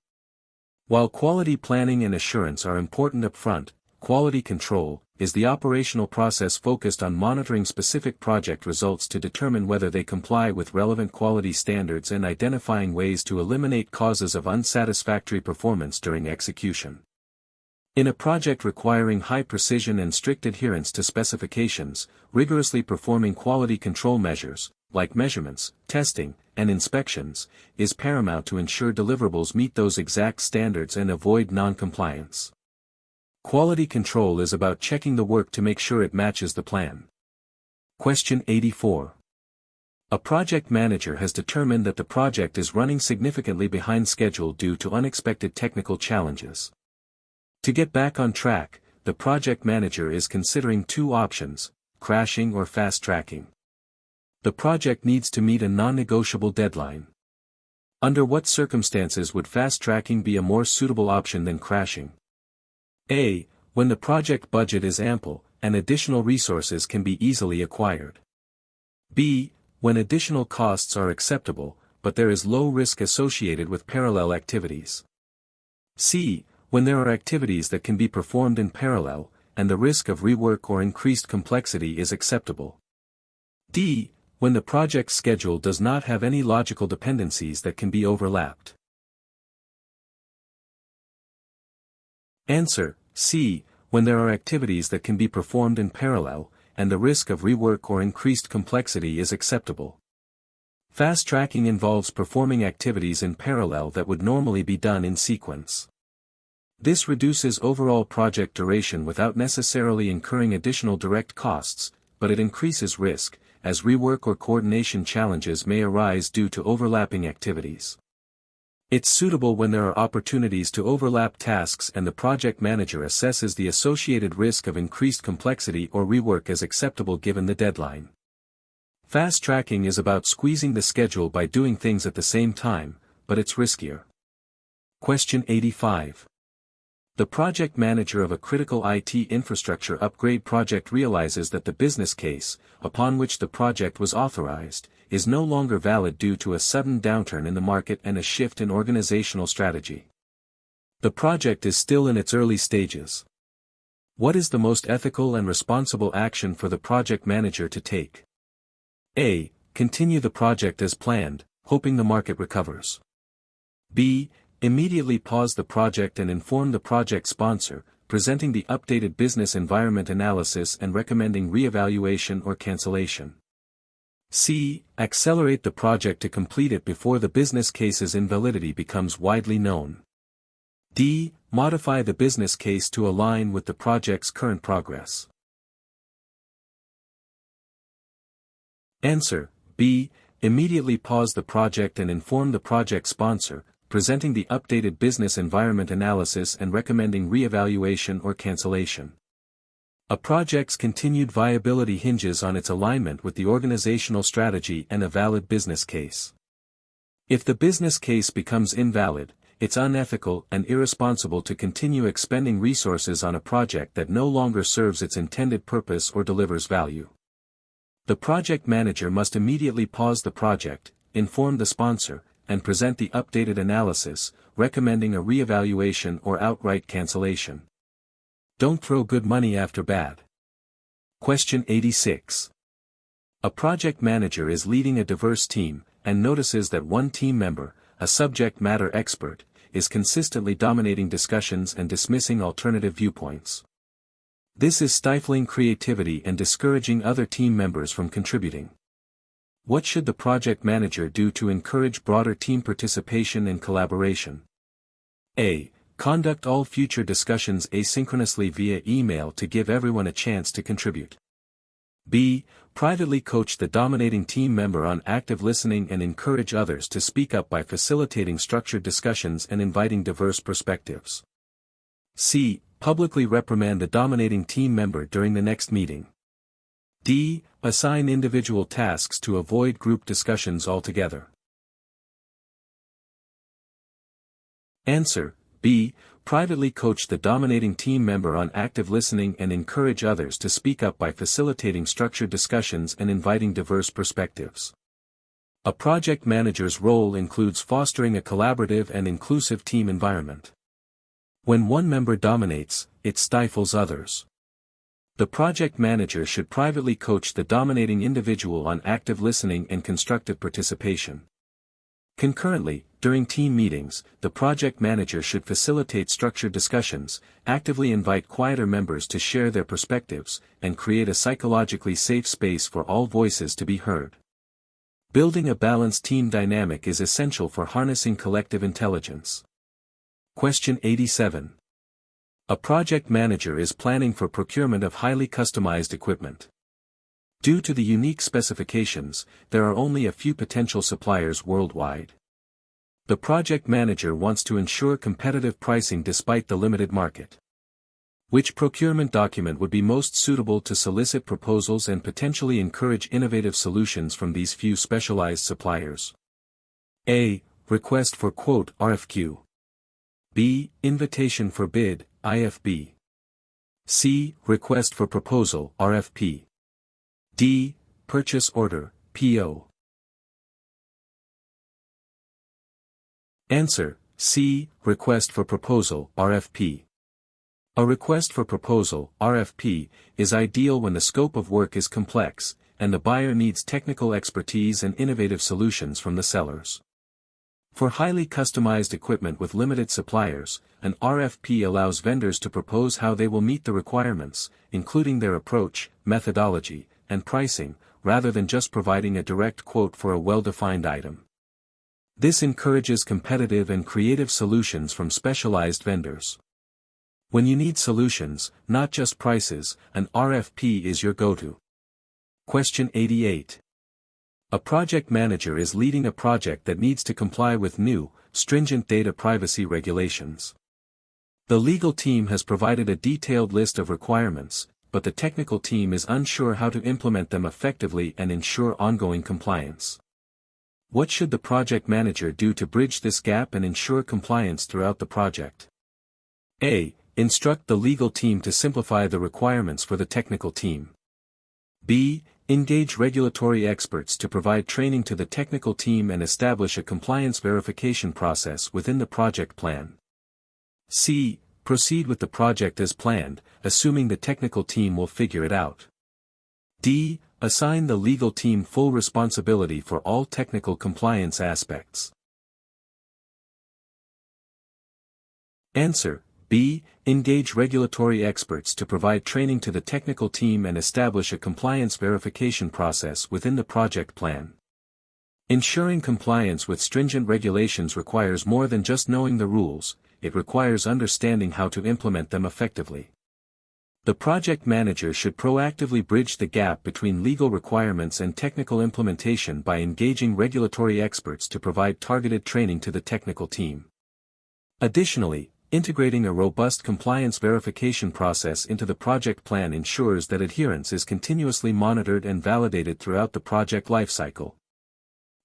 While quality planning and assurance are important upfront, quality control is the operational process focused on monitoring specific project results to determine whether they comply with relevant quality standards and identifying ways to eliminate causes of unsatisfactory performance during execution. In a project requiring high precision and strict adherence to specifications, rigorously performing quality control measures, like measurements, testing, and inspections, is paramount to ensure deliverables meet those exact standards and avoid non-compliance. Quality control is about checking the work to make sure it matches the plan. Question 84. A project manager has determined that the project is running significantly behind schedule due to unexpected technical challenges. To get back on track, the project manager is considering two options, crashing or fast-tracking. The project needs to meet a non-negotiable deadline. Under what circumstances would fast-tracking be a more suitable option than crashing? A. When the project budget is ample, and additional resources can be easily acquired. B. When additional costs are acceptable, but there is low risk associated with parallel activities. C. When there are activities that can be performed in parallel, and the risk of rework or increased complexity is acceptable. D. When the project schedule does not have any logical dependencies that can be overlapped. Answer: C. When there are activities that can be performed in parallel, and the risk of rework or increased complexity is acceptable. Fast tracking involves performing activities in parallel that would normally be done in sequence. This reduces overall project duration without necessarily incurring additional direct costs, but it increases risk, as rework or coordination challenges may arise due to overlapping activities. It's suitable when there are opportunities to overlap tasks and the project manager assesses the associated risk of increased complexity or rework as acceptable given the deadline. Fast tracking is about squeezing the schedule by doing things at the same time, but it's riskier. Question 85. The project manager of a critical IT infrastructure upgrade project realizes that the business case, upon which the project was authorized, is no longer valid due to a sudden downturn in the market and a shift in organizational strategy. The project is still in its early stages. What is the most ethical and responsible action for the project manager to take? A. Continue the project as planned, hoping the market recovers. B. Immediately pause the project and inform the project sponsor, presenting the updated business environment analysis and recommending re-evaluation or cancellation. C. Accelerate the project to complete it before the business case's invalidity becomes widely known. D. Modify the business case to align with the project's current progress. Answer: B. Immediately pause the project and inform the project sponsor, presenting the updated business environment analysis and recommending re-evaluation or cancellation. A project's continued viability hinges on its alignment with the organizational strategy and a valid business case. If the business case becomes invalid, it's unethical and irresponsible to continue expending resources on a project that no longer serves its intended purpose or delivers value. The project manager must immediately pause the project, inform the sponsor, and present the updated analysis, recommending a re-evaluation or outright cancellation. Don't throw good money after bad. Question 86. A project manager is leading a diverse team, and notices that one team member, a subject matter expert, is consistently dominating discussions and dismissing alternative viewpoints. This is stifling creativity and discouraging other team members from contributing. What should the project manager do to encourage broader team participation and collaboration? A. Conduct all future discussions asynchronously via email to give everyone a chance to contribute. B. Privately coach the dominating team member on active listening and encourage others to speak up by facilitating structured discussions and inviting diverse perspectives. C. Publicly reprimand the dominating team member during the next meeting. D. Assign individual tasks to avoid group discussions altogether. Answer: B. Privately coach the dominating team member on active listening and encourage others to speak up by facilitating structured discussions and inviting diverse perspectives. A project manager's role includes fostering a collaborative and inclusive team environment. When one member dominates, it stifles others. The project manager should privately coach the dominating individual on active listening and constructive participation. Concurrently, during team meetings, the project manager should facilitate structured discussions, actively invite quieter members to share their perspectives, and create a psychologically safe space for all voices to be heard. Building a balanced team dynamic is essential for harnessing collective intelligence. Question 87. A project manager is planning for procurement of highly customized equipment. Due to the unique specifications, there are only a few potential suppliers worldwide. The project manager wants to ensure competitive pricing despite the limited market. Which procurement document would be most suitable to solicit proposals and potentially encourage innovative solutions from these few specialized suppliers? A. Request for quote RFQ. B. Invitation for bid, IFB. C. Request for proposal, RFP. D. Purchase order, PO. Answer: C. Request for proposal, RFP. A request for proposal, RFP, is ideal when the scope of work is complex, and the buyer needs technical expertise and innovative solutions from the sellers. For highly customized equipment with limited suppliers, an RFP allows vendors to propose how they will meet the requirements, including their approach, methodology, and pricing, rather than just providing a direct quote for a well-defined item. This encourages competitive and creative solutions from specialized vendors. When you need solutions, not just prices, an RFP is your go-to. Question 88. A project manager is leading a project that needs to comply with new, stringent data privacy regulations. The legal team has provided a detailed list of requirements, but the technical team is unsure how to implement them effectively and ensure ongoing compliance. What should the project manager do to bridge this gap and ensure compliance throughout the project? A. Instruct the legal team to simplify the requirements for the technical team. B. Engage regulatory experts to provide training to the technical team and establish a compliance verification process within the project plan. C. Proceed with the project as planned, assuming the technical team will figure it out. D. Assign the legal team full responsibility for all technical compliance aspects. Answer: B. Engage regulatory experts to provide training to the technical team and establish a compliance verification process within the project plan. Ensuring compliance with stringent regulations requires more than just knowing the rules, it requires understanding how to implement them effectively. The project manager should proactively bridge the gap between legal requirements and technical implementation by engaging regulatory experts to provide targeted training to the technical team. Additionally, integrating a robust compliance verification process into the project plan ensures that adherence is continuously monitored and validated throughout the project lifecycle.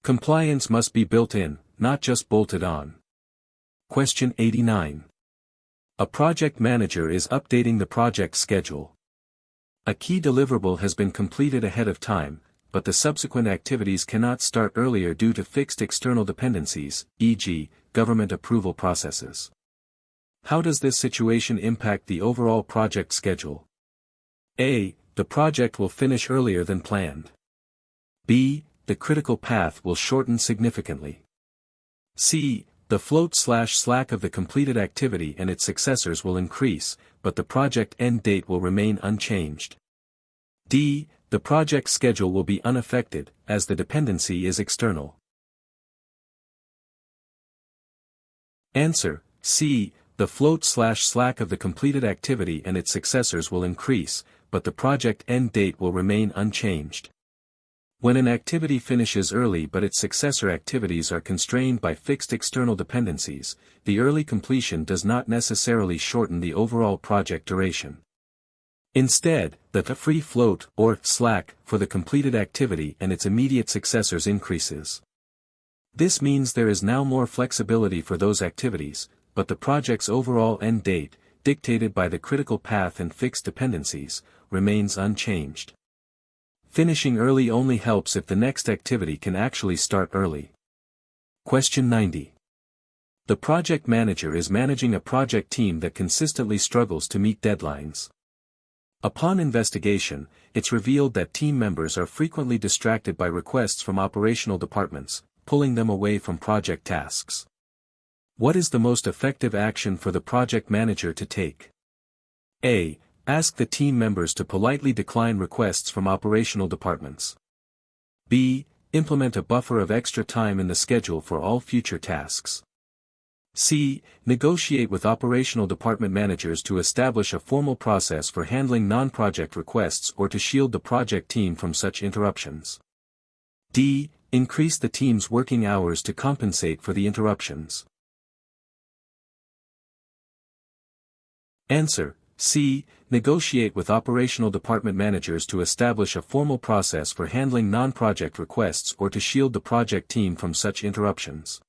Compliance must be built in, not just bolted on. Question 89. A project manager is updating the project schedule. A key deliverable has been completed ahead of time, but the subsequent activities cannot start earlier due to fixed external dependencies, e.g., government approval processes. How does this situation impact the overall project schedule? A. The project will finish earlier than planned. B. The critical path will shorten significantly. C. The float/slack of the completed activity and its successors will increase, but the project end date will remain unchanged. D. The project schedule will be unaffected, as the dependency is external. Answer: C. The float/slack of the completed activity and its successors will increase, but the project end date will remain unchanged. When an activity finishes early but its successor activities are constrained by fixed external dependencies, the early completion does not necessarily shorten the overall project duration. Instead, the free float, or slack, for the completed activity and its immediate successors increases. This means there is now more flexibility for those activities, but the project's overall end date, dictated by the critical path and fixed dependencies, remains unchanged. Finishing early only helps if the next activity can actually start early. Question 90. The project manager is managing a project team that consistently struggles to meet deadlines. Upon investigation, it's revealed that team members are frequently distracted by requests from operational departments, pulling them away from project tasks. What is the most effective action for the project manager to take? A. Ask the team members to politely decline requests from operational departments. B. Implement a buffer of extra time in the schedule for all future tasks. C. Negotiate with operational department managers to establish a formal process for handling non-project requests or to shield the project team from such interruptions. D. Increase the team's working hours to compensate for the interruptions. Answer: C. Negotiate with operational department managers to establish a formal process for handling non-project requests or to shield the project team from such interruptions.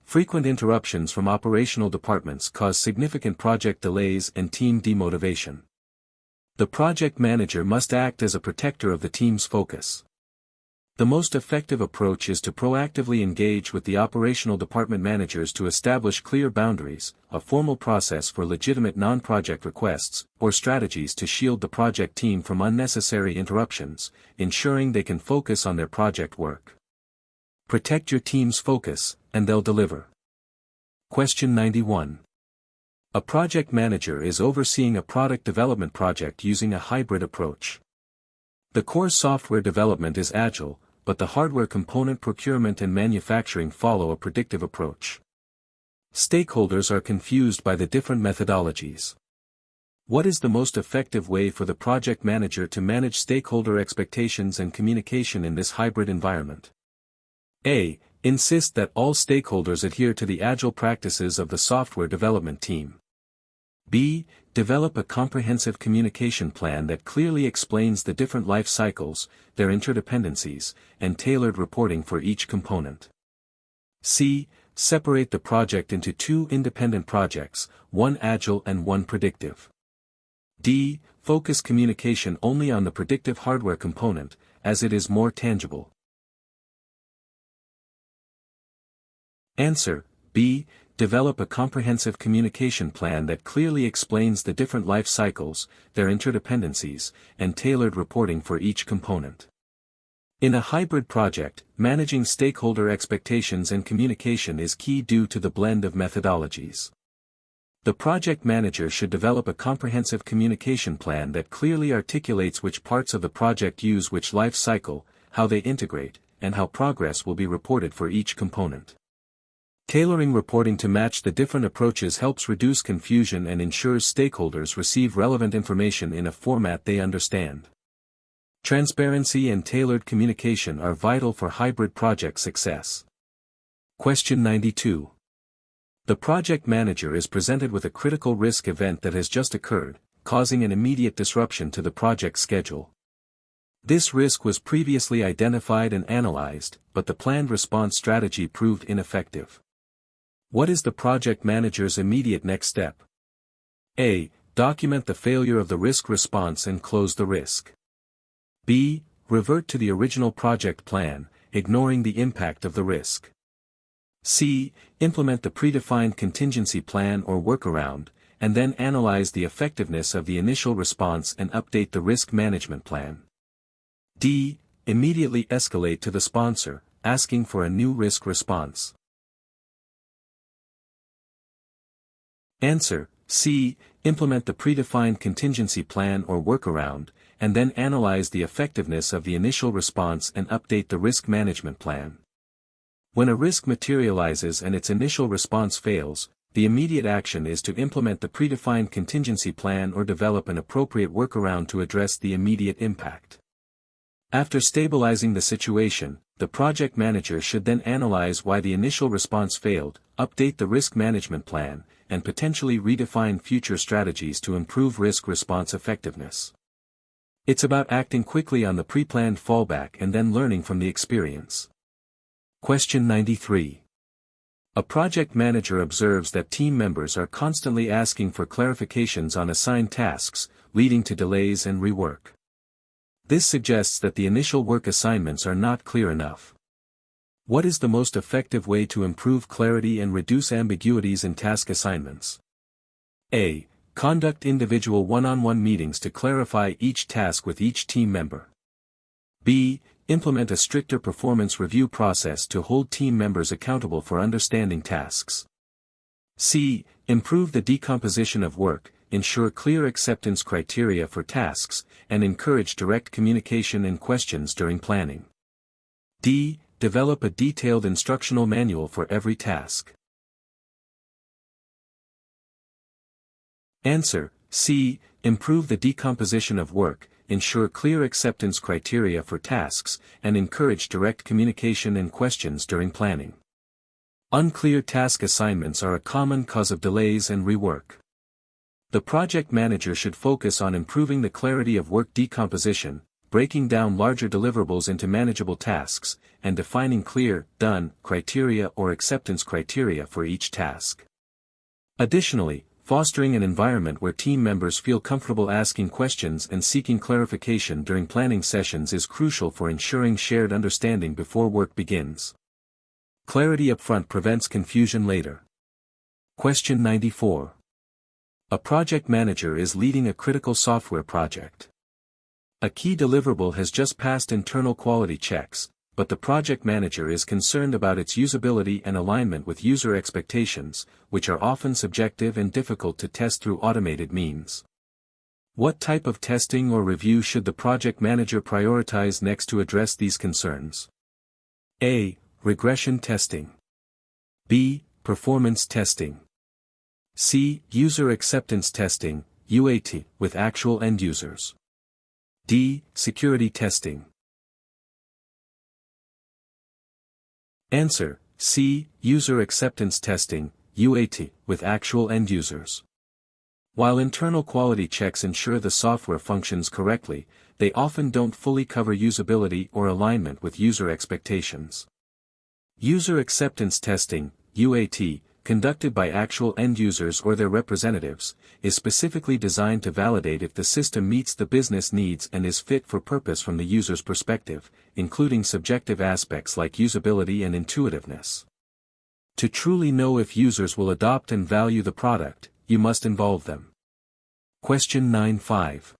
Frequent interruptions from operational departments cause significant project delays and team demotivation. The project manager must act as a protector of the team's focus. The most effective approach is to proactively engage with the operational department managers to establish clear boundaries, a formal process for legitimate non-project requests, or strategies to shield the project team from unnecessary interruptions, ensuring they can focus on their project work. Protect your team's focus, and they'll deliver. Question 91. A project manager is overseeing a product development project using a hybrid approach. The core software development is agile, but the hardware component procurement and manufacturing follow a predictive approach. Stakeholders are confused by the different methodologies. What is the most effective way for the project manager to manage stakeholder expectations and communication in this hybrid environment? A. Insist that all stakeholders adhere to the agile practices of the software development team. B. Develop a comprehensive communication plan that clearly explains the different life cycles, their interdependencies, and tailored reporting for each component. C. Separate the project into two independent projects, one agile and one predictive. D. Focus communication only on the predictive hardware component, as it is more tangible. Answer: B. Develop a comprehensive communication plan that clearly explains the different life cycles, their interdependencies, and tailored reporting for each component. In a hybrid project, managing stakeholder expectations and communication is key due to the blend of methodologies. The project manager should develop a comprehensive communication plan that clearly articulates which parts of the project use which life cycle, how they integrate, and how progress will be reported for each component. Tailoring reporting to match the different approaches helps reduce confusion and ensures stakeholders receive relevant information in a format they understand. Transparency and tailored communication are vital for hybrid project success. Question 92. The project manager is presented with a critical risk event that has just occurred, causing an immediate disruption to the project schedule. This risk was previously identified and analyzed, but the planned response strategy proved ineffective. What is the project manager's immediate next step? A. Document the failure of the risk response and close the risk. B. Revert to the original project plan, ignoring the impact of the risk. C. Implement the predefined contingency plan or workaround, and then analyze the effectiveness of the initial response and update the risk management plan. D. Immediately escalate to the sponsor, asking for a new risk response. Answer: C. Implement the predefined contingency plan or workaround, and then analyze the effectiveness of the initial response and update the risk management plan. When a risk materializes and its initial response fails, the immediate action is to implement the predefined contingency plan or develop an appropriate workaround to address the immediate impact. After stabilizing the situation, the project manager should then analyze why the initial response failed, update the risk management plan, and potentially redefine future strategies to improve risk response effectiveness. It's about acting quickly on the pre-planned fallback and then learning from the experience. Question 93. A project manager observes that team members are constantly asking for clarifications on assigned tasks, leading to delays and rework. This suggests that the initial work assignments are not clear enough. What is the most effective way to improve clarity and reduce ambiguities in task assignments? A. Conduct individual one-on-one meetings to clarify each task with each team member. B. Implement a stricter performance review process to hold team members accountable for understanding tasks. C. Improve the decomposition of work, ensure clear acceptance criteria for tasks, and encourage direct communication and questions during planning. D. Develop a detailed instructional manual for every task. Answer: C. Improve the decomposition of work, ensure clear acceptance criteria for tasks, and encourage direct communication and questions during planning. Unclear task assignments are a common cause of delays and rework. The project manager should focus on improving the clarity of work decomposition, breaking down larger deliverables into manageable tasks, and defining clear, done criteria or acceptance criteria for each task. Additionally, fostering an environment where team members feel comfortable asking questions and seeking clarification during planning sessions is crucial for ensuring shared understanding before work begins. Clarity upfront prevents confusion later. Question 94. A project manager is leading a critical software project. A key deliverable has just passed internal quality checks, but the project manager is concerned about its usability and alignment with user expectations, which are often subjective and difficult to test through automated means. What type of testing or review should the project manager prioritize next to address these concerns? A. Regression testing. B. Performance testing. C. User acceptance testing, UAT, with actual end users. D. Security testing. Answer: C. User acceptance testing, UAT, with actual end users. While internal quality checks ensure the software functions correctly, they often don't fully cover usability or alignment with user expectations. User acceptance testing, UAT, conducted by actual end users or their representatives, is specifically designed to validate if the system meets the business needs and is fit for purpose from the user's perspective, including subjective aspects like usability and intuitiveness. To truly know if users will adopt and value the product, you must involve them. Question 95.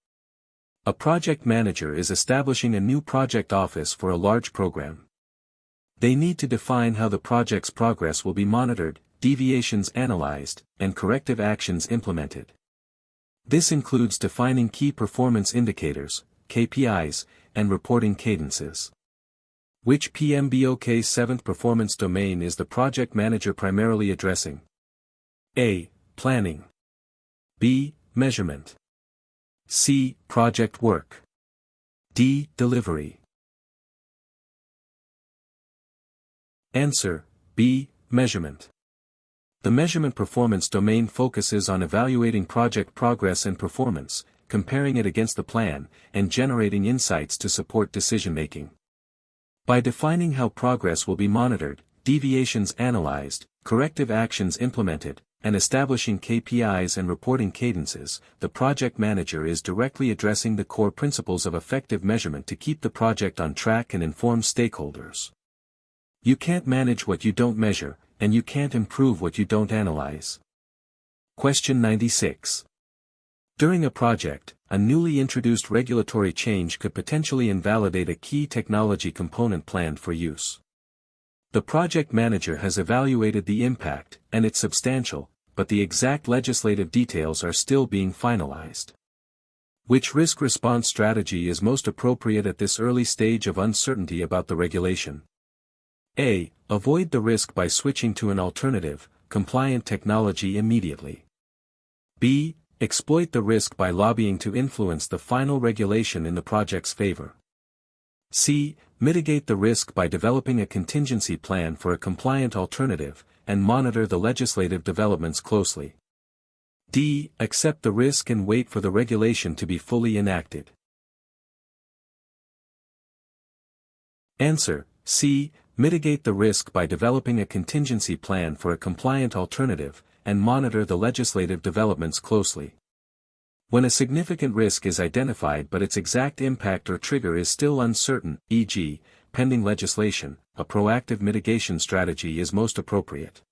A project manager is establishing a new project office for a large program. They need to define how the project's progress will be monitored, deviations analyzed, and corrective actions implemented. This includes defining key performance indicators, KPIs, and reporting cadences. Which PMBOK 7th performance domain is the project manager primarily addressing? A. Planning. B. Measurement. C. Project work. D. Delivery. Answer: B. Measurement. The measurement performance domain focuses on evaluating project progress and performance, comparing it against the plan, and generating insights to support decision-making. By defining how progress will be monitored, deviations analyzed, corrective actions implemented, and establishing KPIs and reporting cadences, the project manager is directly addressing the core principles of effective measurement to keep the project on track and inform stakeholders. You can't manage what you don't measure, and you can't improve what you don't analyze. Question 96. During a project, a newly introduced regulatory change could potentially invalidate a key technology component planned for use. The project manager has evaluated the impact, and it's substantial, but the exact legislative details are still being finalized. Which risk response strategy is most appropriate at this early stage of uncertainty about the regulation? A. Avoid the risk by switching to an alternative, compliant technology immediately. B. Exploit the risk by lobbying to influence the final regulation in the project's favor. C. Mitigate the risk by developing a contingency plan for a compliant alternative, and monitor the legislative developments closely. D. Accept the risk and wait for the regulation to be fully enacted. Answer: C. Mitigate the risk by developing a contingency plan for a compliant alternative, and monitor the legislative developments closely. When a significant risk is identified but its exact impact or trigger is still uncertain, e.g., pending legislation, a proactive mitigation strategy is most appropriate.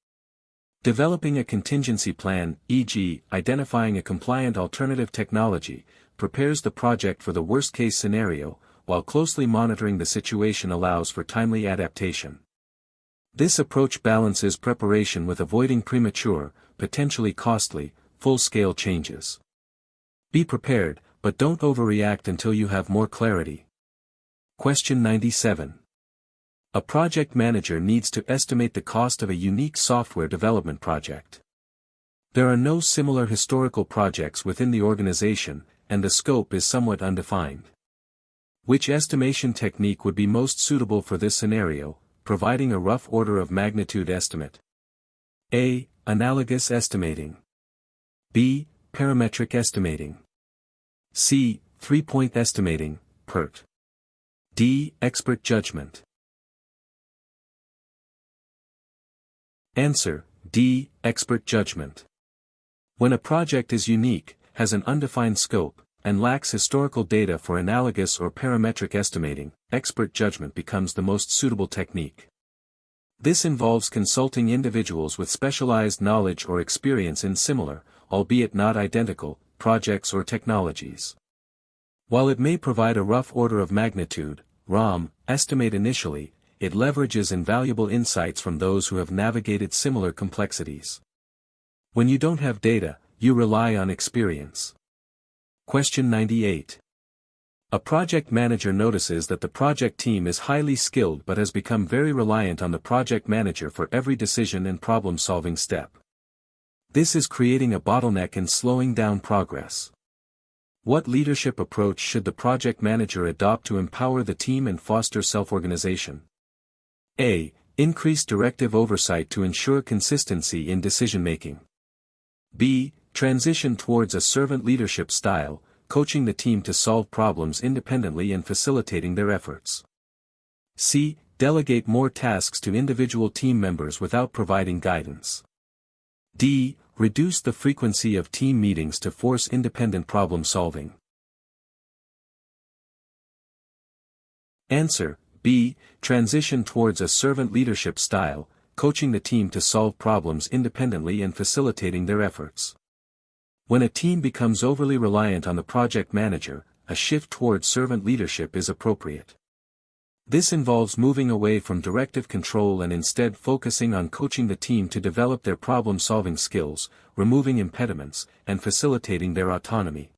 Developing a contingency plan, e.g., identifying a compliant alternative technology, prepares the project for the worst-case scenario, while closely monitoring the situation allows for timely adaptation. This approach balances preparation with avoiding premature, potentially costly, full-scale changes. Be prepared, but don't overreact until you have more clarity. Question 97. A project manager needs to estimate the cost of a unique software development project. There are no similar historical projects within the organization, and the scope is somewhat undefined. Which estimation technique would be most suitable for this scenario, providing a rough order of magnitude estimate? A. Analogous estimating. B. parametric estimating. C. 3-point estimating, PERT. D. Expert judgment. Answer: D. Expert judgment. When a project is unique, has an undefined scope, and lacks historical data for analogous or parametric estimating, expert judgment becomes the most suitable technique. This involves consulting individuals with specialized knowledge or experience in similar, albeit not identical, projects or technologies. While it may provide a rough order of magnitude, ROM, estimate initially, it leverages invaluable insights from those who have navigated similar complexities. When you don't have data, you rely on experience. Question 98. A project manager notices that the project team is highly skilled but has become very reliant on the project manager for every decision and problem-solving step. This is creating a bottleneck and slowing down progress. What leadership approach should the project manager adopt to empower the team and foster self-organization? A. Increase directive oversight to ensure consistency in decision-making. B. Transition towards a servant leadership style, coaching the team to solve problems independently and facilitating their efforts. C. Delegate more tasks to individual team members without providing guidance. D. Reduce the frequency of team meetings to force independent problem solving. Answer: B. Transition towards a servant leadership style, coaching the team to solve problems independently and facilitating their efforts. When a team becomes overly reliant on the project manager, a shift towards servant leadership is appropriate. This involves moving away from directive control and instead focusing on coaching the team to develop their problem-solving skills, removing impediments, and facilitating their autonomy.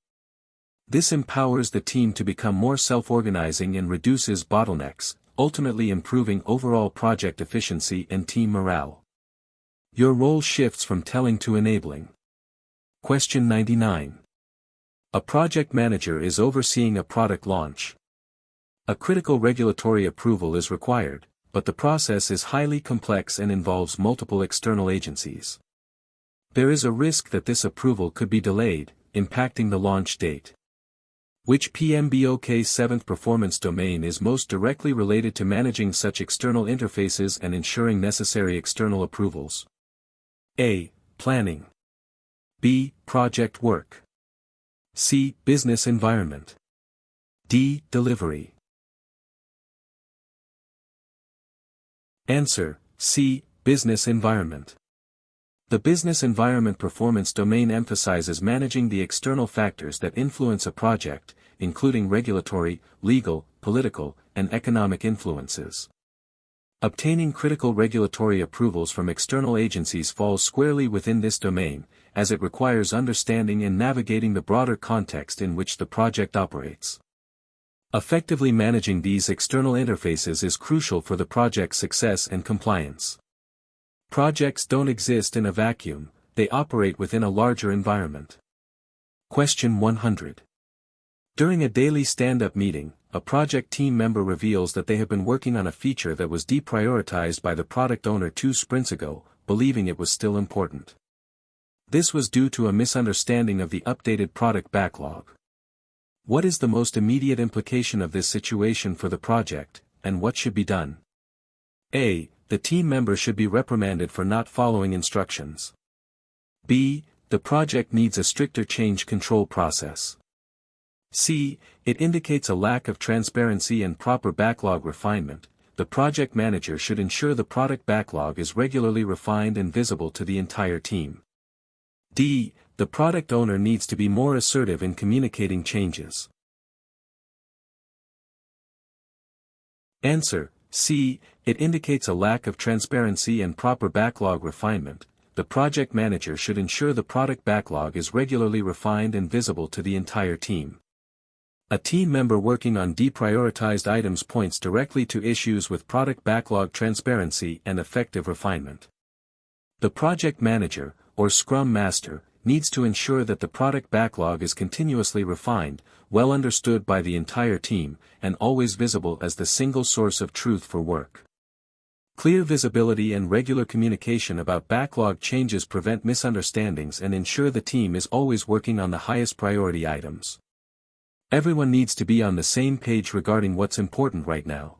This empowers the team to become more self-organizing and reduces bottlenecks, ultimately improving overall project efficiency and team morale. Your role shifts from telling to enabling. Question 99. A project manager is overseeing a product launch. A critical regulatory approval is required, but the process is highly complex and involves multiple external agencies. There is a risk that this approval could be delayed, impacting the launch date. Which PMBOK 7th performance domain is most directly related to managing such external interfaces and ensuring necessary external approvals? A. Planning. B. Project work. C. Business environment. D. Delivery. Answer: C. Business environment. The business environment performance domain emphasizes managing the external factors that influence a project, including regulatory, legal, political, and economic influences. Obtaining critical regulatory approvals from external agencies falls squarely within this domain, as it requires understanding and navigating the broader context in which the project operates. Effectively managing these external interfaces is crucial for the project's success and compliance. Projects don't exist in a vacuum, they operate within a larger environment. Question 100. During a daily stand-up meeting, a project team member reveals that they have been working on a feature that was deprioritized by the product owner 2 sprints ago, believing it was still important. This was due to a misunderstanding of the updated product backlog. What is the most immediate implication of this situation for the project, and what should be done? A. The team member should be reprimanded for not following instructions. B. The project needs a stricter change control process. C. It indicates a lack of transparency and proper backlog refinement. The project manager should ensure the product backlog is regularly refined and visible to the entire team. D. The product owner needs to be more assertive in communicating changes. Answer: C. It indicates a lack of transparency and proper backlog refinement. The project manager should ensure the product backlog is regularly refined and visible to the entire team. A team member working on deprioritized items points directly to issues with product backlog transparency and effective refinement. The project manager, or Scrum Master, needs to ensure that the product backlog is continuously refined, well understood by the entire team, and always visible as the single source of truth for work. Clear visibility and regular communication about backlog changes prevent misunderstandings and ensure the team is always working on the highest priority items. Everyone needs to be on the same page regarding what's important right now.